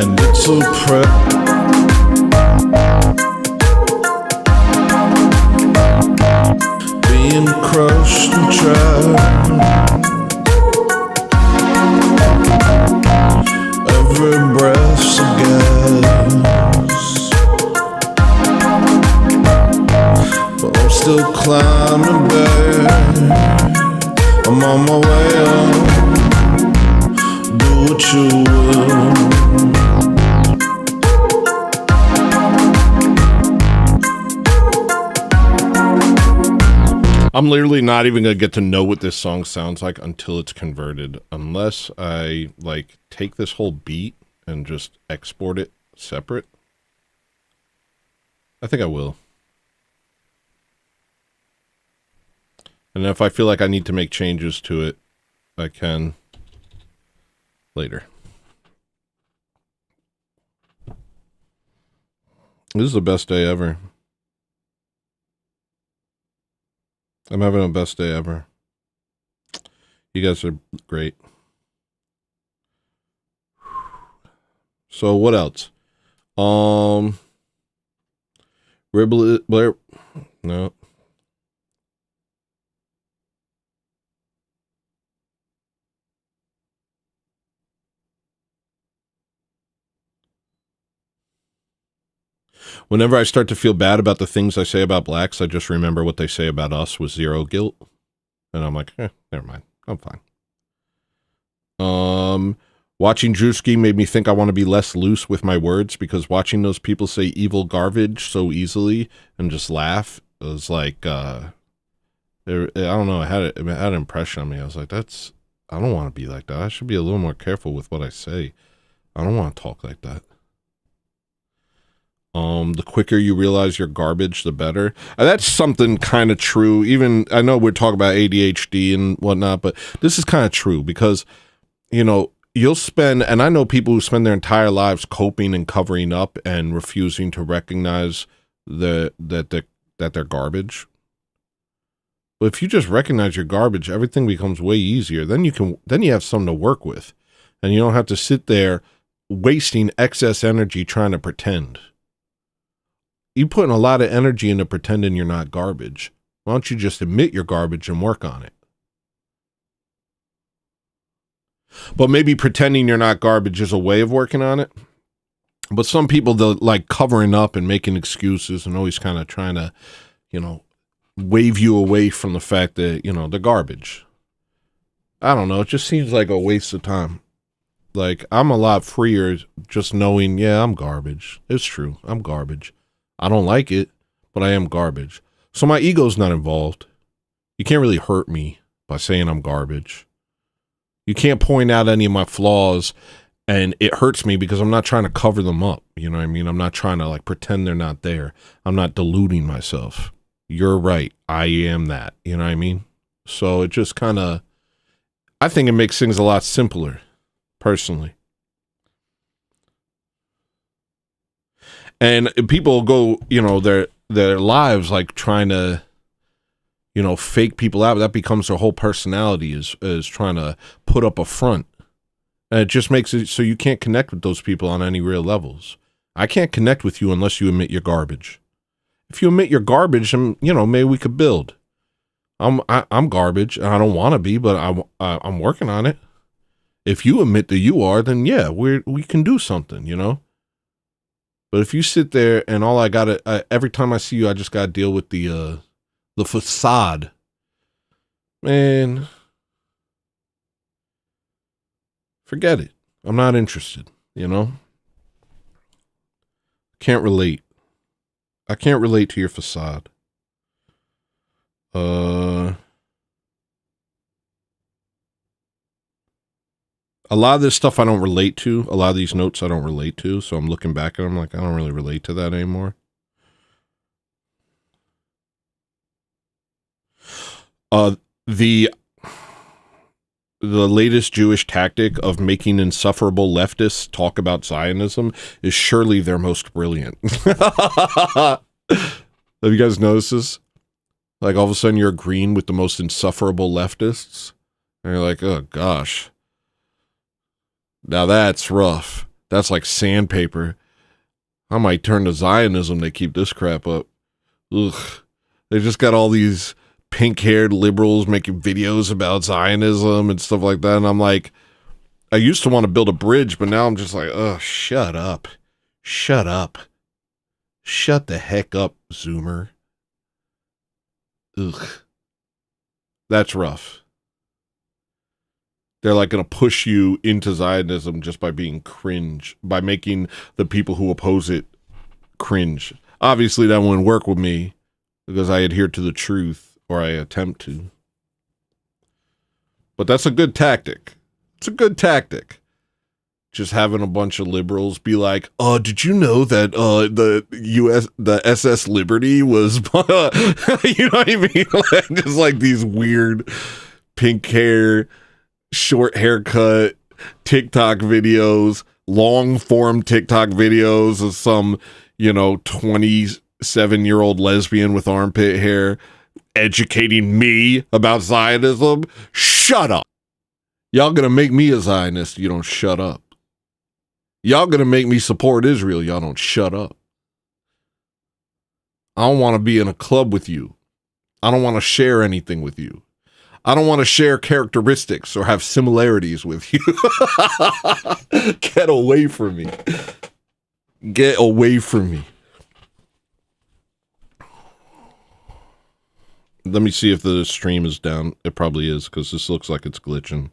and it's a prep. Being crushed and trapped. Every breath's a gas, but I'm still climbing back. I'm on my way up. Do what you will. I'm literally not even gonna get to know what this song sounds like until it's converted, unless I like take this whole beat and just export it separate. I think I will. And if I feel like I need to make changes to it, I can later. This is the best day ever. I'm having the best day ever. You guys are great. So what else? Ribble Blair. No. Whenever I start to feel bad about the things I say about blacks, I just remember what they say about us with zero guilt. And I'm like, never mind. I'm fine. Watching Drewski made me think I want to be less loose with my words, because watching those people say evil garbage so easily and just laugh, it was like, I don't know, it had an impression on me. I was like, I don't want to be like that. I should be a little more careful with what I say. I don't want to talk like that. The quicker you realize you're garbage, the better. That's something kind of true. Even, I know we're talking about ADHD and whatnot, but this is kind of true because, you know, you'll spend, and I know people who spend their entire lives coping and covering up and refusing to recognize that they're garbage. But if you just recognize you're garbage, everything becomes way easier. Then you have something to work with, and you don't have to sit there wasting excess energy trying to pretend. You putting a lot of energy into pretending you're not garbage. Why don't you just admit you're garbage and work on it? But maybe pretending you're not garbage is a way of working on it. But some people, they're like covering up and making excuses and always kind of trying to, you know, wave you away from the fact that, you know, they're garbage. I don't know. It just seems like a waste of time. Like, I'm a lot freer just knowing, yeah, I'm garbage. It's true. I'm garbage. I don't like it, but I am garbage. So my ego's not involved. You can't really hurt me by saying I'm garbage. You can't point out any of my flaws and it hurts me because I'm not trying to cover them up. You know what I mean? I'm not trying to like pretend they're not there. I'm not deluding myself. You're right. I am that. You know what I mean? So it just kind of, I think it makes things a lot simpler, personally. And people go, you know, their lives like trying to, you know, fake people out. That becomes their whole personality is trying to put up a front. And it just makes it so you can't connect with those people on any real levels. I can't connect with you unless you admit you're garbage. If you admit you're garbage, then, you know, maybe we could build. I'm garbage, and I don't want to be, but I'm working on it. If you admit that you are, then yeah, we can do something, you know. But if you sit there and all I got every time I see you, I just got to deal with the facade, man, forget it. I'm not interested, you know? Can't relate. I can't relate to your facade. A lot of this stuff I don't relate to. A lot of these notes I don't relate to. So I'm looking back at them like, I don't really relate to that anymore. The latest Jewish tactic of making insufferable leftists talk about Zionism is surely their most brilliant. Have you guys noticed this? Like all of a sudden you're agreeing with the most insufferable leftists. And you're like, oh gosh. Now that's rough. That's like sandpaper. I might turn to Zionism. They keep this crap up. Ugh. They just got all these pink-haired liberals making videos about Zionism and stuff like that. And I'm like, I used to want to build a bridge, but now I'm just like, oh, shut up. Shut up. Shut the heck up, Zoomer. Ugh. That's rough. They're like going to push you into Zionism just by being cringe, by making the people who oppose it cringe. Obviously, that wouldn't work with me because I adhere to the truth, or I attempt to. But that's a good tactic. It's a good tactic. Just having a bunch of liberals be like, "Oh, did you know that the SS Liberty was," you know what I mean? Like, just like these weird pink hair, short haircut TikTok videos, long form TikTok videos of some, 27-year-old lesbian with armpit hair educating me about Zionism. Shut up. Y'all gonna make me a Zionist. You don't shut up. Y'all gonna make me support Israel. Y'all don't shut up. I don't want to be in a club with you. I don't want to share anything with you. I don't want to share characteristics or have similarities with you. Get away from me. Get away from me. Let me see if the stream is down. It probably is, because this looks like it's glitching.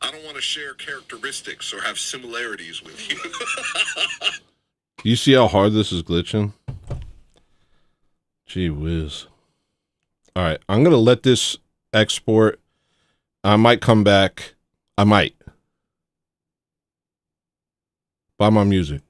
I don't want to share characteristics or have similarities with you. You see how hard this is glitching? Gee whiz. All right, I'm going to let this export. I might come back. I might. Buy my music.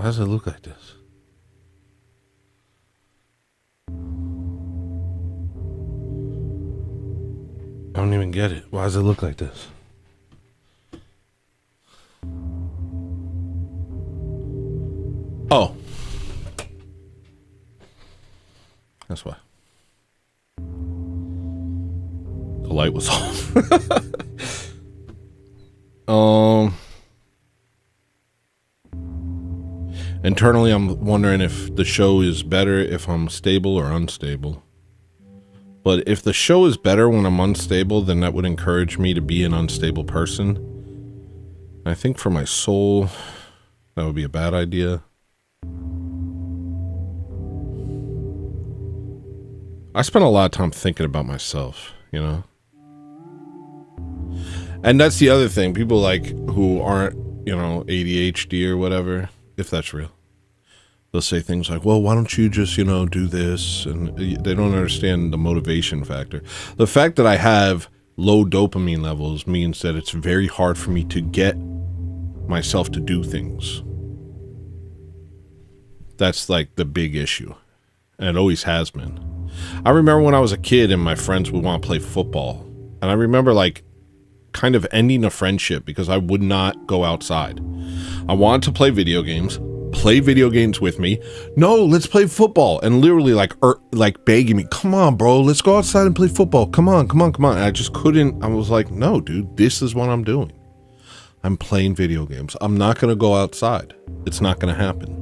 Why does it look like this? I don't even get it. Why does it look like this? Oh. That's why. The light was off. Internally, I'm wondering if the show is better if I'm stable or unstable. But if the show is better when I'm unstable, then that would encourage me to be an unstable person. I think for my soul, that would be a bad idea. I spend a lot of time thinking about myself, you know? And that's the other thing. People like who aren't, you know, ADHD or whatever, if that's real. They'll say things like, well, why don't you just, you know, do this? And they don't understand the motivation factor. The fact that I have low dopamine levels means that it's very hard for me to get myself to do things. That's like the big issue. And it always has been. I remember when I was a kid and my friends would want to play football. And I remember like kind of ending a friendship because I would not go outside. I wanted to play video games with me. No, let's play football. And literally like begging me, come on, bro, let's go outside and play football. Come on. And I just couldn't. I was like, no, dude, this is what I'm doing. I'm playing video games. I'm not going to go outside. It's not going to happen.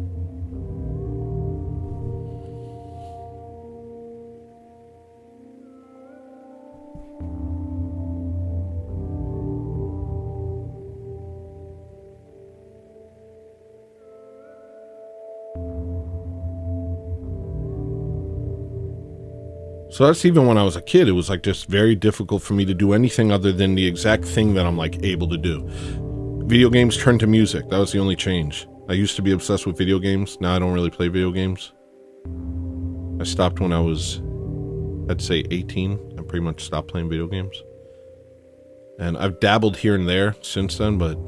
So that's even when I was a kid. It was like just very difficult for me to do anything other than the exact thing that I'm like able to do. Video games turned to music. That was the only change. I used to be obsessed with video games. Now I don't really play video games. I stopped when I was, I'd say 18. I pretty much stopped playing video games. And I've dabbled here and there since then, but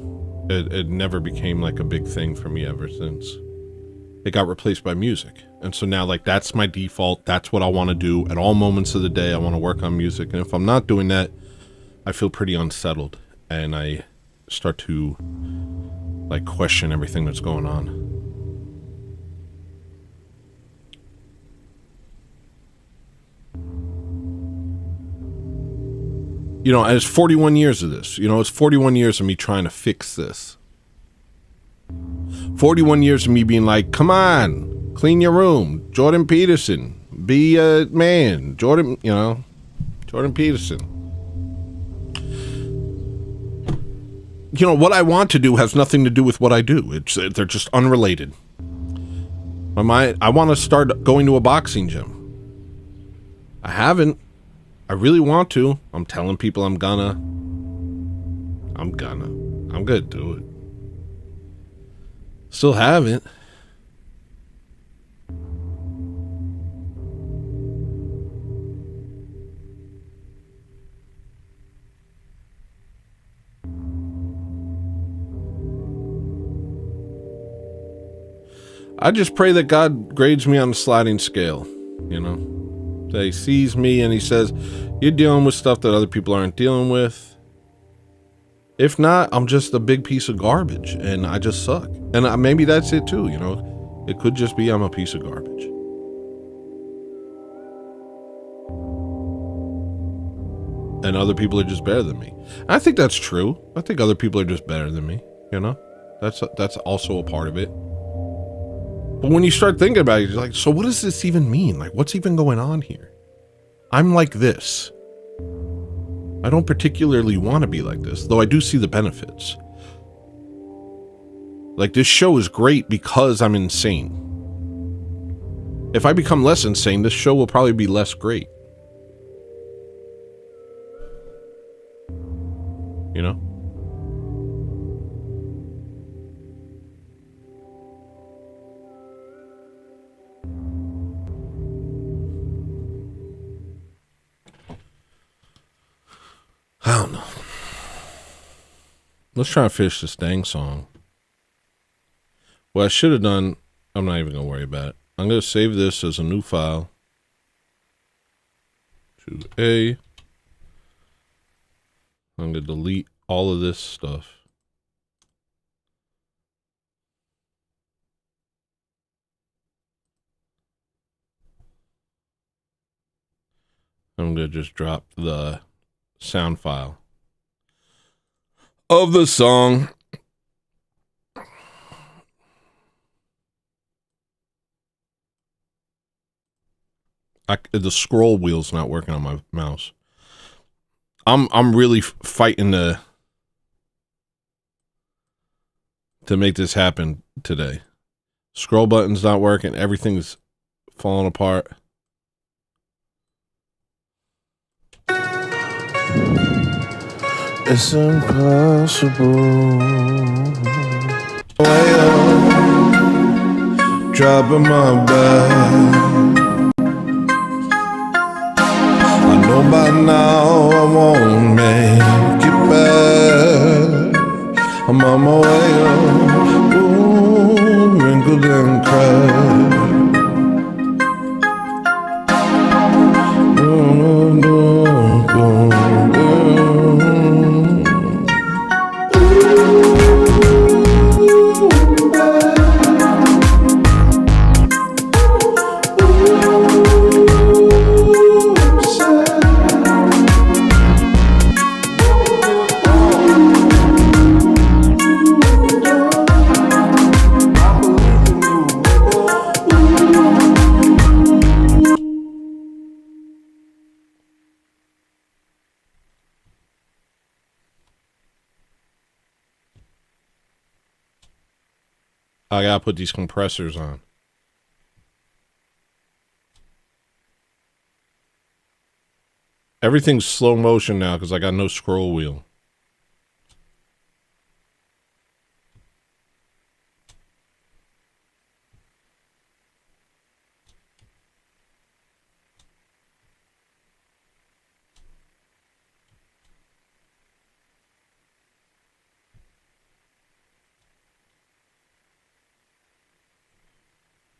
it never became like a big thing for me ever since. It got replaced by music. And so now, like, that's my default. That's what I want to do at all moments of the day. I want to work on music. And if I'm not doing that, I feel pretty unsettled. And I start to, like, question everything that's going on. You know, and it's 41 years of this. You know, it's 41 years of me trying to fix this. 41 years of me being like, come on, clean your room. Jordan Peterson, be a man. Jordan Peterson. You know, what I want to do has nothing to do with what I do. They're just unrelated. I want to start going to a boxing gym. I haven't. I really want to. I'm telling people I'm gonna do it. Still haven't. I just pray that God grades me on a sliding scale, you know? That he sees me and he says, you're dealing with stuff that other people aren't dealing with. If not, I'm just a big piece of garbage and I just suck. And maybe that's it too, you know? It could just be I'm a piece of garbage. And other people are just better than me. I think that's true. I think other people are just better than me, you know? That's also a part of it. But when you start thinking about it, you're like, so what does this even mean? Like, what's even going on here? I'm like this. I don't particularly want to be like this, though I do see the benefits. Like, this show is great because I'm insane. If I become less insane, this show will probably be less great. You know? I don't know. Let's try to finish this dang song. What I should have done, I'm not even going to worry about it. I'm going to save this as a new file. To A. I'm going to delete all of this stuff. I'm going to just drop the sound file of the song. The scroll wheel's not working on my mouse. I'm really fighting to make this happen today. Scroll button's not working. Everything's falling apart. It's impossible. Dropping my bag. I know by now I won't make it back. I'm on my way up. Ooh, wrinkled and cracked. I gotta put these compressors on. Everything's slow motion now because I got no scroll wheel.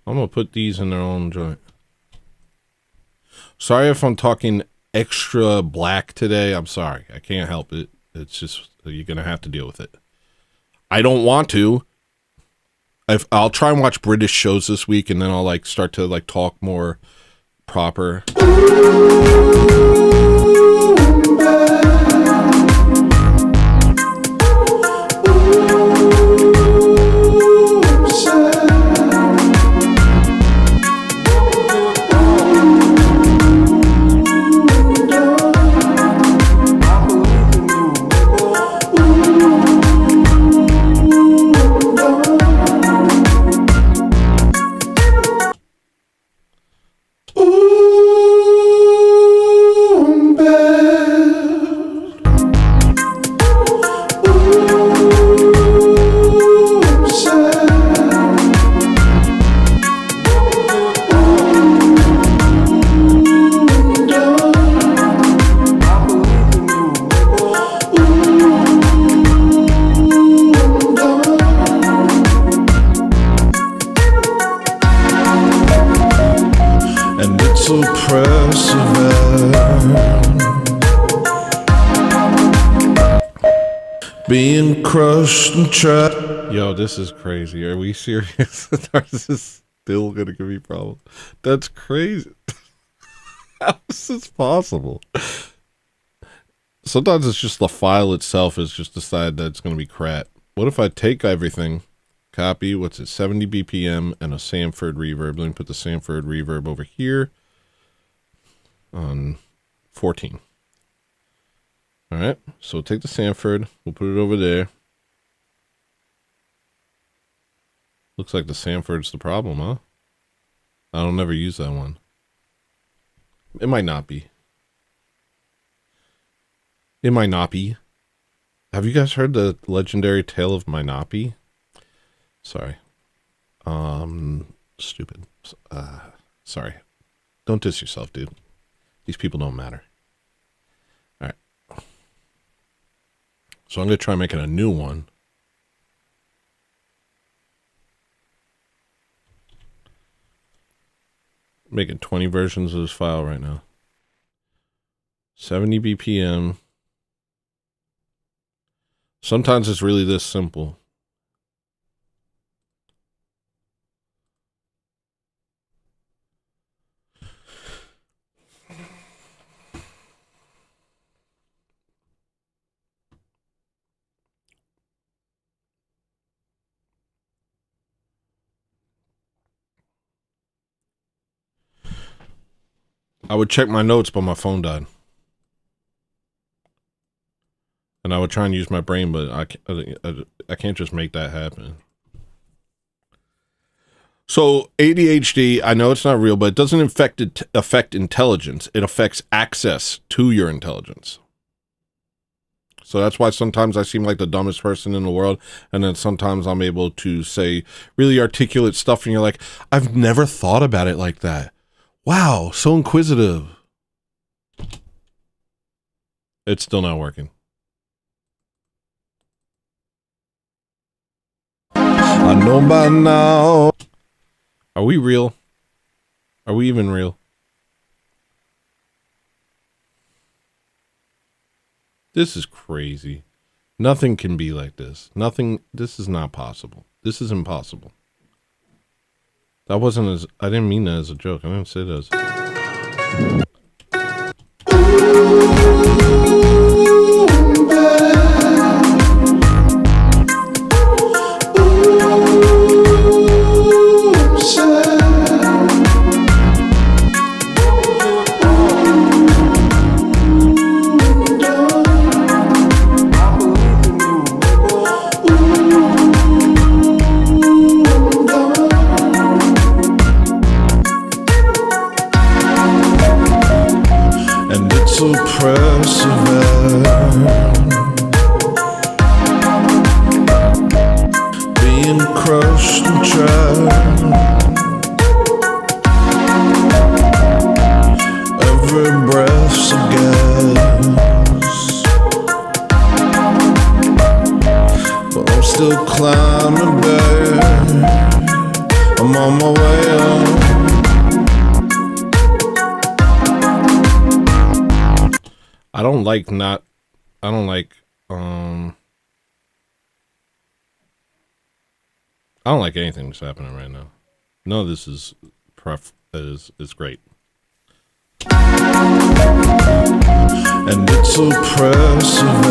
I'm gonna put these in their own joint. Sorry if I'm talking extra black today. I'm sorry. I can't help it. It's just, you're gonna have to deal with it. I don't want to. I'll try and watch British shows this week, and then I'll like start to like talk more proper. Being crushed and trapped. Yo, this is crazy. Are we serious? This is still gonna give me problems. That's crazy. How is this possible? Sometimes it's just the file itself is just decided that it's gonna be crap. What if I take everything, copy, what's it, 70 BPM and a Sanford reverb. Let me put the Sanford reverb over here on 14. All right, so we'll take the Sanford, we'll put it over there. Looks like the Sanford's the problem, huh? I don't never use that one. It might not be. It might not be. Have you guys heard the legendary tale of Minapi? Sorry. Stupid. Sorry. Don't diss yourself, dude. These people don't matter. All right. So I'm going to try making a new one. making 20 versions of this file right now. 70 BPM. Sometimes it's really this simple. I would check my notes, but my phone died. And I would try and use my brain, but I can't just make that happen. So ADHD, I know it's not real, but it doesn't affect intelligence. It affects access to your intelligence. So that's why sometimes I seem like the dumbest person in the world, and then sometimes I'm able to say really articulate stuff, and you're like, I've never thought about it like that. Wow, so inquisitive. It's still not working. I know by now. Are we real? Are we even real? This is crazy. Nothing can be like this. Nothing. This is not possible. This is impossible. That wasn't as. I didn't mean that as a joke. I didn't say that as. Being crushed and tried. Every breath's a gas, but I'm still climbing back. I'm on my way up. I don't like anything that's happening right now. None of this is great. And it's oppressive.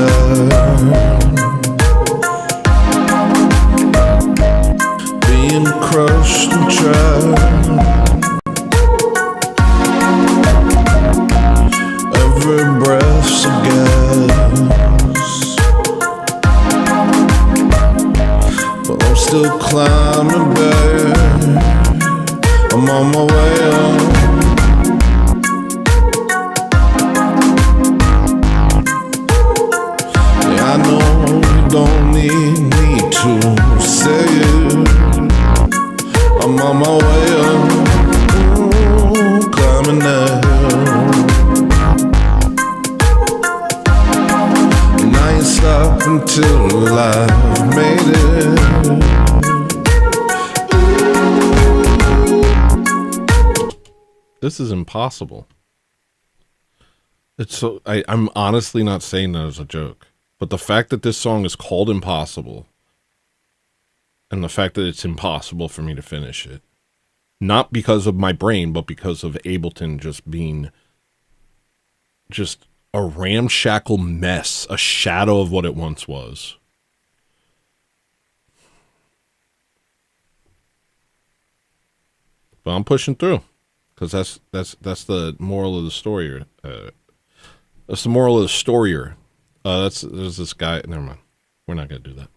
Being crushed and tried. Every breath's a gas, but I'm still climbing back. I'm on my way up. Yeah, I know you don't need me to say it. I'm on my way up, climbing that hill. Stop until I've made it. This is impossible. It's so I'm honestly not saying that as a joke, but the fact that this song is called Impossible, and the fact that it's impossible for me to finish it, not because of my brain, but because of Ableton just being just a ramshackle mess, a shadow of what it once was. But I'm pushing through, because that's the moral of the story. That's the moral of the story. There's this guy. Never mind. We're not gonna do that.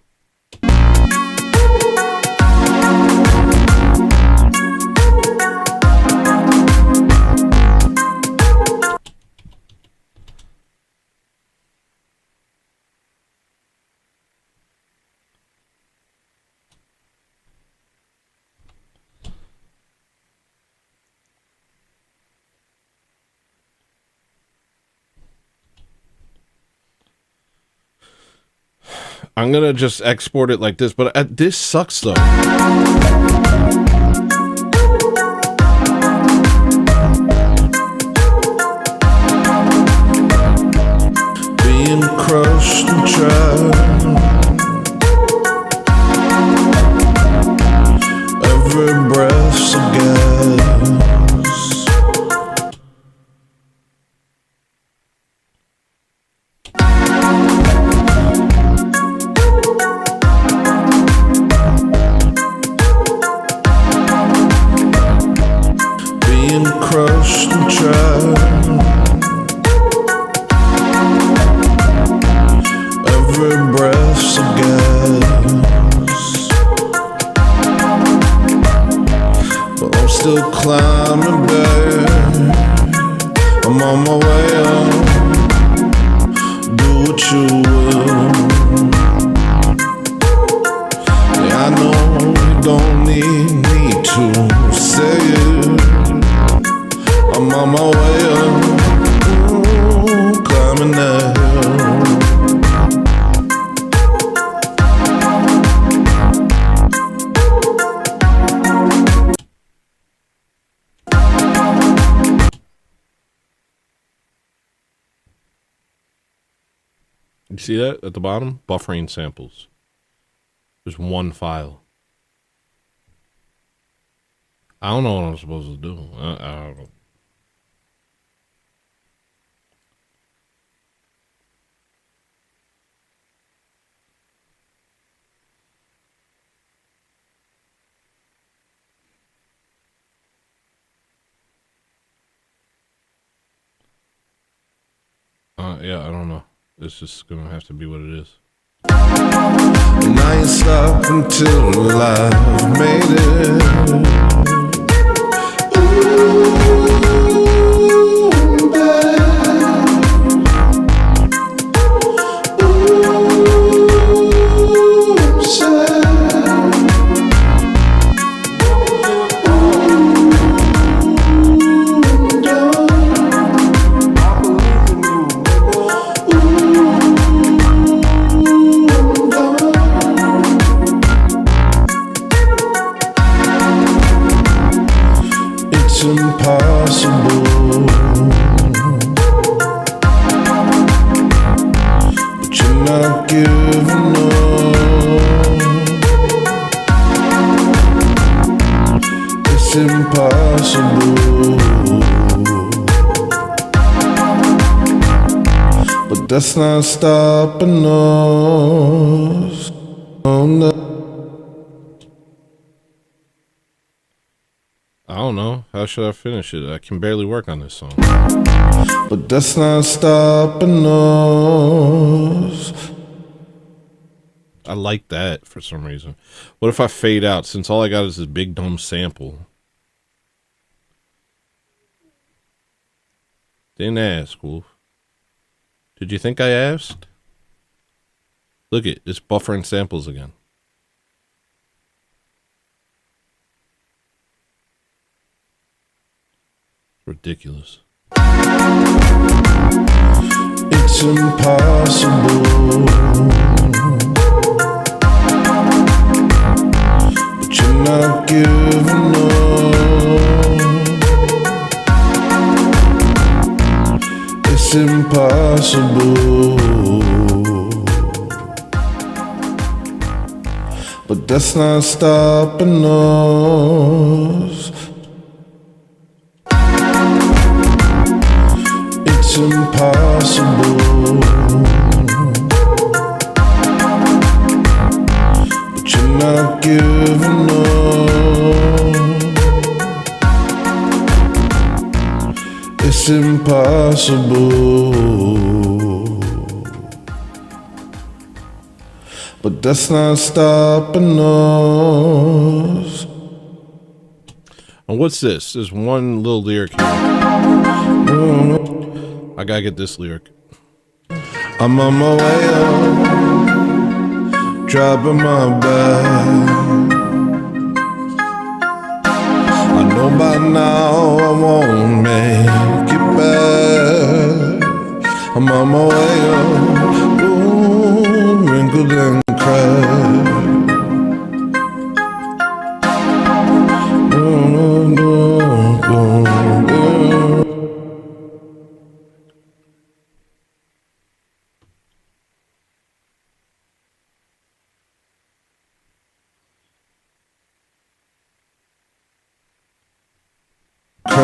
I'm gonna just export it like this, but this sucks though. crushed and tried. Every breath's a gas. Being crushed and tried. Every breath's a gas. But I'm still climbing back. I'm on my way up. Do what you will. Yeah, I know you don't need me to say it. I'm on my way up. Climbing that hill. You see that at the bottom? Buffering samples. There's one file. I don't know what I'm supposed to do. I don't know. Yeah, I don't know. It's just gonna have to be what it is. And I ain't stopped until I've made it. Ooh, babe. Ooh, sad. Ooh, done. It's impossible, but you're not giving up. It's impossible, but that's not stopping us. Oh no. I don't know. How should I finish it? I can barely work on this song. But that's not stopping us. I like that for some reason. What if I fade out since all I got is this big dumb sample? Didn't ask, Wolf. Did you think I asked? Look it, it's buffering samples again. Ridiculous. It's impossible, but you're not giving up. It's impossible, but that's not stopping us. It's impossible, but you're not giving up. It's impossible, but that's not stopping us. And what's this? There's one little lyric here. I gotta get this lyric. I'm on my way up, dropping my bag. I know by now I won't make it back. I'm on my way up, ooh, wrinkled and cracked.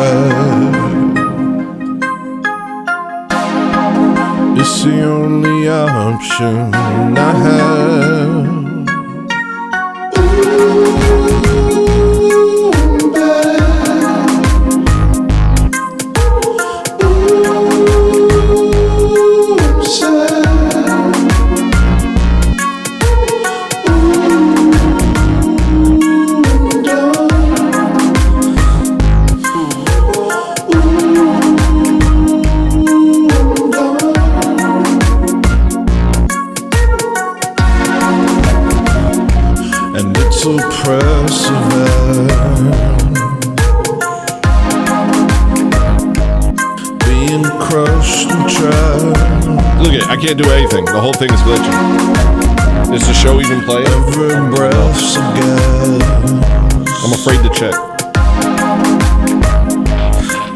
pride. It's the only option I have. Being crushed and tried. Look at, I can't do anything. The whole thing is glitching. Is the show even playing? Every breath's a gas. I'm afraid to check.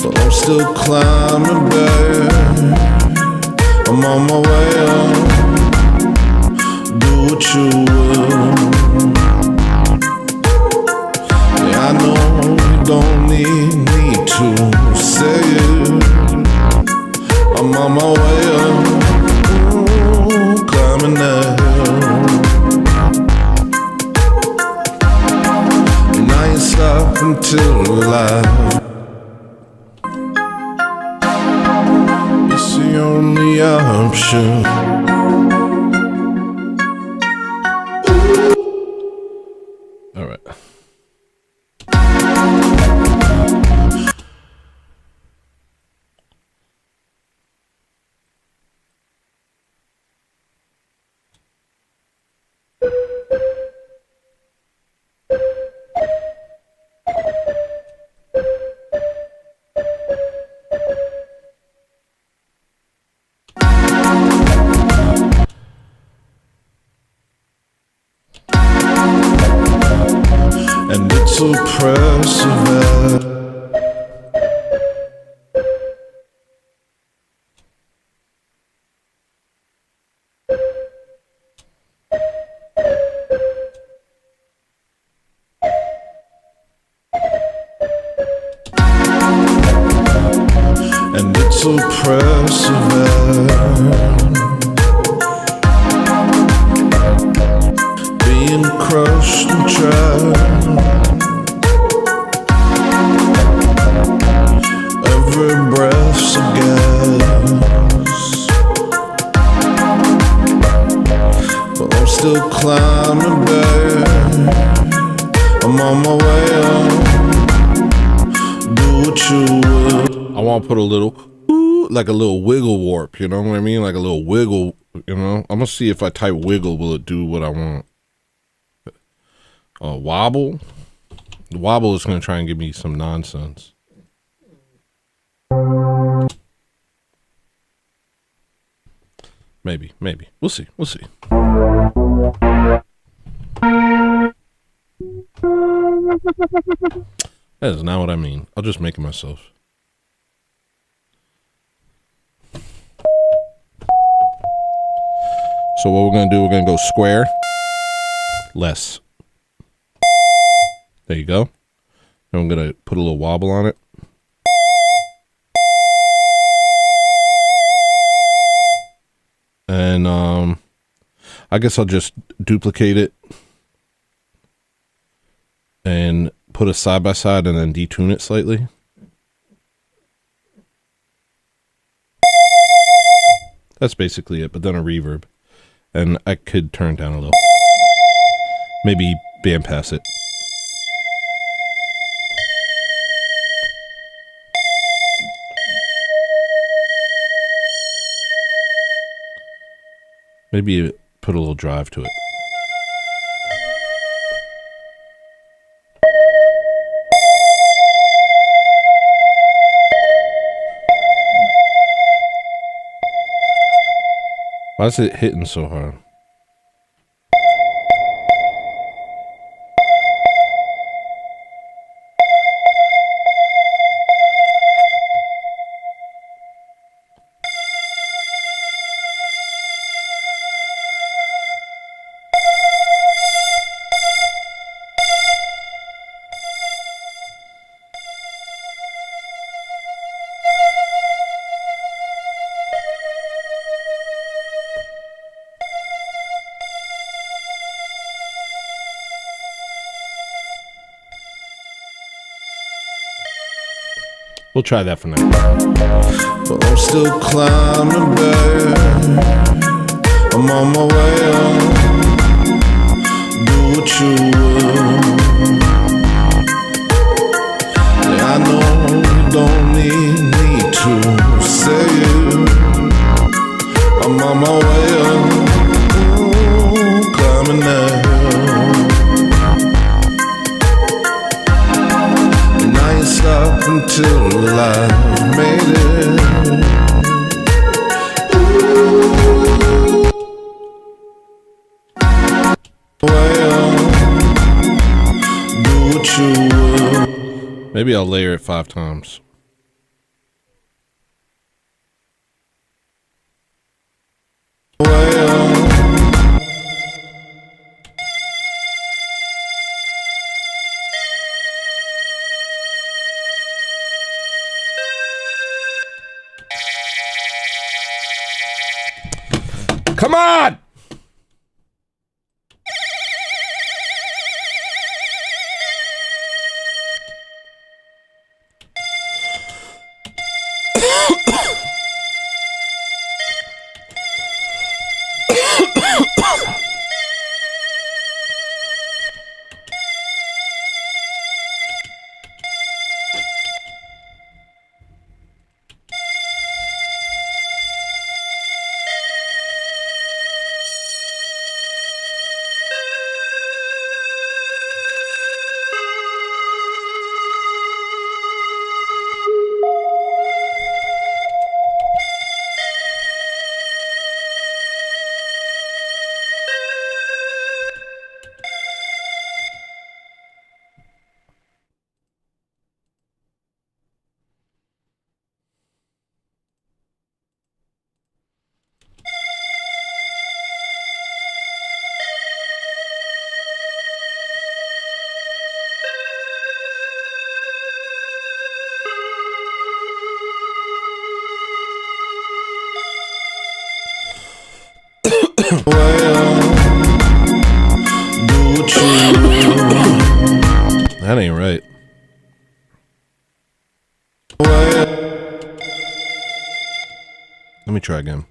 But I'm still climbing back. I'm on my way up. Do what you will. I know you don't need me to say it. I'm on my way up, climbing that hill. And I ain't stopping till alive. It's the only option. And it's oppressive. And it's oppressive. Being crushed and tried. Every breath's a gas. But I'm still climbing back. I'm on my way up. Do what you will. I want to put a little, ooh, like a little wiggle warp, you know what I mean? Like a little wiggle, you know? I'm going to see if I type wiggle, will it do what I want? Wobble? The wobble is going to try and give me some nonsense. Maybe. We'll see. That is not what I mean. I'll just make it myself. So what we're going to do, we're going to go square, less. There you go. And I'm going to put a little wobble on it. And I guess I'll just duplicate it and put a side by side and then detune it slightly. That's basically it, but then a reverb. And I could turn down a little. Maybe band pass it. Maybe put a little drive to it. Why is it hitting so hard? We'll try that for now. But I'm still climbing back. I'm on my way up. Do what you will. Yeah, I know you don't need me to say it. I'm on my way up. Ooh, climbing that hill. And I ain't stop until I made it. Maybe I'll layer it 5 times. Come on! That ain't right. Let me try again.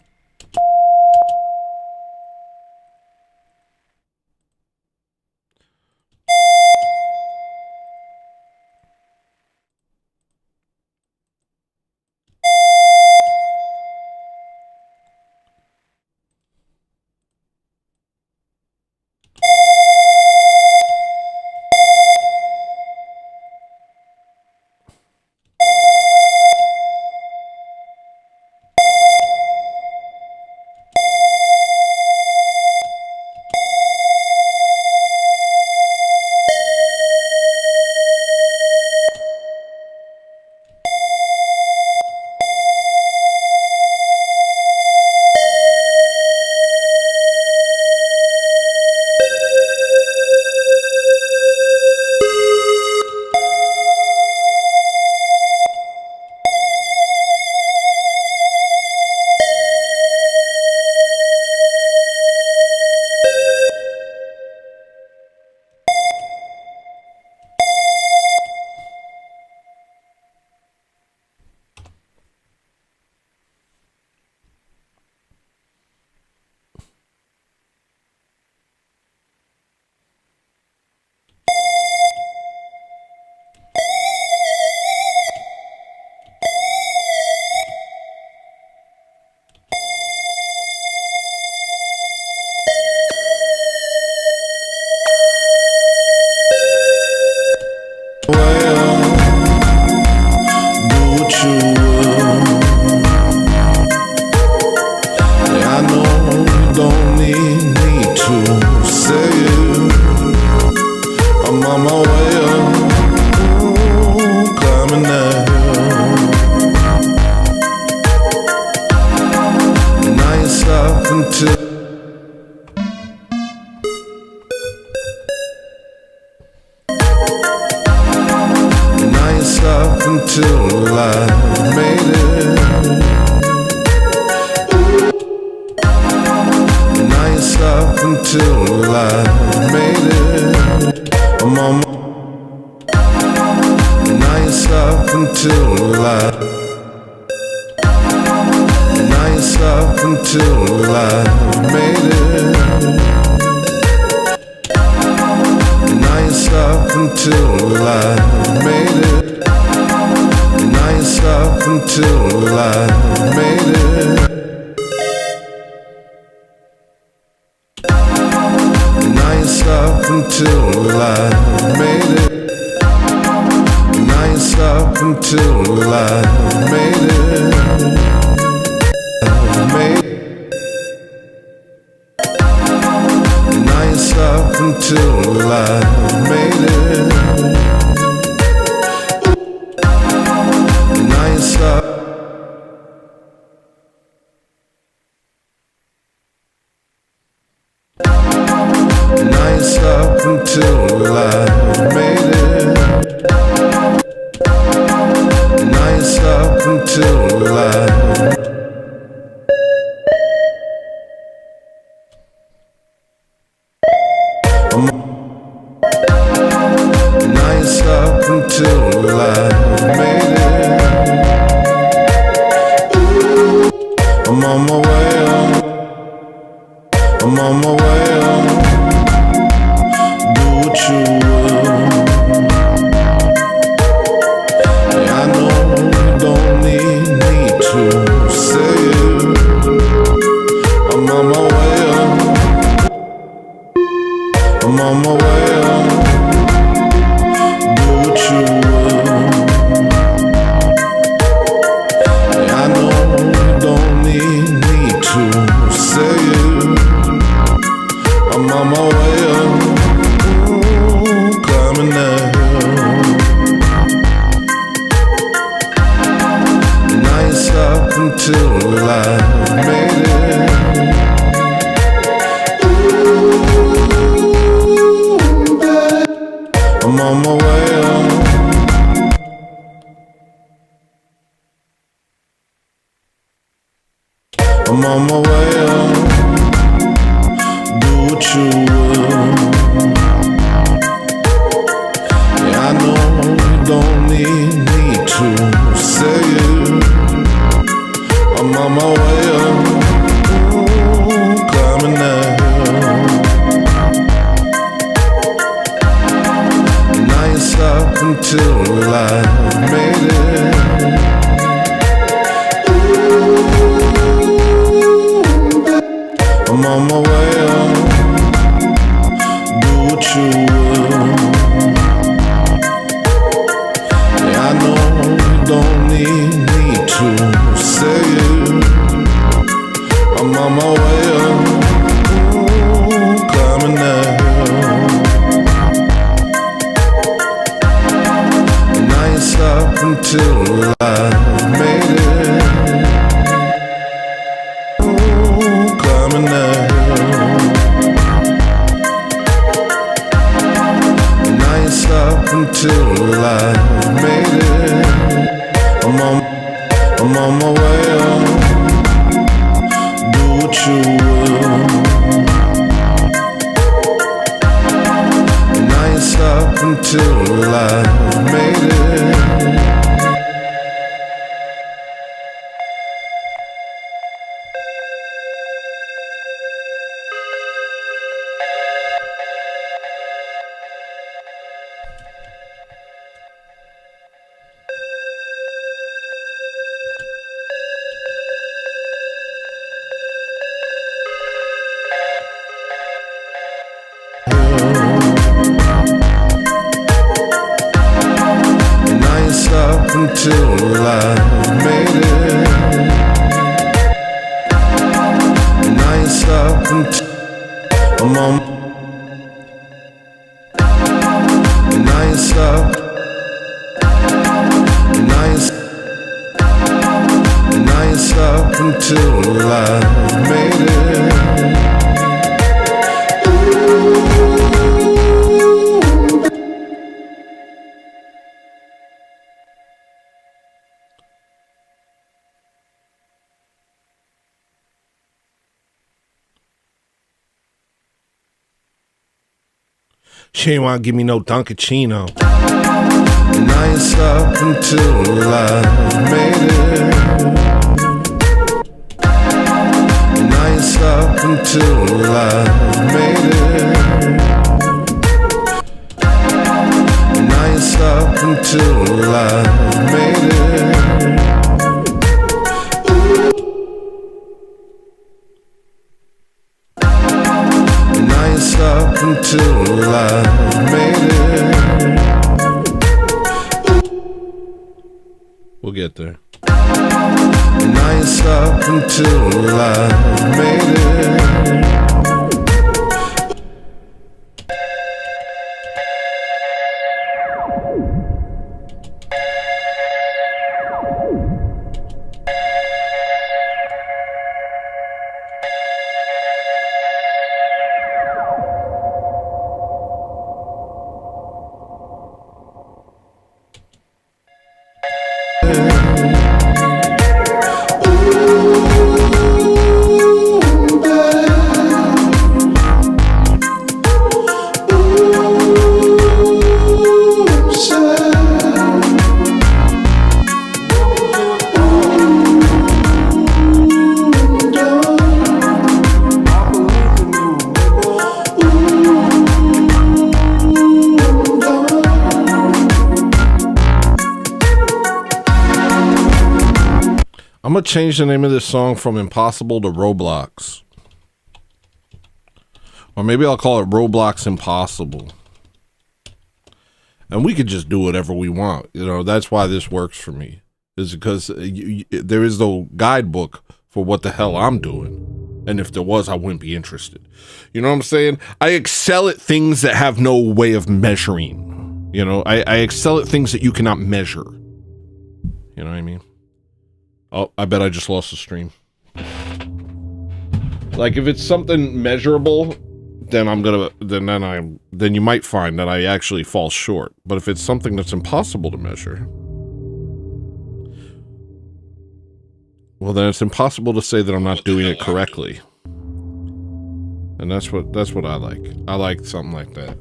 Until I made it. And I ain't stop until I made it. I'm on my, and I Nice up until nice up until I made it. Nice up until I made it. Nice up until I made it. Nice up until I made it. Nice up until I made it. Nice up until I made it. Nice up. Nice up until I made it. Nice up until I. Nice up until I made it. I'm on my way up. I'm on my way up. Do what you will. Yeah, I know you don't need me to say it. I'm on my way up. I'm on my way up. Do what you will. Yeah, I know you don't need me to say it. I'm on my way up. Ooh, climbing that hill. Nice up until I made it. I'm on my way up. I'm on my way up. Do what you will. Yeah, I know you don't need me to say it. I'm on my way up. Ooh, climbing that hill. Nice up until I made it. I'm on my way up. Do what you will. Yeah, I know you don't need me to say it. I'm on my way up. Ooh, climbing that hill. Nice up until I made it. Ooh, climbing that hill. Nice up until I made it. I'm on my way up. Do what you will. Nice up until I made it. Nice up until I made it. Nice up until I'm on. Nice up. Nice. Nice up until I made it. She ain't wanna give me no Dunkachino. And I ain't stopped until I made it. And I ain't stopped until I made it. And I ain't stopped until I made it. And I ain't stopped until I made it. We'll get there. And I ain't stopped until I made it. I'm gonna change the name of this song from Impossible to Roblox. Or maybe I'll call it Roblox Impossible. And we could just do whatever we want. You know, that's why this works for me. Is because there is no guidebook for what the hell I'm doing. And if there was, I wouldn't be interested. You know what I'm saying? I excel at things that have no way of measuring. You know, I excel at things that you cannot measure. You know what I mean? Oh, I bet I just lost the stream. Like, if it's something measurable, then then you might find that I actually fall short. But if it's something that's impossible to measure, well, then it's impossible to say that I'm not doing it correctly. And that's what I like. I like something like that.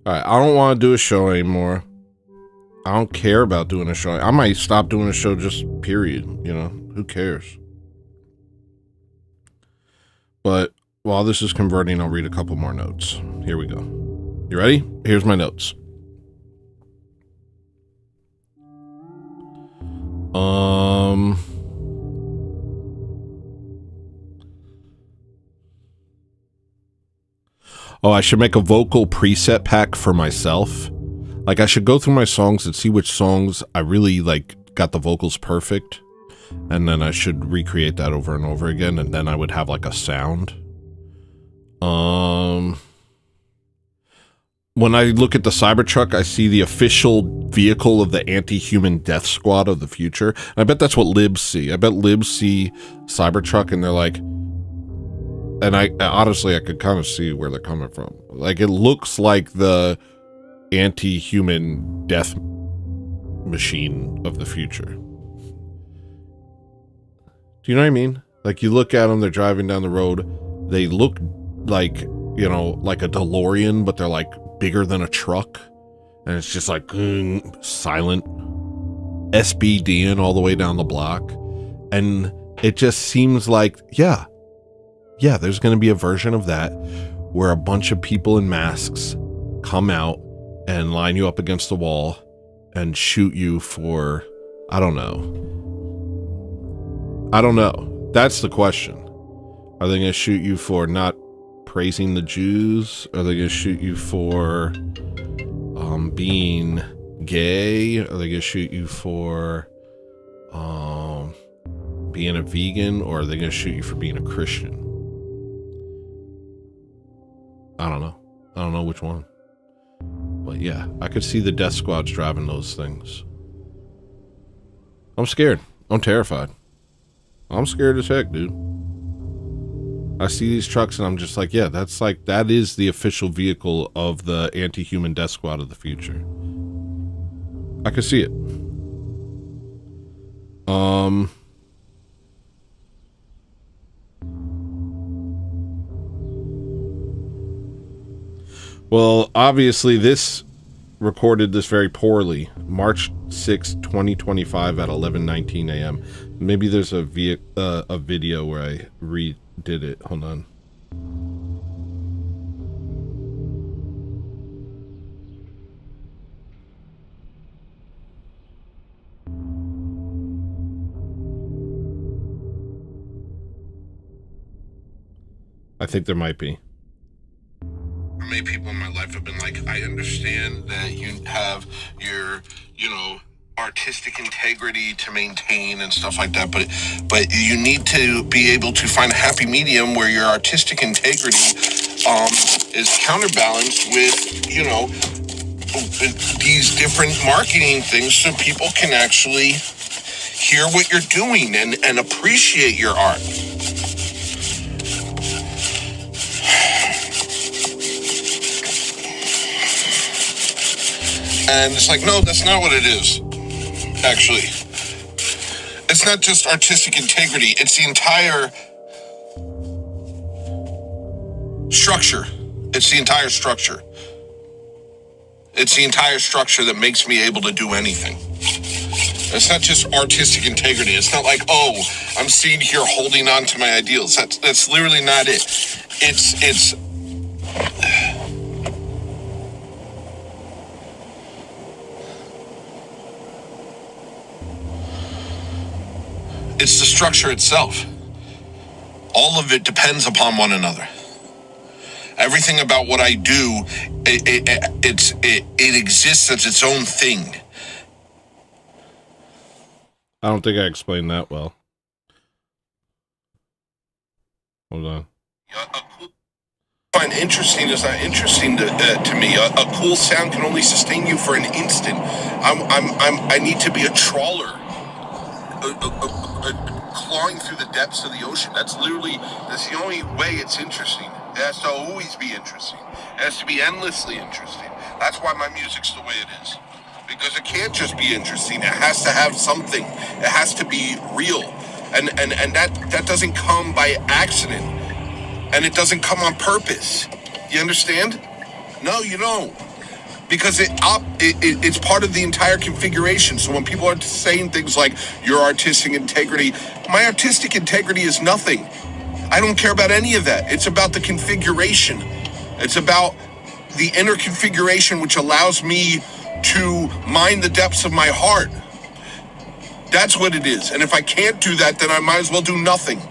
Alright, I don't want to do a show anymore. I don't care about doing a show. I might stop doing a show just period, you know? Who cares? But while this is converting, I'll read a couple more notes. Here we go. You ready? Here's my notes. Oh, I should make a vocal preset pack for myself. Like, I should go through my songs and see which songs I really, like, got the vocals perfect. And then I should recreate that over and over again, and then I would have, like, a sound. When I look at the Cybertruck, I see the official vehicle of the anti-human death squad of the future. And I bet that's what libs see. I bet libs see Cybertruck and they're like... And honestly, I could kind of see where they're coming from. Like, it looks like the anti-human death machine of the future. Do you know what I mean? Like, you look at them, they're driving down the road. They look like, you know, like a DeLorean, but they're like bigger than a truck. And it's just like silent SBDing all the way down the block. And it just seems like, yeah, there's going to be a version of that where a bunch of people in masks come out and line you up against the wall and shoot you for, I don't know. That's the question. Are they going to shoot you for not praising the Jews? Are they going to shoot you for being gay? Are they going to shoot you for being a vegan? Or are they going to shoot you for being a Christian? I don't know. I don't know which one. But yeah, I could see the death squads driving those things. I'm scared. I'm terrified. I'm scared as heck, dude. I see these trucks and I'm just like, yeah, that is the official vehicle of the anti-human death squad of the future. I could see it. Well, obviously this recorded this very poorly. March 6, 2025 at 11:19 a.m. Maybe there's a video where I redid it. Hold on. I think there might be. Many people in my life have been like, I understand that you have your, artistic integrity to maintain and stuff like that, but you need to be able to find a happy medium where your artistic integrity is counterbalanced with, these different marketing things so people can actually hear what you're doing and appreciate your art. And it's like, no, that's not what it is, actually. It's not just artistic integrity, it's the entire structure. It's the entire structure. It's the entire structure that makes me able to do anything. It's not just artistic integrity. It's not like, oh, I'm sitting here holding on to my ideals. That's literally not it. It's the structure itself. All of it depends upon one another. Everything about what I do, it exists as its own thing. I don't think I explained that well. Hold on. Find interesting is not interesting to me. A cool sound can only sustain you for an instant. I need to be a trawler, clawing through the depths of the ocean. That's the only way it's interesting. It has to always be interesting. It has to be endlessly interesting. That's why my music's the way it is. Because it can't just be interesting. It has to have something. It has to be real. And that doesn't come by accident. And it doesn't come on purpose. You understand? No, you don't. Because it's part of the entire configuration. So when people are saying things like your artistic integrity, my artistic integrity is nothing. I don't care about any of that. It's about the configuration. It's about the inner configuration which allows me to mine the depths of my heart. That's what it is. And if I can't do that, then I might as well do nothing.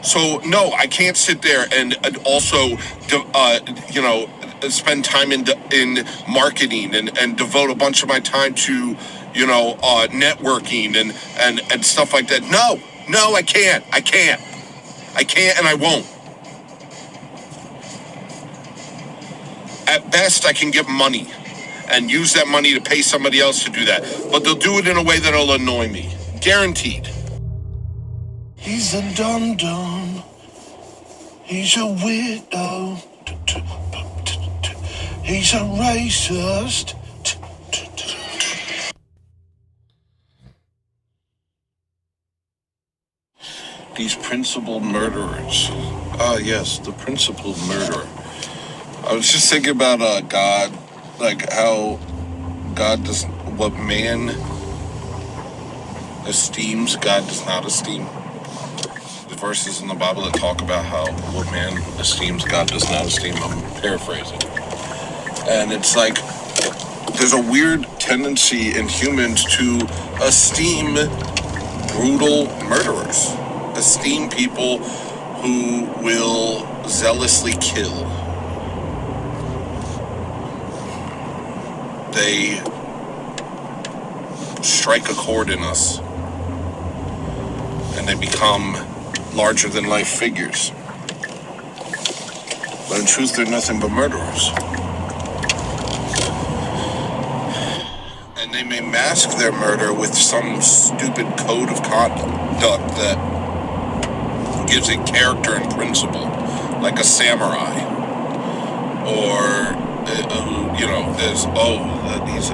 So no, I can't sit there and also, spend time in marketing and devote a bunch of my time to, networking and stuff like that. No, I can't. I can't and I won't. At best, I can get money and use that money to pay somebody else to do that. But they'll do it in a way that'll annoy me. Guaranteed. He's a dum-dum. He's a weirdo. He's a racist. These principled murderers. Ah, yes, the principled murderer. I was just thinking about God, like how God does what man esteems, God does not esteem. The verses in the Bible that talk about how what man esteems, God does not esteem. I'm paraphrasing. And it's like there's a weird tendency in humans to esteem brutal murderers. Esteem people who will zealously kill. They strike a chord in us, and they become larger than life figures. But in truth, they're nothing but murderers. And they may mask their murder with some stupid code of conduct that gives it character and principle, like a samurai, or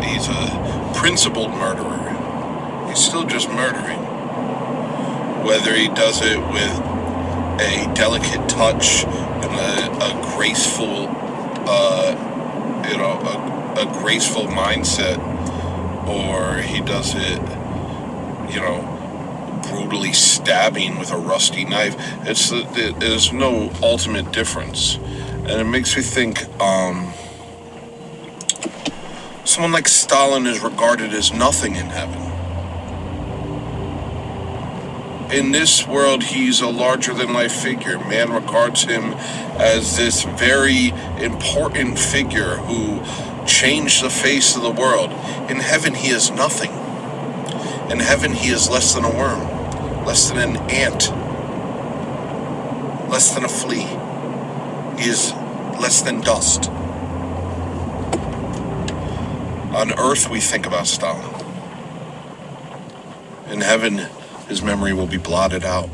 he's a principled murderer. He's still just murdering. Whether he does it with a delicate touch and a graceful a graceful mindset, or he does it, brutally stabbing with a rusty knife. There's no ultimate difference. And it makes me think, someone like Stalin is regarded as nothing in heaven. In this world, he's a larger-than-life figure. Man regards him as this very important figure who changed the face of the world. In heaven, he is nothing. In heaven, he is less than a worm, less than an ant, less than a flea. He is less than dust. On earth, we think about Stalin. In heaven, his memory will be blotted out.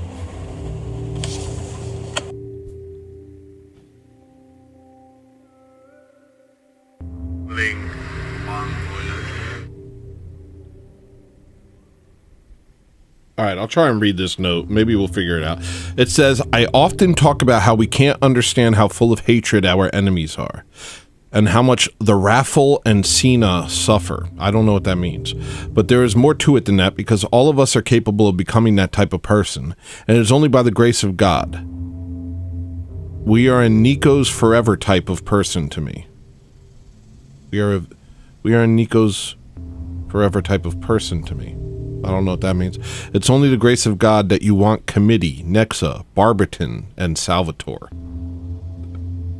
All right, I'll try and read this note. Maybe we'll figure it out. It says, I often talk about how we can't understand how full of hatred our enemies are, and how much the Raffle and Cena suffer. I don't know what that means. But there is more to it than that, because all of us are capable of becoming that type of person, and it is only by the grace of God. We are a Nico's forever type of person to me. We are a Nico's forever type of person to me. I don't know what that means. It's only the grace of God that you want Committee, Nexa, Barberton, and Salvatore.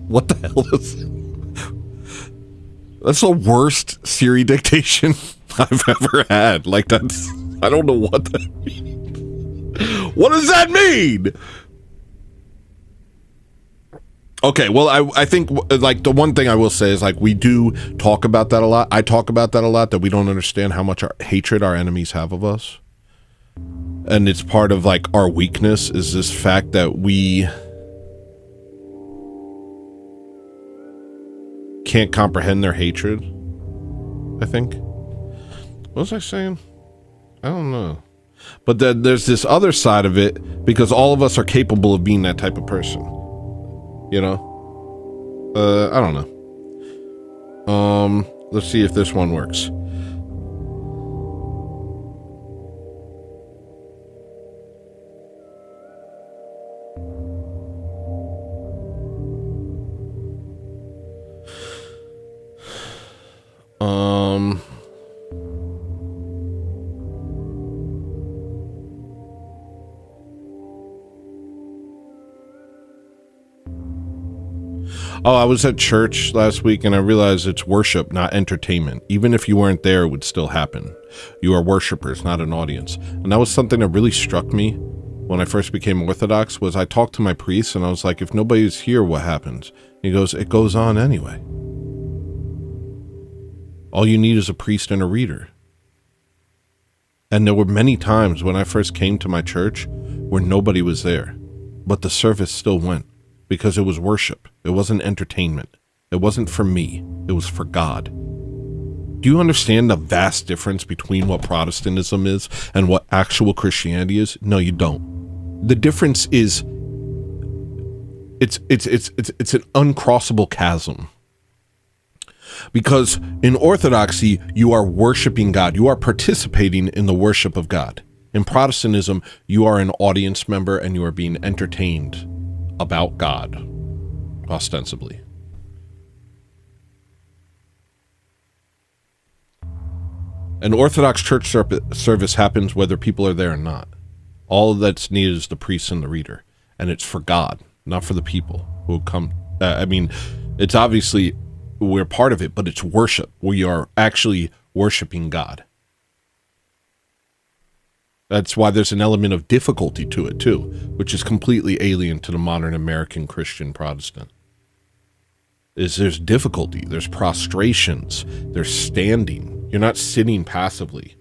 What the hell is that? That's the worst Siri dictation I've ever had. Like, that's... I don't know what that means. What does that mean? Okay, well, I think, like, the one thing I will say is, like, we do talk about that a lot. I talk about that a lot, that we don't understand how much hatred our enemies have of us. And it's part of, like, our weakness is this fact that we can't comprehend their hatred, I think. What was I saying? I don't know. But then there's this other side of it, because all of us are capable of being that type of person. You know? I don't know. Let's see if this one works. Oh, I was at church last week and I realized it's worship, not entertainment. Even if you weren't there, it would still happen. You are worshipers, not an audience. And that was something that really struck me when I first became Orthodox, was I talked to my priest and I was like, if nobody's here, what happens? He goes, it goes on anyway. All you need is a priest and a reader. And there were many times when I first came to my church where nobody was there, but the service still went. Because it was worship. It wasn't entertainment. It wasn't for me. It was for God. Do you understand the vast difference between what Protestantism is and what actual Christianity is? No, you don't. The difference is it's an uncrossable chasm. Because in Orthodoxy, you are worshiping God. You are participating in the worship of God. In Protestantism, you are an audience member and you are being entertained about God, ostensibly. An Orthodox church service happens whether people are there or not. All that's needed is the priest and the reader, and it's for God, not for the people who come. I mean, it's obviously we're part of it, but it's worship. We are actually worshiping God. That's why there's an element of difficulty to it, too, which is completely alien to the modern American Christian Protestant. There's difficulty, there's prostrations, there's standing. You're not sitting passively.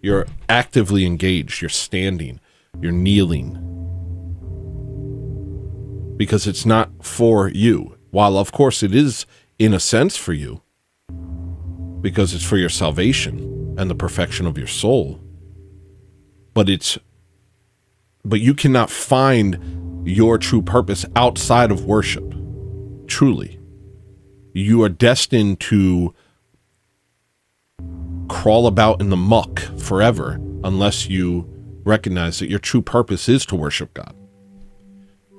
You're actively engaged, you're standing, you're kneeling. Because it's not for you. While, of course, it is, in a sense, for you. Because it's for your salvation and the perfection of your soul. But you cannot find your true purpose outside of worship. Truly. You are destined to crawl about in the muck forever unless you recognize that your true purpose is to worship God.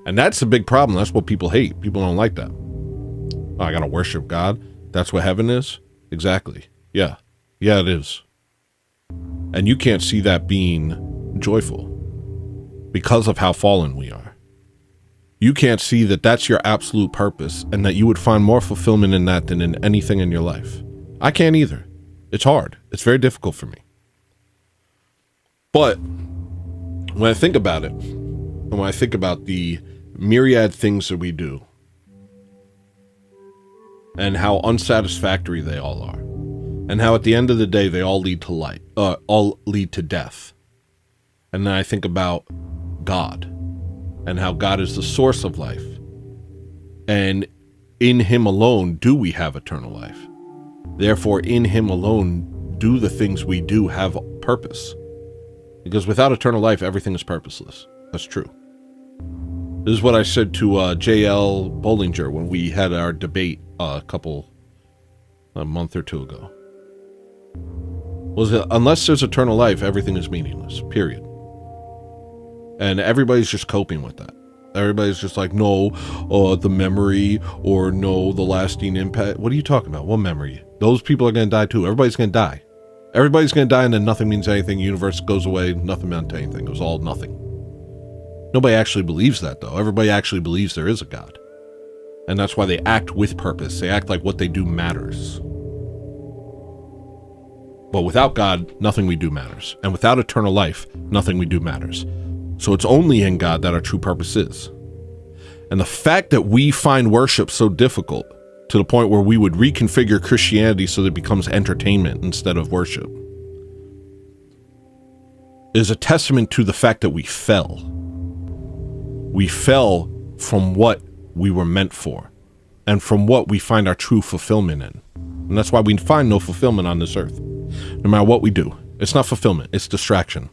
And that's a big problem. That's what people hate. People don't like that. Oh, I gotta worship God. That's what heaven is? Exactly. Yeah. Yeah, it is. And you can't see that being joyful because of how fallen we are. You can't see that that's your absolute purpose and that you would find more fulfillment in that than in anything in your life. I can't either. It's hard. It's very difficult for me. But when I think about it, and when I think about the myriad things that we do and how unsatisfactory they all are, and how at the end of the day they all lead to all lead to death. And then I think about God and how God is the source of life. And in him alone do we have eternal life. Therefore, in him alone do the things we do have purpose. Because without eternal life, everything is purposeless. That's true. This is what I said to J.L. Bollinger when we had our debate a month or two ago. Was that unless there's eternal life, everything is meaningless, period. And everybody's just coping with that. Everybody's just like, no, the memory, or no, the lasting impact. What are you talking about? What memory? Those people are going to die too. Everybody's going to die. Everybody's going to die, and then nothing means anything. Universe goes away. Nothing meant anything. It was all nothing. Nobody actually believes that, though. Everybody actually believes there is a God. And that's why they act with purpose. They act like what they do matters. But without God, nothing we do matters. And without eternal life, nothing we do matters. So it's only in God that our true purpose is. And the fact that we find worship so difficult to the point where we would reconfigure Christianity so that it becomes entertainment instead of worship is a testament to the fact that we fell. We fell from what we were meant for and from what we find our true fulfillment in. And that's why we find no fulfillment on this earth. No matter what we do, it's not fulfillment, it's distraction.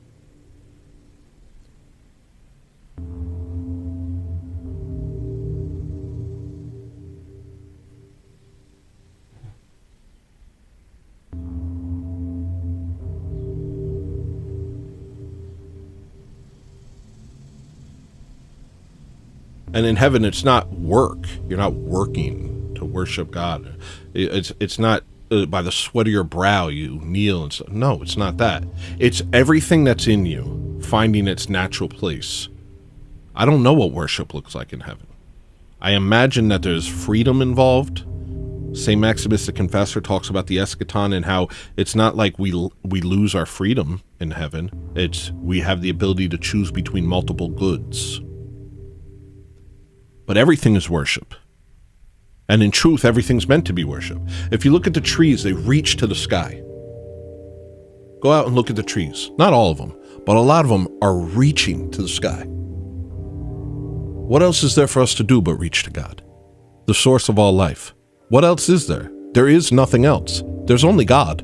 And in heaven, it's not work. You're not working to worship God. It's not by the sweat of your brow you kneel and stuff. No, it's not that. It's everything that's in you finding its natural place. I don't know what worship looks like in heaven. I imagine that there's freedom involved. St. Maximus the Confessor talks about the eschaton and how it's not like we lose our freedom in heaven. It's we have the ability to choose between multiple goods. But everything is worship. And in truth, everything's meant to be worship. If you look at the trees, they reach to the sky. Go out and look at the trees. Not all of them, but a lot of them are reaching to the sky. What else is there for us to do but reach to God, the source of all life? What else is there? There is nothing else. There's only God.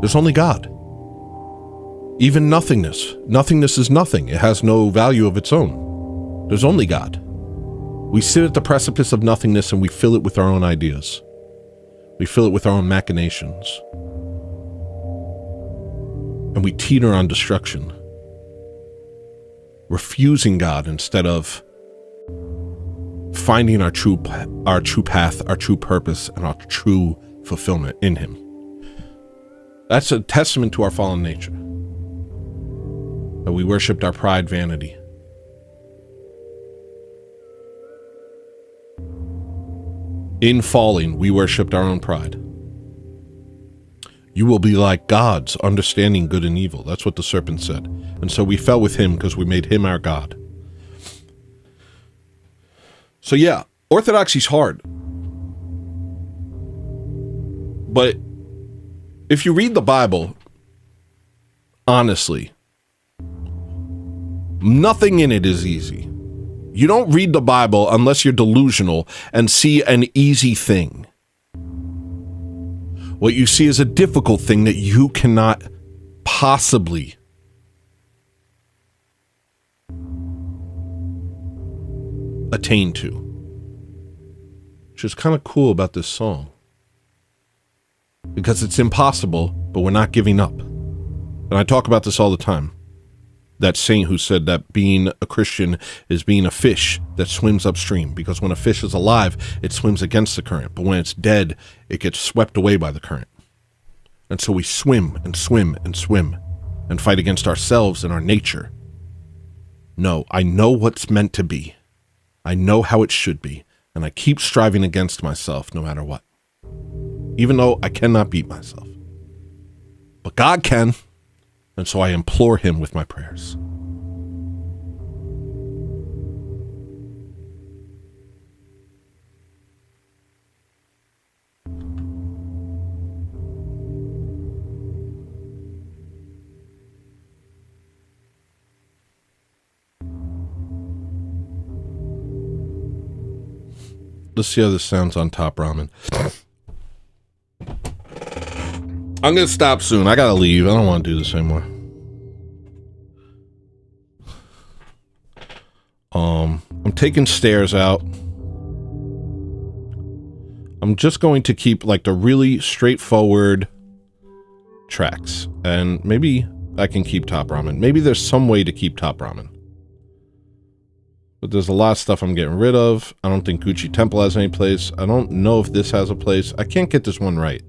There's only God. Even nothingness. Nothingness is nothing. It has no value of its own. There's only God. We sit at the precipice of nothingness and we fill it with our own ideas. We fill it with our own machinations. And we teeter on destruction, refusing God instead of finding our true path, our true purpose, and our true fulfillment in Him. That's a testament to our fallen nature. That we worshipped our pride, vanity. In falling, we worshipped our own pride. You will be like gods, understanding good and evil. That's what the serpent said. And so we fell with him because we made him our God. So yeah, orthodoxy's hard. But if you read the Bible, honestly, nothing in it is easy. You don't read the Bible unless you're delusional and see an easy thing. What you see is a difficult thing that you cannot possibly attain to. which is kind of cool about this song. Because it's impossible, but we're not giving up. And I talk about this all the time. That saint who said that being a Christian is being a fish that swims upstream, because when a fish is alive, it swims against the current, but when it's dead, it gets swept away by the current. And so we swim and swim and swim and fight against ourselves and our nature. No, I know what's meant to be. I know how it should be, and I keep striving against myself no matter what. Even though I cannot beat myself. But God can. And so I implore him with my prayers. Let's see how this sounds on Top Ramen. I'm going to stop soon. I got to leave. I don't want to do this anymore. I'm taking stairs out. I'm just going to keep like the really straightforward tracks. And maybe I can keep Top Ramen. Maybe there's some way to keep Top Ramen. But there's a lot of stuff I'm getting rid of. I don't think Gucci Temple has any place. I don't know if this has a place. I can't get this one right.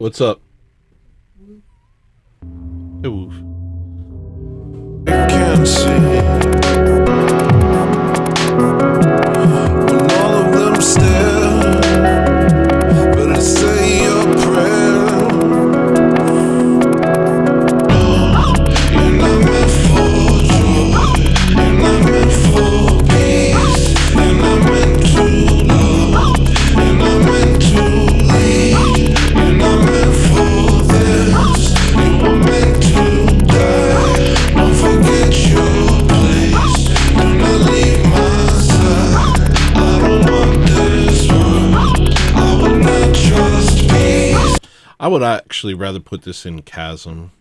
What's up? Hey, Woof. I can't see when all of them stare, better say your prayer. You're not meant for joy, you're not meant for peace, you're not meant to love, you're not meant to lead, you're not meant for this, you were meant to die. Don't forget your I would actually rather put this in Chasm.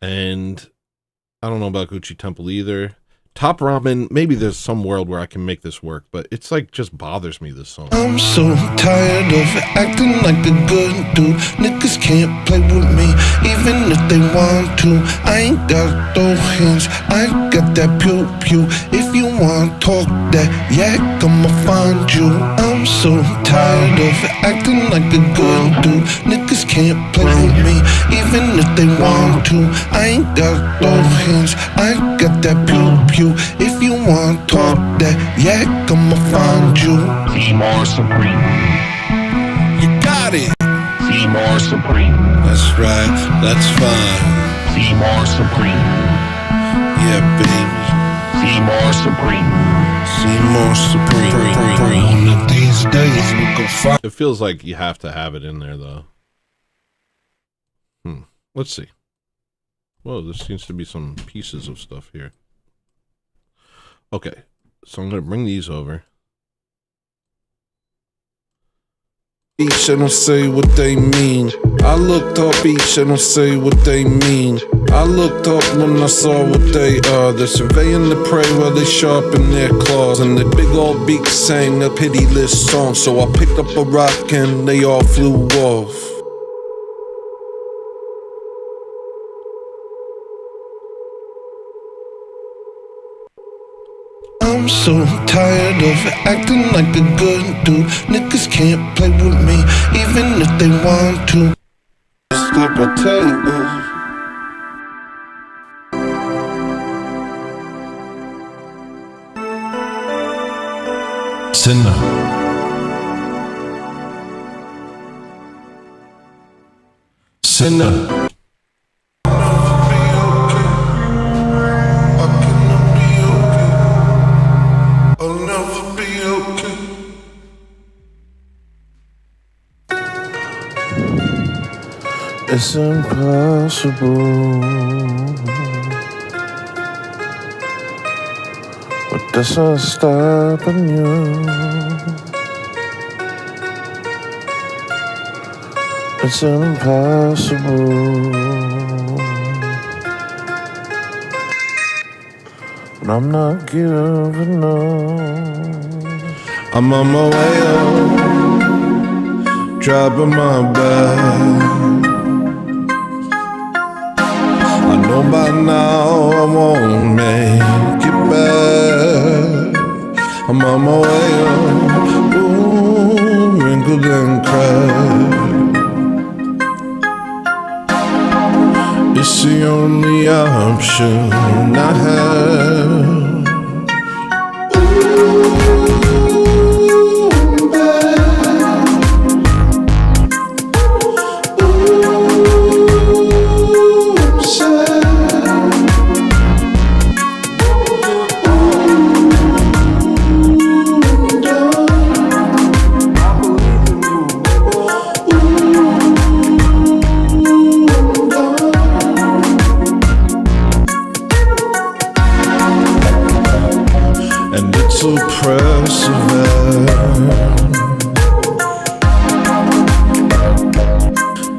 And I don't know about Gucci Temple either. Top Ramen, maybe there's some world where I can make this work, but it's like just bothers me, this song. I'm so tired of acting like a good dude. Niggas can't play with me, even if they want to. I ain't got no hands, I got that pew pew. If you want talk that yak, I'ma find you. I'm so tired of acting like a good dude. Niggas can't play with me, even if they want to. I ain't got no hands, I got that pew pew. If you want talk that yak, I'ma find you. Be more supreme. You got it. Be more supreme. That's right, that's fine. Be more supreme. Yeah, baby. Be more supreme. See more supreme. One of these days we can find. It feels like you have to have it in there, though. Let's see. Whoa, there seems to be some pieces of stuff here. Okay, so I'm going to bring these over. Each and don't say what they mean. I looked up each and don't say what they mean. I looked up when I saw what they are. They're surveying the prey while they sharpen their claws. And the big old beaks sang a pitiless song. So I picked up a rock and they all flew off. I'm so tired of acting like a good dude. Niggas can't play with me, even if they want to. Step a table. Sinner. Sinner. It's impossible, but that's not stopping you. It's impossible, but I'm not giving up. I'm on my way up, dropping my bag. I know by now I won't make it back. I'm on my way up, ooh, wrinkled and cracked. It's the only option I have.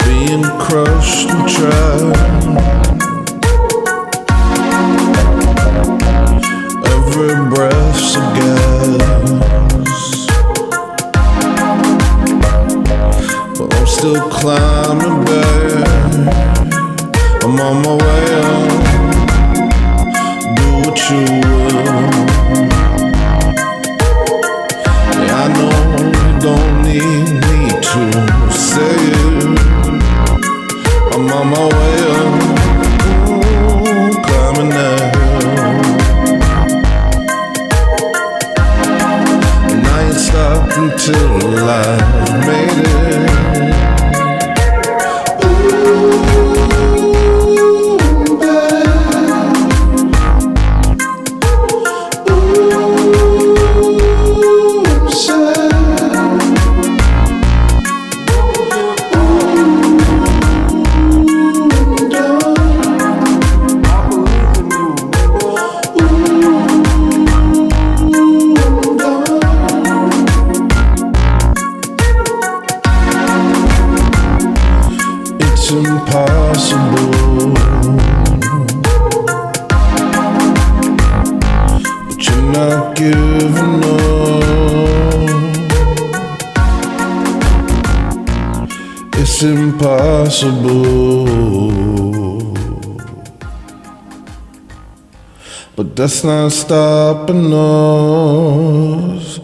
Being crushed and tried, every breath's a gas, but I'm still climbing back. I'm on my way up, do what you will. I know you don't need me to say it. I'm on my way up, ooh, climbing that hill. And I ain't stopped until I've made it. impossible, but you're not giving up. It's impossible, but that's not stopping us.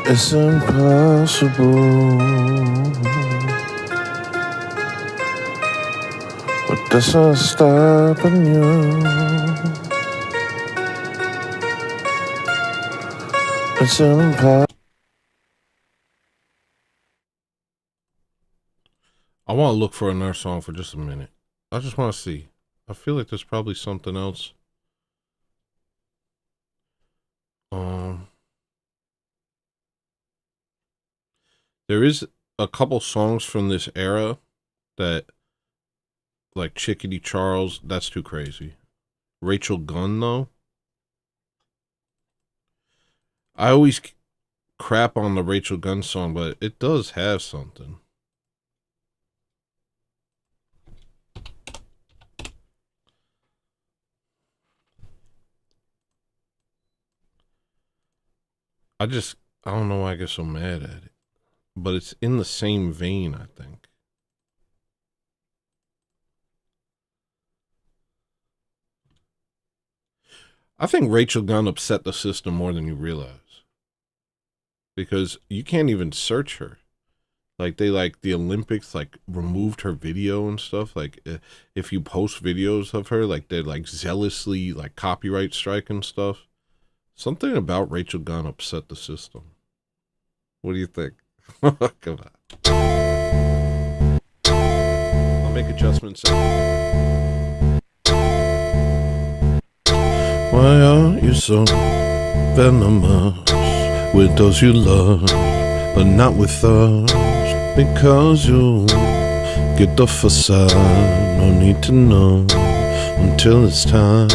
It's impossible, but that's not stopping you. It's impossible. I want to look for another song for just a minute. I just want to see. I feel like there's probably something else. There is a couple songs from this era that, like Chickadee Charles, that's too crazy. Rachel Gunn, though. I always crap on the Rachel Gunn song, but it does have something. I don't know why I get so mad at it. But it's in the same vein, I think. I think Rachel Gunn upset the system more than you realize. Because you can't even search her. Like, the Olympics, removed her video and stuff. Like, if you post videos of her, they're, zealously, copyright strike and stuff. Something about Rachel Gunn upset the system. What do you think? Come on. I'll make adjustments. Why are you so venomous with those you love, but not with us? Because you get the facade, no need to know until it's time.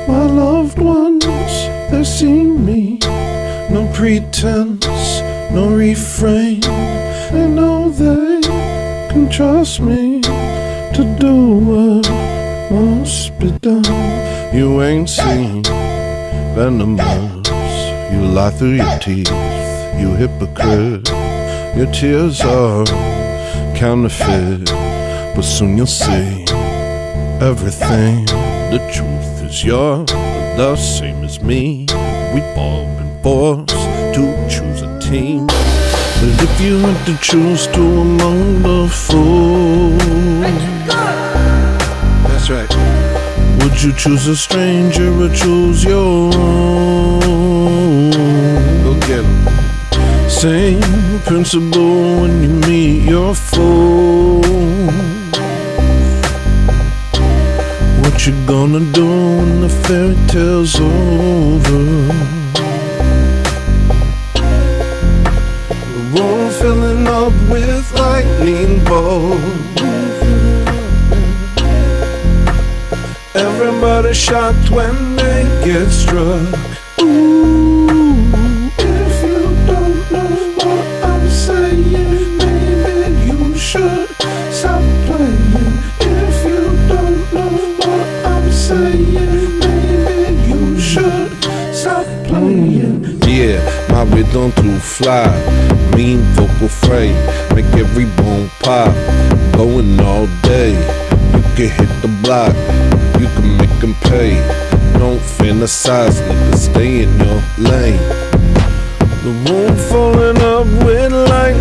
My loved ones, they see me, no pretense, no refrain. They know they can trust me to do what must be done. You ain't seen venomous, you lie through your teeth, you hypocrite. Your tears are counterfeit, but soon you'll see everything. The truth is you're the same as me. We've all been forced to choose a team. But if you had to choose two among the fools, that's right. Would you choose a stranger or choose your own? Go get 'em. Same principle when you meet your foe. What you gonna do when the fairy tale's over? The room filling up with lightning bolts. Everybody shocked when they get struck. Ooh, if you don't know what I'm saying, maybe you should stop playing. If you don't know what I'm saying, maybe you should stop playing. Yeah, my rhythm too fly, mean vocal fray, make every bone pop, going all day. You can hit the block, you can make them pay. Don't fantasize, nigga, stay in your lane. The room falling up with light.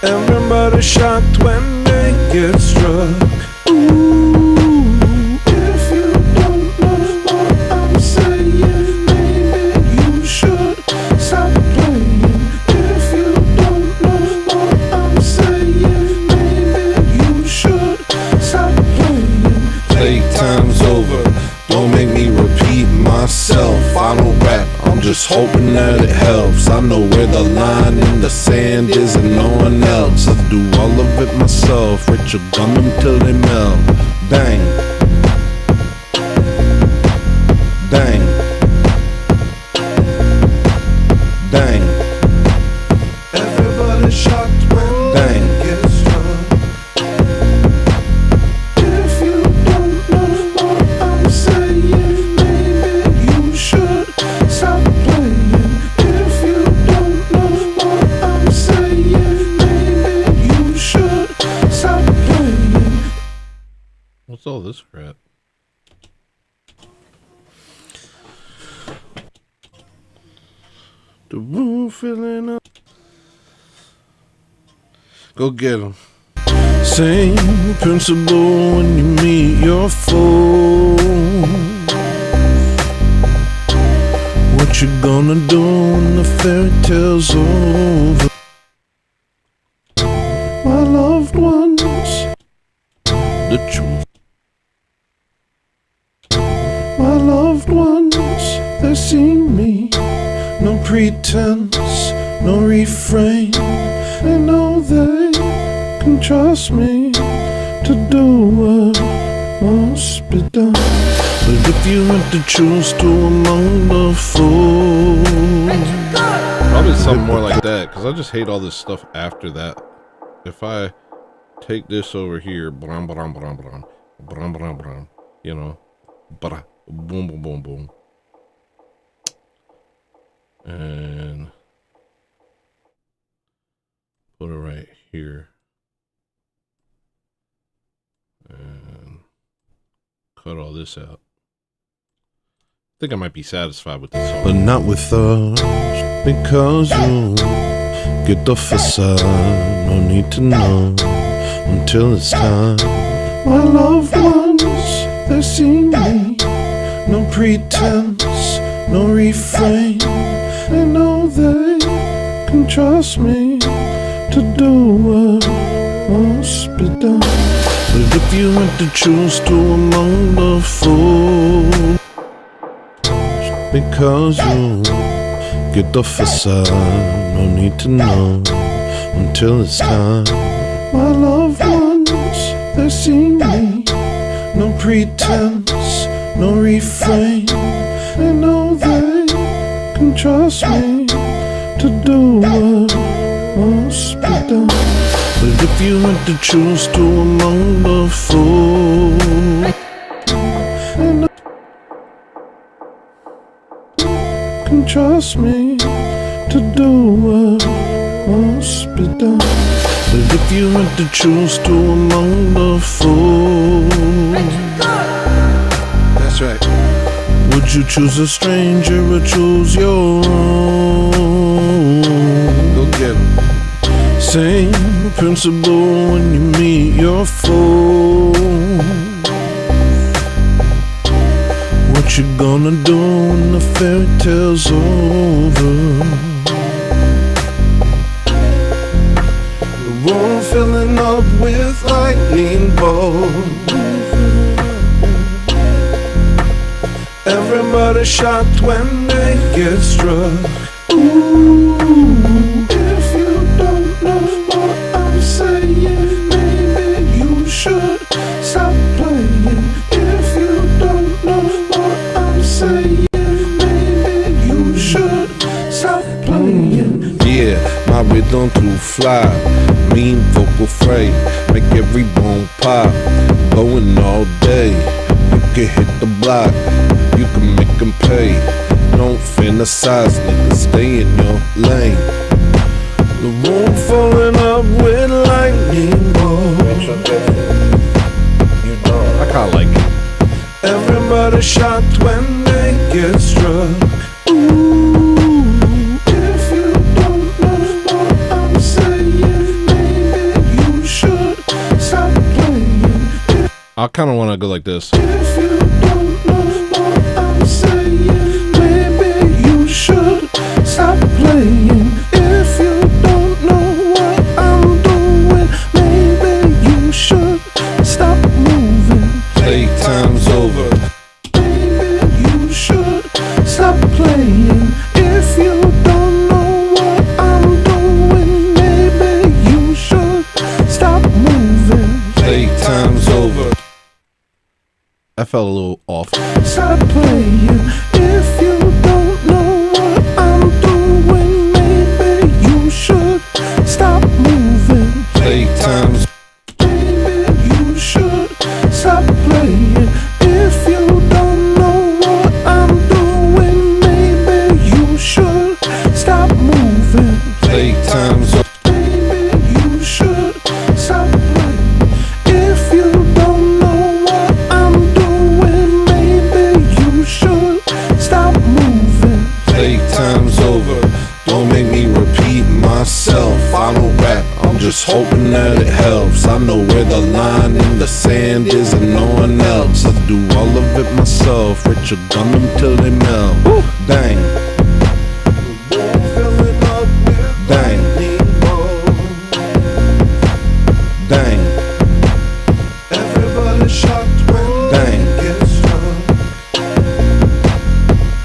Everybody shocked when they get struck. Ooh, if you don't know what I'm saying, maybe you should stop playing. If you don't know what I'm saying, maybe you should stop playing. Playtime's over, don't make me repeat myself. I don't rap, I'm just hoping that it helps. I know where the line in the sand is and no one else. I do all of it myself, Rich your gum until they melt. Bang, bang, bang. Everybody shocked when bang gets struck. If you don't know what I'm saying, maybe you should stop playing. If you don't know what I'm saying, maybe you should stop playing. What's all this crap? The room filling up. Go get 'em. Same principle when you meet your foe. What you gonna do when the fairy tale's over? My loved ones, the truth. My loved ones, they see me. No pretense, no refrain. They know they can trust me to do what must be done. But if you had to choose two among the fools, probably something more like that, because I just hate all this stuff after that. If I take this over here, brum, brum, brum, brum, brum, brum, brum, you know, bra, boom, boom, boom, boom. And put it right here. And cut all this out. I think I might be satisfied with this song. But not with us, because you get the facade. No need to know until it's time. My loved ones, they see me. No pretense, no refrain. They know they can trust me to do what must be done. But if you had to choose two among the fools, because you get the facade, no need to know until it's time. My loved ones, they see me. No pretense, no refrain. They know they can trust me to do what must be done. But if you had to choose two among the fools, and can trust me to do what must be done. But if you had to choose two among the fools, that's right. Would you choose a stranger or choose your own? Go get 'em. Same principle when you meet your foe. What you gonna do when the fairy tale's over? The room filling up with lightning bolts. Everybody shocked when they get struck. Ooh, if you don't know what I'm saying, maybe you should stop playing. If you don't know what I'm saying, maybe you should stop playing. Yeah, my rhythm too fly, mean vocal fray, make every bone pop, going all day. You can hit the block, you can make them pay. Don't fantasize, nigga, stay in your lane. The room falling up with lightning bolts. I kinda like it. Everybody shocked when they get struck. Ooh, I kind of want to go like this. If you don't know what I'm saying, maybe you should stop playing. If you don't know what I'm doing, maybe you should stop moving. Playtime's over. Maybe you should stop playing. If you don't know what I'm doing, maybe you should stop moving. Playtime's over. I felt a little off. Stop playing. If you don't know what I'm doing, maybe you should stop moving. Playtime's. Maybe you should stop playing. If you don't know what I'm doing, maybe you should stop moving. Playtime's over. Maybe you should stop playing. If you don't know what I'm doing, maybe you should stop moving. Playtime's over. Don't make me repeat myself. I don't rap, I'm just hoping that it helps. I know where the line in the sand is and no one else. I do all of it myself. Richard gun them till they melt. Dang. Dang. Dang. Everybody shocked when Dang. they get struck.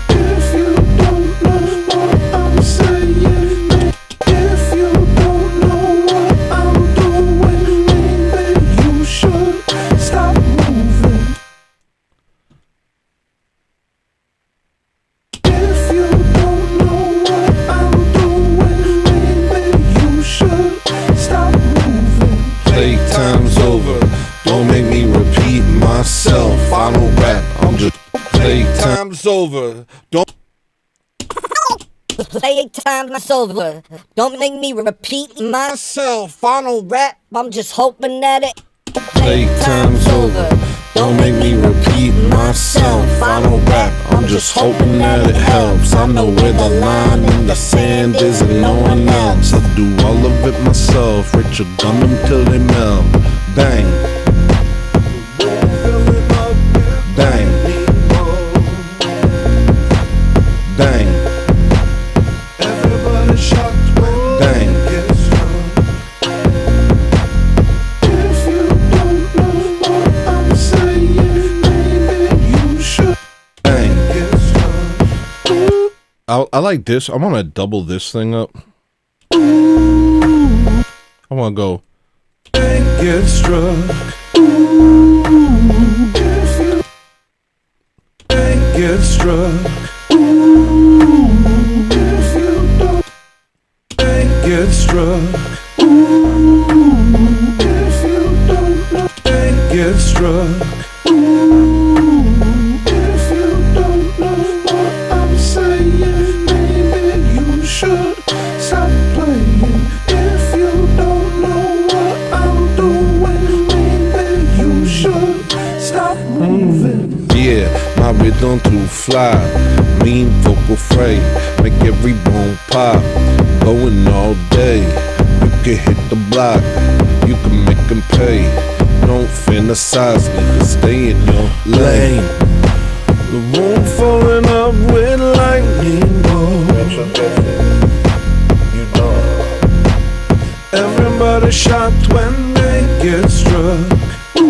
If you don't know what I'm saying, if you don't know what I'm doing, maybe you should stop moving. If you don't know what I'm doing, maybe you should stop moving. Playtime's over. Don't make me repeat myself. I don't rap, I'm just. Playtime's over. Don't. Playtime's over. Don't make me repeat myself. I don't rap, I'm just hoping that it. Playtime's over. Don't make me repeat myself. I don't rap, I'm just hoping that it helps. I know where the line in the sand is and no one else. I do all of it myself. Richard gun them till they melt. Bang. Dang. Dang. Everybody shocked when Dang. they get struck. If you don't know what I'm saying, maybe you should Dang. get struck. I like this. I want to double this thing up. I want to go. Get struck. If you get struck. If you don't get struck. If you don't know, get struck. If you don't know what I'm saying, maybe you should stop playing. If you don't know what I'm doing, maybe you should stop moving. Yeah, my rhythm too fly. Mean vocal fray, make every bone pop. Going all day, you can hit the block. You can make them pay. Don't fantasize, nigga, stay in your lane. The room falling up with lightning bolts. Everybody shocked when they get struck. If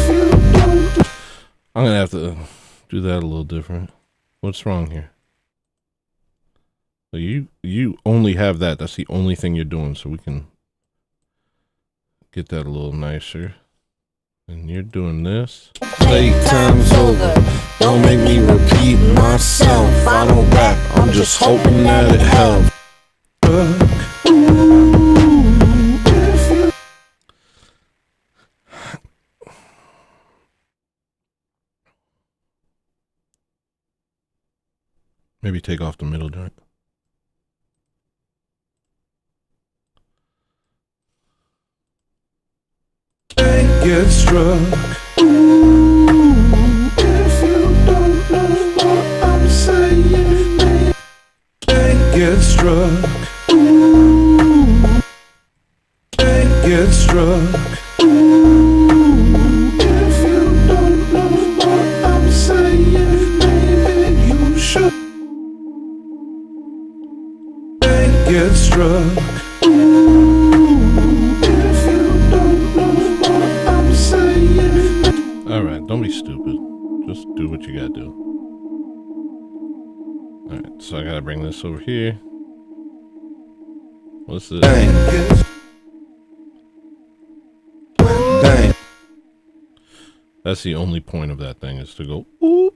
you don't. I'm gonna have to do that a little different. What's wrong here? So you only have that. That's the only thing you're doing. So we can get that a little nicer. And you're doing this. Playtime's over. Don't make me repeat myself. I don't rap. I'm just hoping that it helps. Maybe take off the middle joint. Get struck. If you don't know what I'm saying, get struck. Get struck. gets struck. If you don't know what I'm saying. All right, don't be stupid. Just do what you gotta do. All right, so I gotta bring this over here. What's this? Dang. That's the only point of that thing, is to go ooh.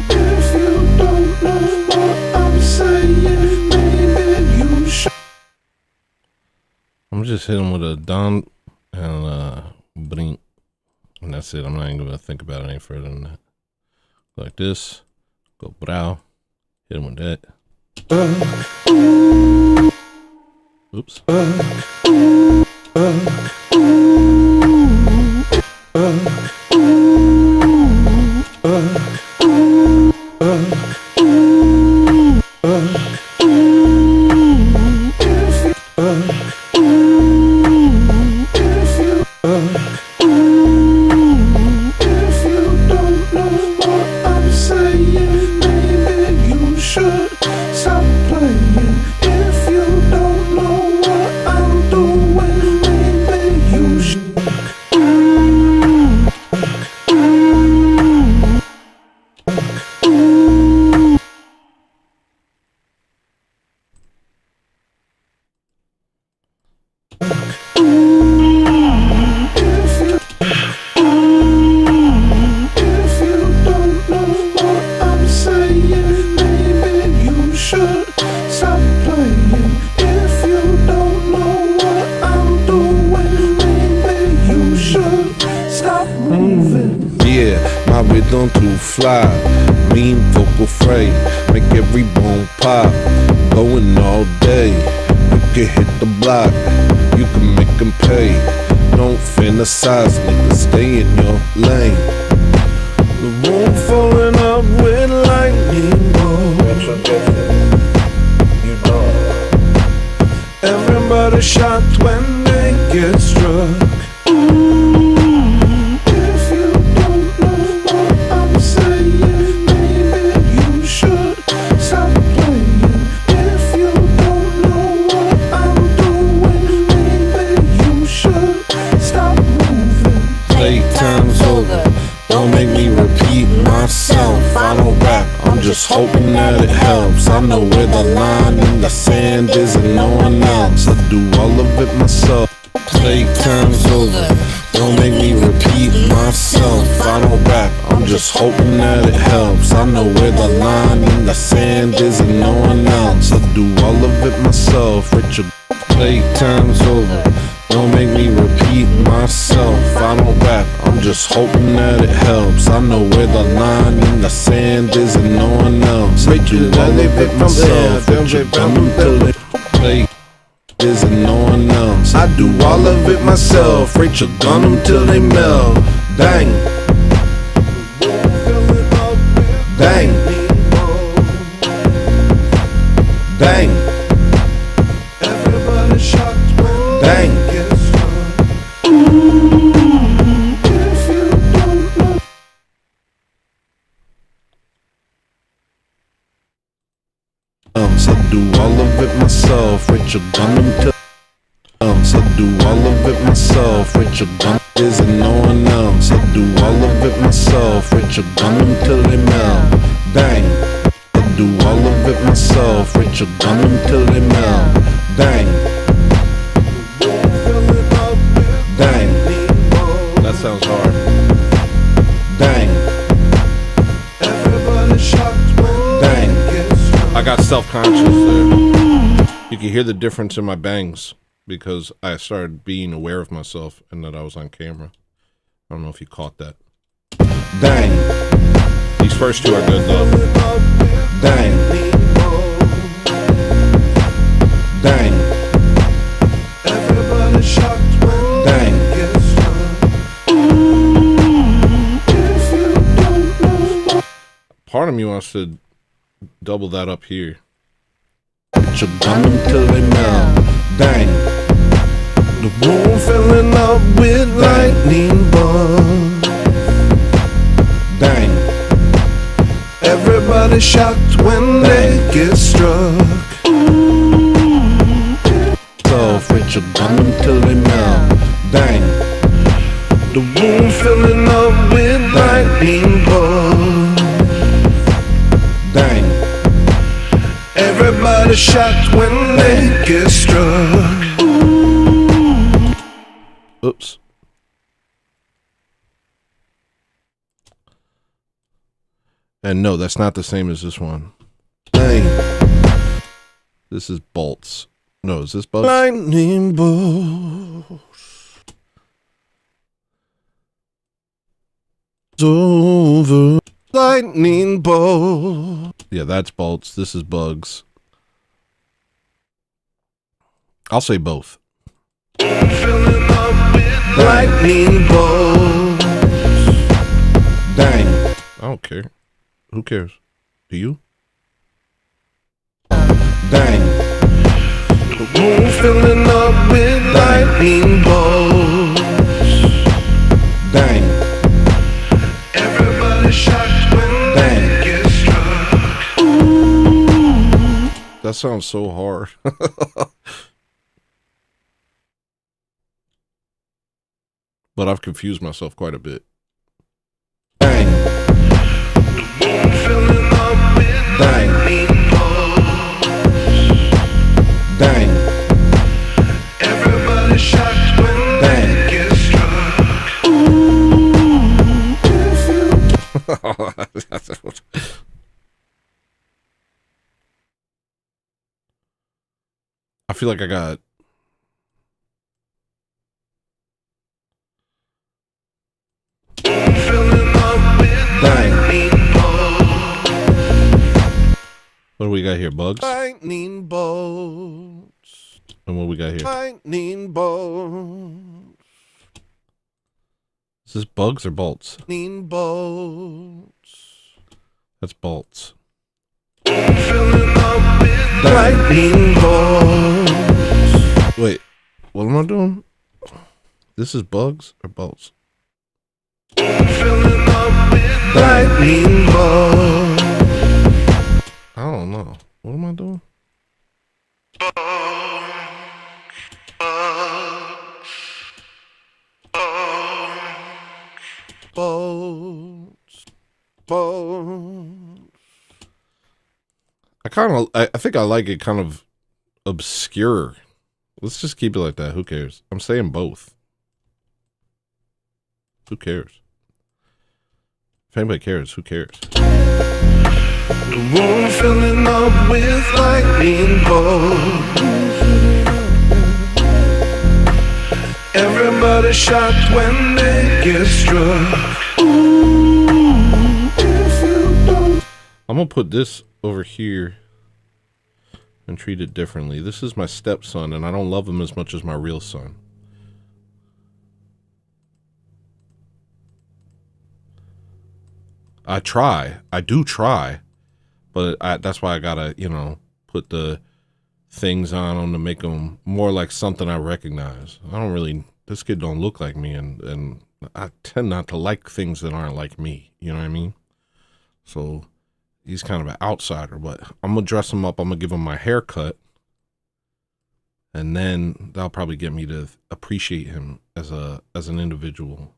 If you don't know what I'm saying, maybe you should. I'm just hitting with a Don and Brink, and that's it. I'm not even gonna think about it any further than that. Like this, go brow, hit him with that. Oops. rhythm too fly. Mean vocal fray, make every bone pop. Going all day, you can hit the block, you can make them pay. Don't fantasize, nigga, stay in your lane. The room falling up with lightning bolts. You know. Everybody shocked when they get struck. I don't rap, I'm just hoping that it helps. I know where the line in the sand is and no one else. I do all of it myself. Playtime's over, don't make me repeat myself. I don't rap, I'm just hoping that it helps. I know where the line in the sand is and no one else. I do all of it myself. Richard, playtime's over, don't make me repeat myself. I don't rap, I'm just hoping that it helps. I know where the line in the sand is and no one else. I do all of it myself. Richard, until they play is and no one else. I do all of it myself. Rachel gun them till they melt. Bang. Bang. Bang. Everybody shocked when bang. I do all of it myself. Rachel gun them till I do all of it myself. Rachel gun is and no one else. I do all of it myself. Rachel gun them till they melt. Bang. I do all of it myself. Rachel gun them till they melt. Bang. Bang. That sounds hard. Bang. Everybody shocked when bang. I got self-conscious there. You can hear the difference in my bangs because I started being aware of myself and that I was on camera. I don't know if you caught that. Bang. These first two are good though. Bang. Bang. of me wants to double that up here. Put your gun until they melt. Dang. The room filling up with lightning bugs. Dang. Everybody shocked when they get struck. So with your gun until they melt. Dang. The room filling up with lightning bugs. Dang. Everybody shocked when they get struck. Oops. And no, that's not the same as this one. Dang. This is bolts. No, is this bugs? Lightning bolts. Over. Lightning bolts. Yeah, that's bolts. This is bugs. I'll say both. Lightning bolts. Dang. I don't care. Who cares? Do you? Dang. The room filling up with lightning bolts. Dang. Everybody shocked when they get struck. That sounds so hard. But I've confused myself quite a bit. Dang. The room filling up with lightning bolts. Dang. Everybody shocked when they get struck. I feel like I got what do we got here? Bugs? Lightning bolts. And what we got here? Lightning bolts. Is this bugs or bolts? Lightning bolts. That's bolts. Lightning bolts. Wait, what am I doing? This is bugs or bolts? Lightning bolts. I don't know. What am I doing? Bolts. Bolts. I think I like it kind of obscure. Let's just keep it like that. Who cares? I'm saying both. Who cares? If anybody cares, who cares? The room filling up with lightning bolts. Everybody shocked when they get struck. I'm gonna put this over here and treat it differently. This is my stepson, and I don't love him as much as my real son. I do try, but that's why I gotta, put the things on them to make them more like something I recognize. This kid don't look like me, and I tend not to like things that aren't like me. You know what I mean? So he's kind of an outsider, but I'm gonna dress him up. I'm gonna give him my haircut, and then that'll probably get me to appreciate him as an individual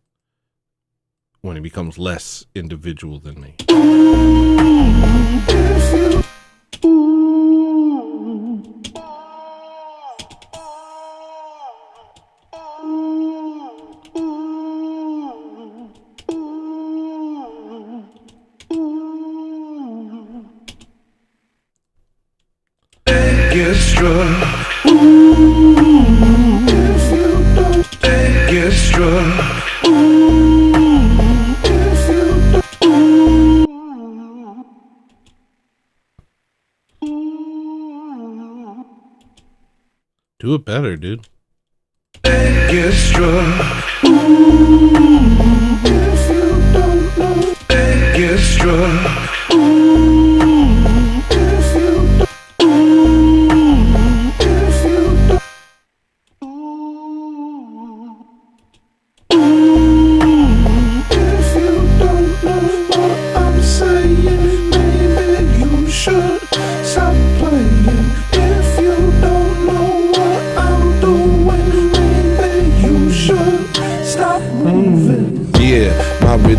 when he becomes less individual than me. Get struck. Get struck. Do it better, dude. Get struck. Get struck.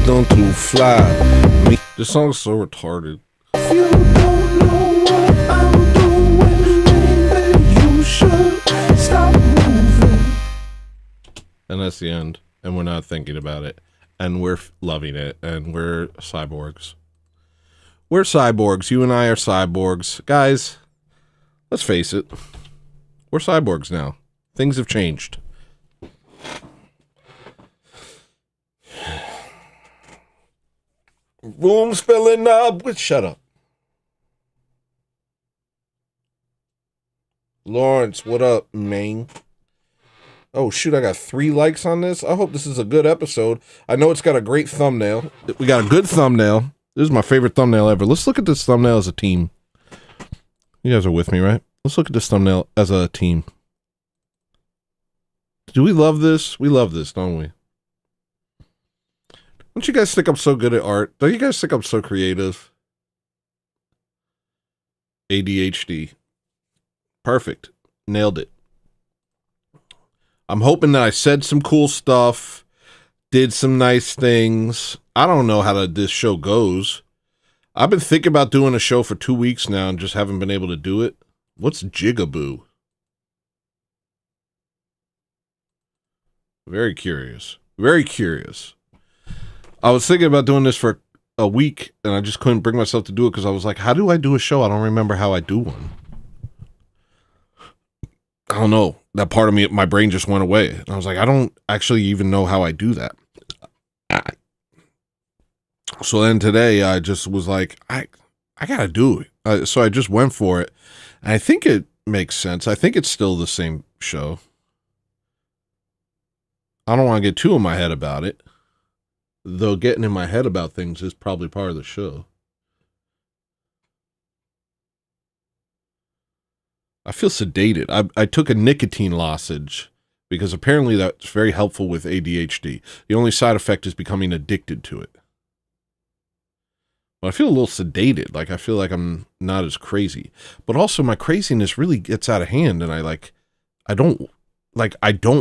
don't too fly. This song's so retarded. If you don't know what I'm doing, maybe you should stop moving. And that's the end. And we're not thinking about it. And we're loving it. And we're cyborgs. We're cyborgs. You and I are cyborgs. Guys, let's face it. We're cyborgs now. Things have changed. Room's filling up with... Shut up. Lawrence, what up, man? Oh, shoot, I got 3 likes on this. I hope this is a good episode. I know it's got a great thumbnail. We got a good thumbnail. This is my favorite thumbnail ever. Let's look at this thumbnail as a team. You guys are with me, right? Let's look at this thumbnail as a team. Do we love this? We love this, don't we? Don't you guys think I'm so good at art? Don't you guys think I'm so creative? ADHD. Perfect. Nailed it. I'm hoping that I said some cool stuff, did some nice things. I don't know how this show goes. I've been thinking about doing a show for 2 weeks now and just haven't been able to do it. What's Jigaboo? Very curious. Very curious. I was thinking about doing this for a week, and I just couldn't bring myself to do it because I was like, how do I do a show? I don't remember how I do one. I don't know. That part of me, my brain just went away. And I was like, I don't actually even know how I do that. So then today, I just was like, I gotta do it. So I just went for it. And I think it makes sense. I think it's still the same show. I don't want to get too in my head about it. Though getting in my head about things is probably part of the show. I feel sedated. I took a nicotine lozenge because apparently that's very helpful with ADHD. The only side effect is becoming addicted to it. But I feel a little sedated. Like I feel like I'm not as crazy. But also my craziness really gets out of hand and I don't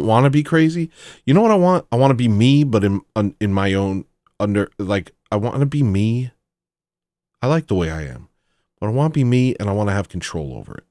want to be crazy. You know what I want? I want to be me, but in my own I want to be me. I like the way I am, but I want to be me and I want to have control over it.